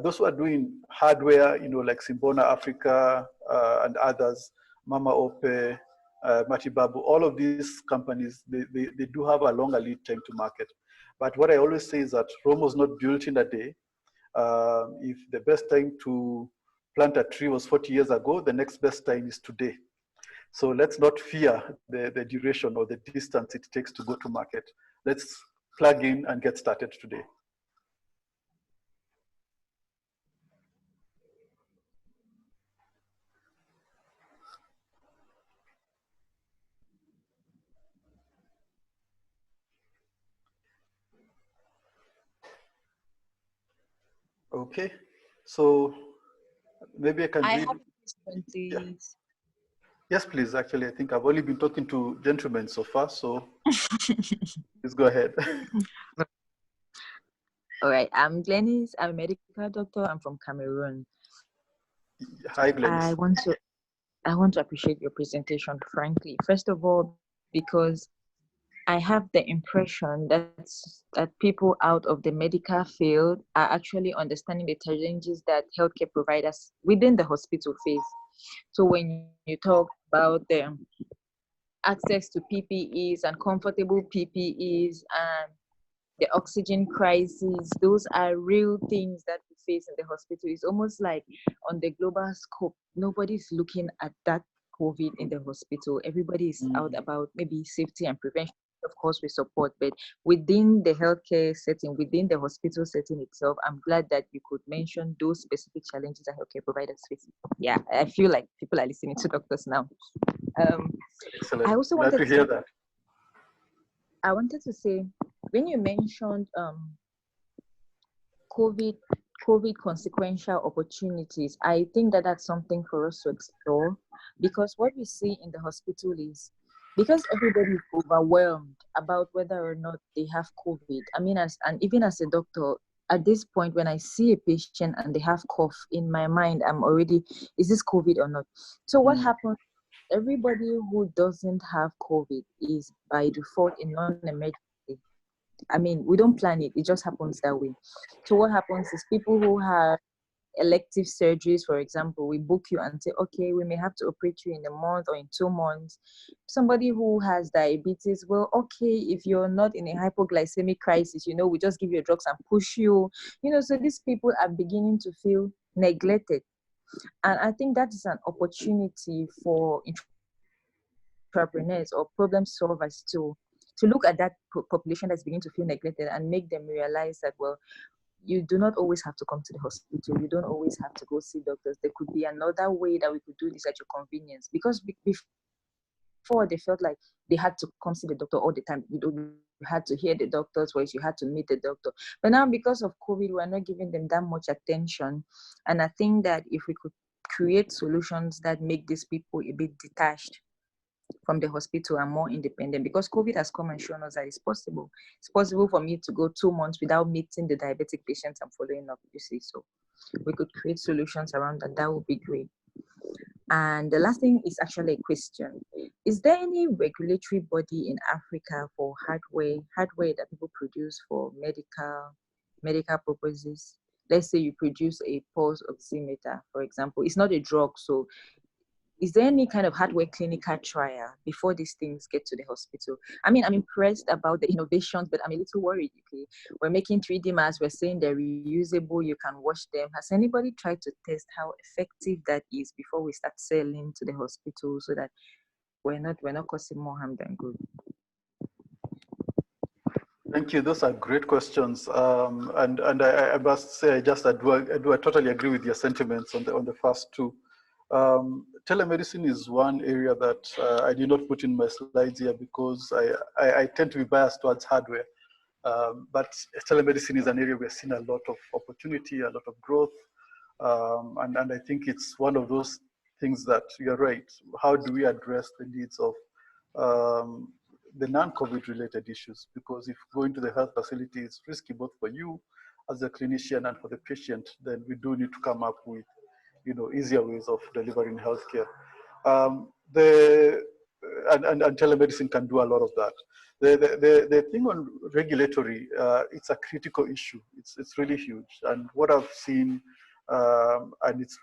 Those who are doing hardware, like Simbona Africa and others, Mama Ope, Matibabu, all of these companies, they do have a longer lead time to market. But what I always say is that Rome was not built in a day. If the best time to plant a tree was 40 years ago, the next best time is today. So let's not fear the duration or the distance it takes to go to market. Let's plug in and get started today. Okay, so maybe I can read. have a question, please. Yeah. Yes, please. Actually, I think I've only been talking to gentlemen so far, so please go ahead. All right, I'm Glenys. I'm a medical doctor. I'm from Cameroon. Hi, Glenys. I want to appreciate your presentation, frankly. First of all, because I have the impression that people out of the medical field are actually understanding the challenges that healthcare providers within the hospital face. So when you talk about the access to PPEs and comfortable PPEs and the oxygen crisis, those are real things that we face in the hospital. It's almost like on the global scope, nobody's looking at that COVID in the hospital. Everybody is out about maybe safety and prevention. Of course, we support, but within the healthcare setting, within the hospital setting itself, I'm glad that you could mention those specific challenges that healthcare providers face. Yeah, I feel like people are listening to doctors now. Excellent. I also Glad wanted to hear that. I wanted to say, when you mentioned COVID COVID consequential opportunities, I think that that's something for us to explore, because what we see in the hospital is, because everybody is overwhelmed about whether or not they have COVID. I mean, and even as a doctor, at this point, when I see a patient and they have cough, in my mind, I'm already, is this COVID or not? So what happens? Everybody who doesn't have COVID is by default a non-emergency. I mean, we don't plan it, it just happens that way. So what happens is people who have elective surgeries, for example, we book you and say, okay, we may have to operate you in a month or in 2 months. Somebody who has diabetes, well, okay, if you're not in a hypoglycemic crisis, you know, we just give you drugs and push you, you know, so these people are beginning to feel neglected. And I think that is an opportunity for entrepreneurs or problem solvers to look at that population that's beginning to feel neglected and make them realize that, well, you do not always have to come to the hospital. You don't always have to go see doctors. There could be another way that we could do this at your convenience. Because before, they felt like they had to come see the doctor all the time. You had to hear the doctor's voice. You had to meet the doctor. But now, because of COVID, we're not giving them that much attention. And I think that if we could create solutions that make these people a bit detached from the hospital and more independent, because COVID has come and shown us that it's possible. It's possible for me to go 2 months without meeting the diabetic patients and following up, you see. So we could create solutions around that. That would be great. And the last thing is actually a question. Is there any regulatory body in Africa for hardware that people produce for medical purposes? Let's say you produce a pulse oximeter, for example. It's not a drug, so is there any kind of hardware clinical trial before these things get to the hospital? I mean, I'm impressed about the innovations, but I'm a little worried. Okay, we're making 3D masks, we're saying they're reusable, you can wash them. Has anybody tried to test how effective that is before we start selling to the hospital, so that we're not causing more harm than good? Thank you. Those are great questions. And I must say, I totally agree with your sentiments on the first two. Telemedicine is one area that I did not put in my slides here because I tend to be biased towards hardware. But telemedicine is an area we're seeing a lot of opportunity, a lot of growth. And I think it's one of those things that you're right. How do we address the needs of the non-COVID related issues? Because if going to the health facility is risky both for you as a clinician and for the patient, then we do need to come up with easier ways of delivering healthcare. And telemedicine can do a lot of that. The thing on regulatory, it's a critical issue. It's really huge. And what I've seen, and it's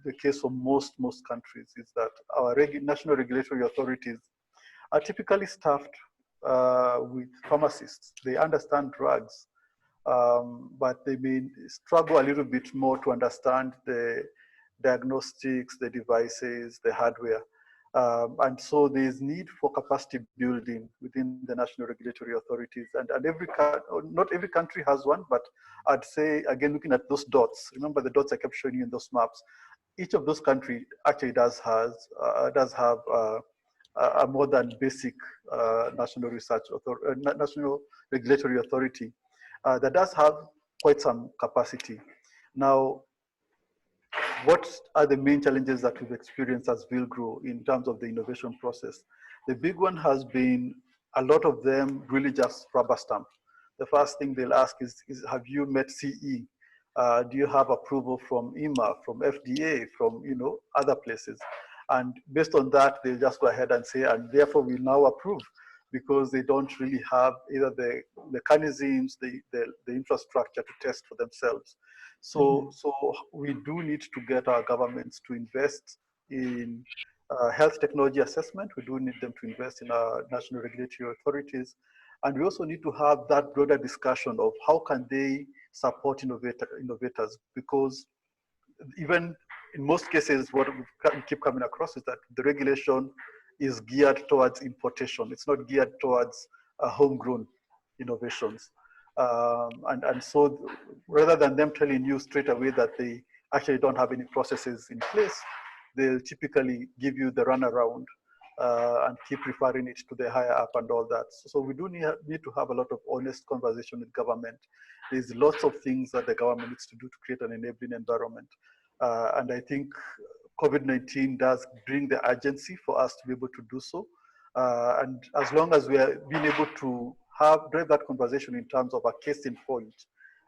the case for most countries, is that our national regulatory authorities are typically staffed with pharmacists. They understand drugs, but they may struggle a little bit more to understand the diagnostics, the devices, the hardware. And so there's need for capacity building within the national regulatory authorities. And not every country has one, but I'd say, again, looking at those dots, remember the dots I kept showing you in those maps, each of those countries actually does have a more than basic national regulatory authority that does have quite some capacity. Now, what are the main challenges that we've experienced as Villgro in terms of the innovation process? The big one has been a lot of them really just rubber stamp. The first thing they'll ask is have you met CE? Do you have approval from EMA, from FDA, from other places? And based on that, they'll just go ahead and say, and therefore we now approve, because they don't really have either the mechanisms, the infrastructure to test for themselves. So we do need to get our governments to invest in health technology assessment. We do need them to invest in our national regulatory authorities. And we also need to have that broader discussion of how can they support innovators, because even in most cases, what we keep coming across is that the regulation is geared towards importation. It's not geared towards homegrown innovations. And so rather than them telling you straight away that they actually don't have any processes in place, they'll typically give you the runaround and keep referring it to the higher up and all that. So we do need to have a lot of honest conversation with government. There's lots of things that the government needs to do to create an enabling environment. And I think COVID-19 does bring the urgency for us to be able to do so. And as long as we are being able to drive that conversation in terms of a case in point,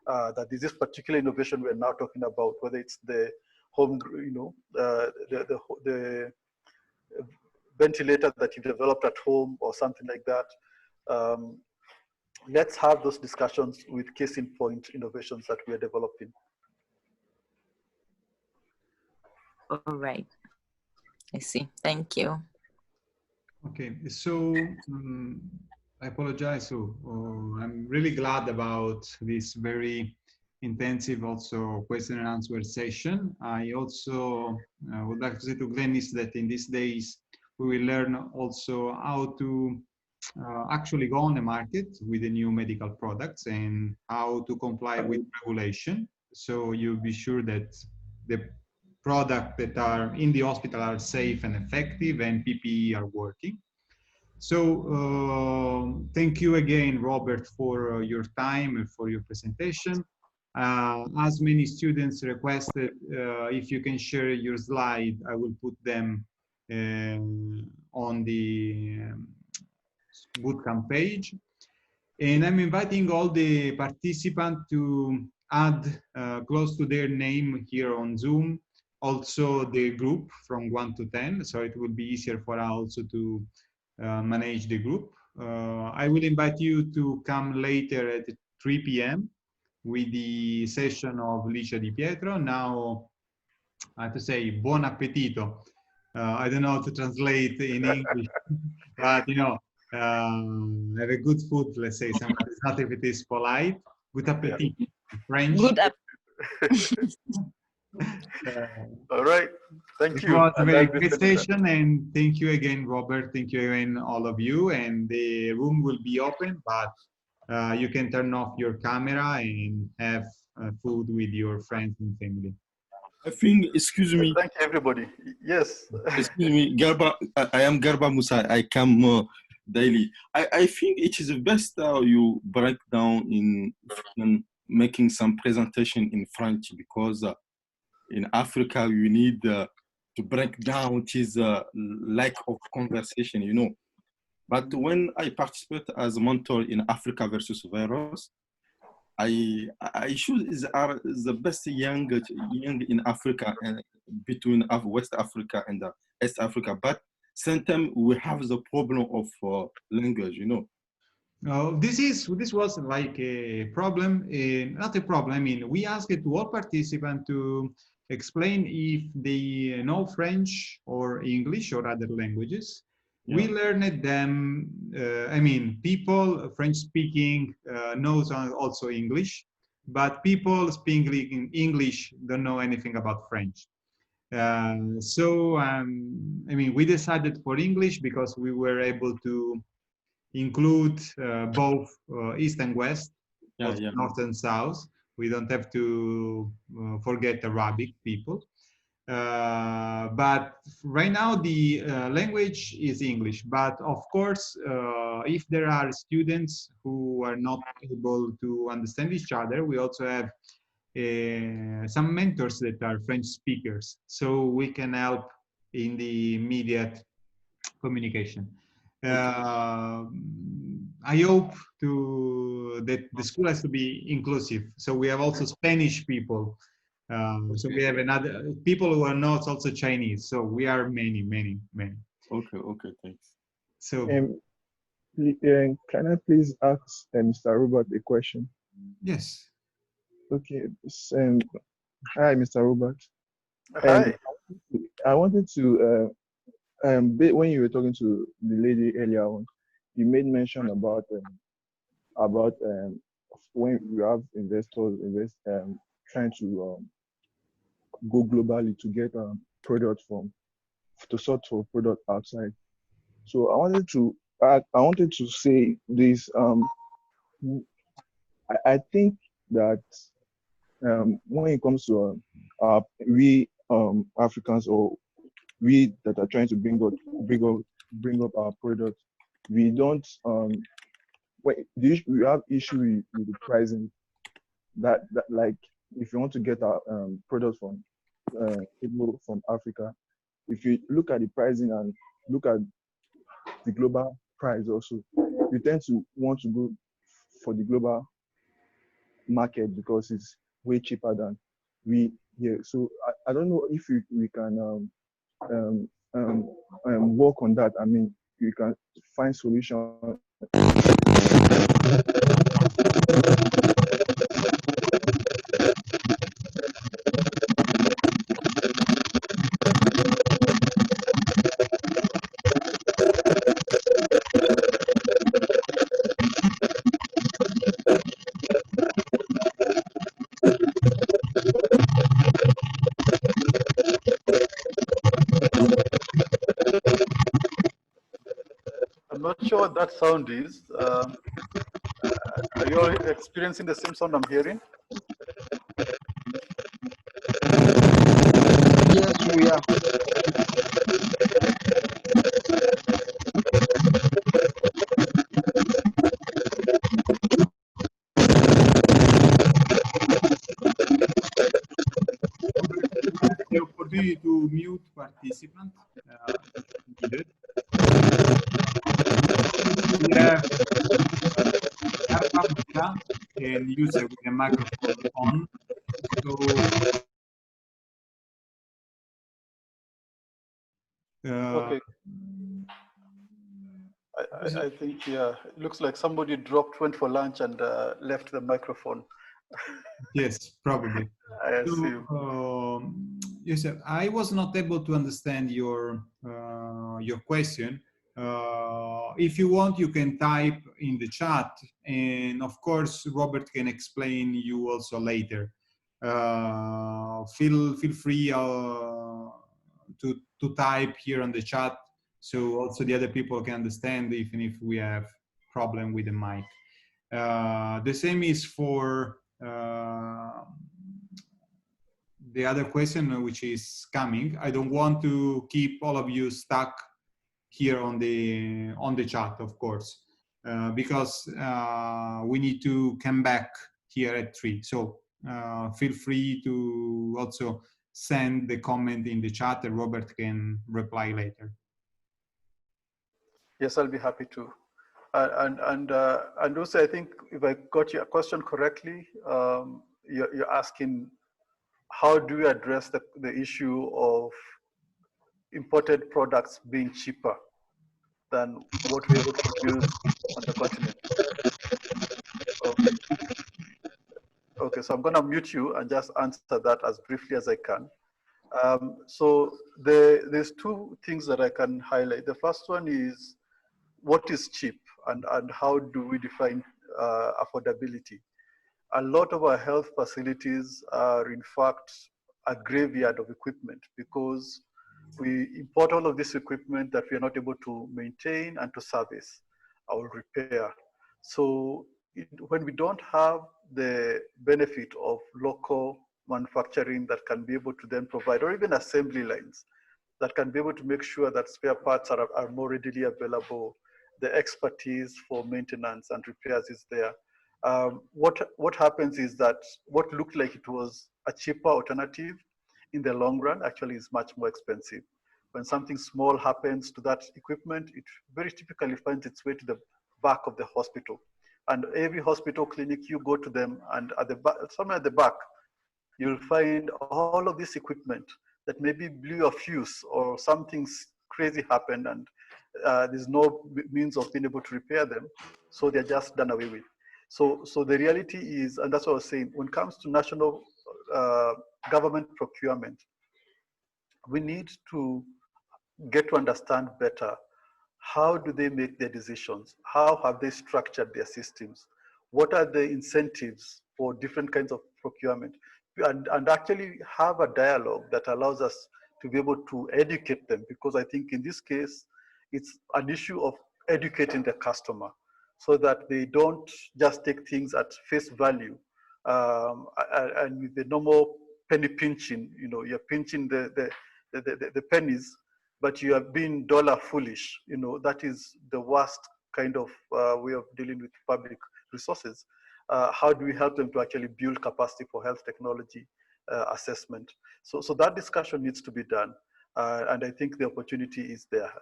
that is this particular innovation we're now talking about, whether it's the home, the ventilator that you developed at home or something like that. Let's have those discussions with case in point innovations that we are developing. All right. I see. Thank you. Okay, so I apologize. So I'm really glad about this very intensive also question and answer session. I also would like to say to Glennis that in these days we will learn also how to actually go on the market with the new medical products and how to comply with regulation. So you'll be sure that the products that are in the hospital are safe and effective and PPE are working. So thank you again, Robert, for your time and for your presentation. As many students requested, if you can share your slide, I will put them on the bootcamp page. And I'm inviting all the participants to add close to their name here on Zoom, also the group from 1 to 10, so it will be easier for us also to manage the group. I will invite you to come later at 3 p.m. with the session of Licia Di Pietro. Now, I have to say, buon appetito. I don't know how to translate in English, but you know, have a good food, let's say, sometimes not if it is polite. Good appetit, French. Good appetit. All right, thank you. It was a very great session, and thank you again, Robert. Thank you again, all of you. And the room will be open, but you can turn off your camera and have food with your friends and family. I think, excuse me. Thank you, everybody. Yes. Excuse me, Garba. I am Garba Musa. I come daily. I think it is the best how you break down in making some presentation in French, because in Africa we need to break down his lack of conversation, you know. But when I participate as a mentor in Africa versus Virus, I choose are the best young in Africa and between West Africa and East Africa. But sometimes we have the problem of language, you know. This was like a problem, not a problem. I mean, we asked to all participants to explain if they know French or English or other languages. Yeah. We learned them, I mean, people French-speaking knows also English, but people speaking English don't know anything about French. I mean, we decided for English because we were able to include both East and West, North and South. We don't have to forget Arabic people. But right now the language is English. But of course, if there are students who are not able to understand each other, we also have some mentors that are French speakers, so we can help in the immediate communication. I hope that the school has to be inclusive. So we have also Spanish people. So we have another people who are not also Chinese. So we are many. Okay, thanks. So can I please ask Mr. Robert a question? Yes. Okay. Hi, Mr. Robert. Hi. I wanted to when you were talking to the lady earlier on, you made mention about when you have investors trying to go globally to get product to sort for product outside. So I wanted to say this. I think that when it comes to we Africans, or we that are trying to bring out bring up our product, we don't, we have issue with the pricing. That like, if you want to get our products from people from Africa, if you look at the pricing and look at the global price also, you tend to want to go for the global market because it's way cheaper than we here. So I don't know if we can work on that. I mean, you can find solution. I'm not sure what that sound is. Are you all experiencing the same sound I'm hearing? Yes, we are. The opportunity to mute participant. Needed. We have Karanja and user with the microphone on. So, Okay. I think, yeah, it looks like somebody went for lunch and left the microphone. Yes, probably. I assume. So, yes, I was not able to understand your question. If you want, you can type in the chat, and of course, Robert can explain you also later. Feel free to type here on the chat, so also the other people can understand, even if we have problem with the mic. The same is for the other question which is coming. I don't want to keep all of you stuck here on the chat, of course, because we need to come back here at 3. So feel free to also send the comment in the chat, and Robert can reply later. Yes, I'll be happy to. And also, I think if I got your question correctly, you're asking how do we address the issue of imported products being cheaper than what we would produce on the continent? Okay. Okay, so I'm going to mute you and just answer that as briefly as I can. So there's 2 things that I can highlight. The first one is what is cheap and how do we define affordability? A lot of our health facilities are in fact a graveyard of equipment because we import all of this equipment that we are not able to maintain and to service or repair. So when we don't have the benefit of local manufacturing that can be able to then provide, or even assembly lines that can be able to make sure that spare parts are more readily available, the expertise for maintenance and repairs is there. What happens is that what looked like it was a cheaper alternative in the long run actually is much more expensive. When something small happens to that equipment, it very typically finds its way to the back of the hospital. And every hospital clinic, you go to them, and at the back, somewhere at the back, you'll find all of this equipment that maybe blew a fuse or something crazy happened, and there's no means of being able to repair them, so they're just done away with. So the reality is, and that's what I was saying, when it comes to national government procurement, we need to get to understand better how do they make their decisions? How have they structured their systems? What are the incentives for different kinds of procurement? And actually have a dialogue that allows us to be able to educate them, because I think in this case, it's an issue of educating the customer so that they don't just take things at face value. And with the normal penny pinching, you know, you're pinching the pennies, but you are being dollar foolish. That is the worst kind of way of dealing with public resources. How do we help them to actually build capacity for health technology assessment? So that discussion needs to be done. And I think the opportunity is there.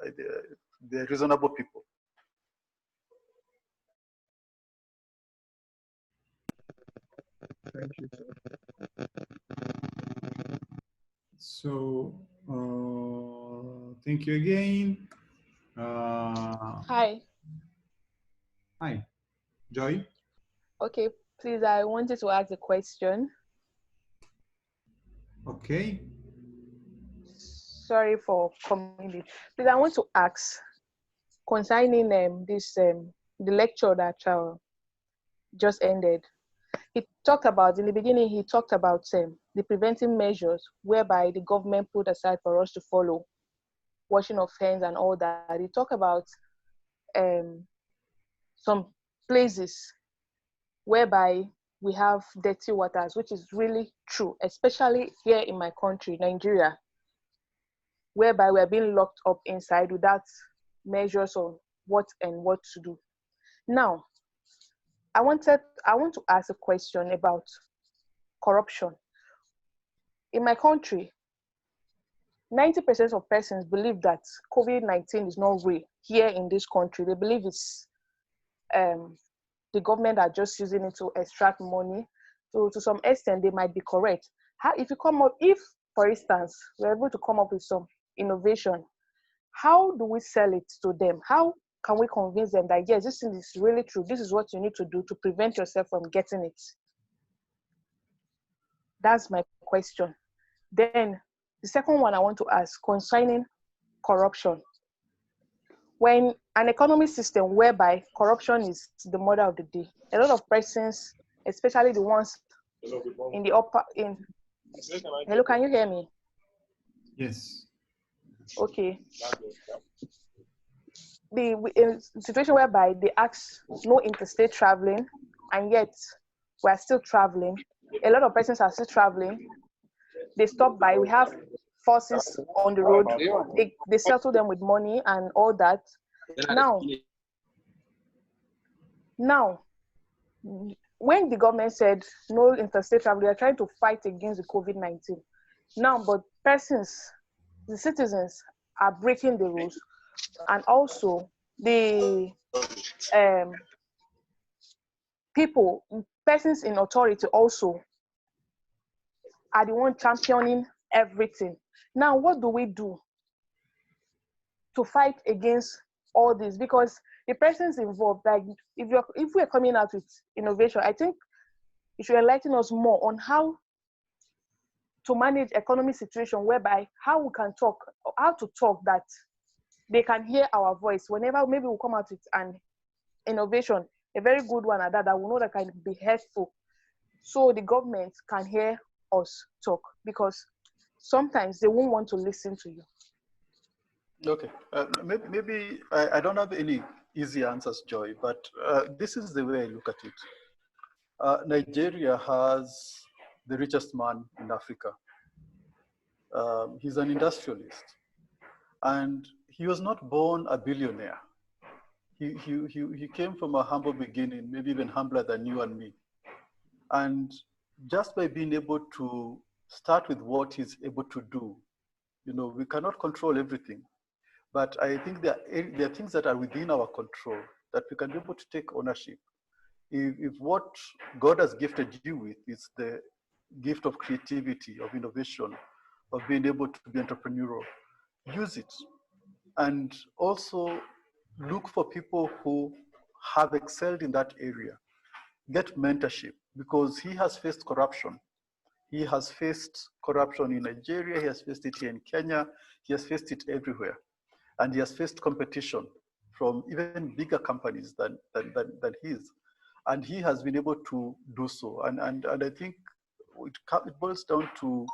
They're reasonable people. Thank you. So, thank you again. Hi. Hi, Joy. Okay, please, I wanted to ask a question. Okay. Sorry for coming late. Please, I want to ask concerning the lecture that just ended. He talked about, in the beginning, he talked about the preventive measures whereby the government put aside for us to follow, washing of hands and all that. He talked about some places whereby we have dirty waters, which is really true, especially here in my country, Nigeria, whereby we're being locked up inside without measures of what to do. Now, I want to ask a question about corruption. In my country, 90% of persons believe that COVID-19 is not real here in this country. They believe it's the government are just using it to extract money. So to some extent, they might be correct. If, for instance, we're able to come up with some innovation, how do we sell it to them? How can we convince them that, yes, this thing is really true. This is what you need to do to prevent yourself from getting it? That's my question. Then the second one I want to ask concerning corruption. When an economic system whereby corruption is the mother of the day, a lot of persons, especially the ones in the hello, can you hear me? Yes. Okay. The situation whereby they ask no interstate traveling, and yet we're still traveling. A lot of persons are still traveling. They stop by. We have forces on the road. They settle them with money and all that. Now, when the government said no interstate travel, they are trying to fight against the COVID-19. Now, but persons, the citizens are breaking the rules, and also the persons in authority also are the one championing everything. Now, what do we do to fight against all this? Because the persons involved, like if we're coming out with innovation, I think it should enlighten us more on how to manage economic situation whereby how we can talk, how to talk that they can hear our voice whenever maybe we'll come out with an innovation, a very good one at that we know that can be helpful, so the government can hear us talk, because sometimes they won't want to listen to you. Okay, maybe I don't have any easy answers, Joy, but this is the way I look at it. Nigeria has the richest man in Africa. He's an industrialist, and he was not born a billionaire. He came from a humble beginning, maybe even humbler than you and me. And just by being able to start with what he's able to do, we cannot control everything. But I think there are things that are within our control that we can be able to take ownership. If what God has gifted you with is the gift of creativity, of innovation, of being able to be entrepreneurial, use it. And also look for people who have excelled in that area. Get mentorship, because he has faced corruption. He has faced corruption in Nigeria, he has faced it here in Kenya, he has faced it everywhere. And he has faced competition from even bigger companies than his. And he has been able to do so. And I think it boils down to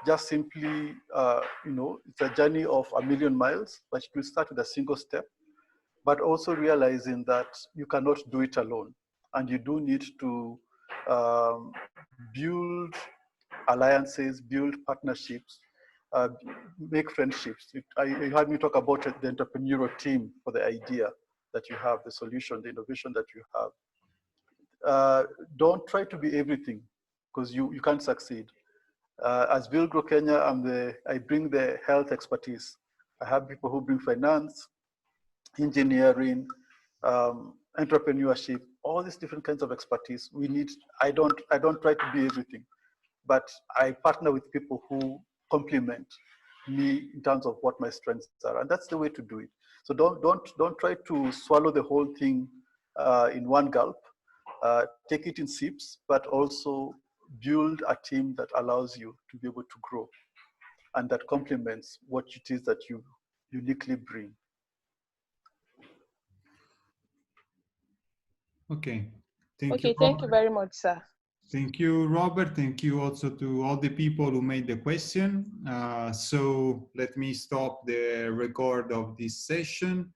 just simply, it's a journey of 1,000,000 miles, but it will start with a single step, but also realizing that you cannot do it alone. And you do need to build alliances, build partnerships, make friendships. You had me talk about the entrepreneurial team for the idea that you have, the solution, the innovation that you have. Don't try to be everything, because you can't succeed. As Villgro Kenya, I bring the health expertise. I have people who bring finance, engineering, entrepreneurship, all these different kinds of expertise. I don't try to be everything, but I partner with people who complement me in terms of what my strengths are, and that's the way to do it. So don't try to swallow the whole thing in one gulp. Take it in sips, but also build a team that allows you to be able to grow and that complements what it is that you uniquely bring. Okay. Thank Okay, you, thank you Robert. very much, sir. Thank you, Robert. Thank you also to all the people who made the question. So let me stop the record of this session.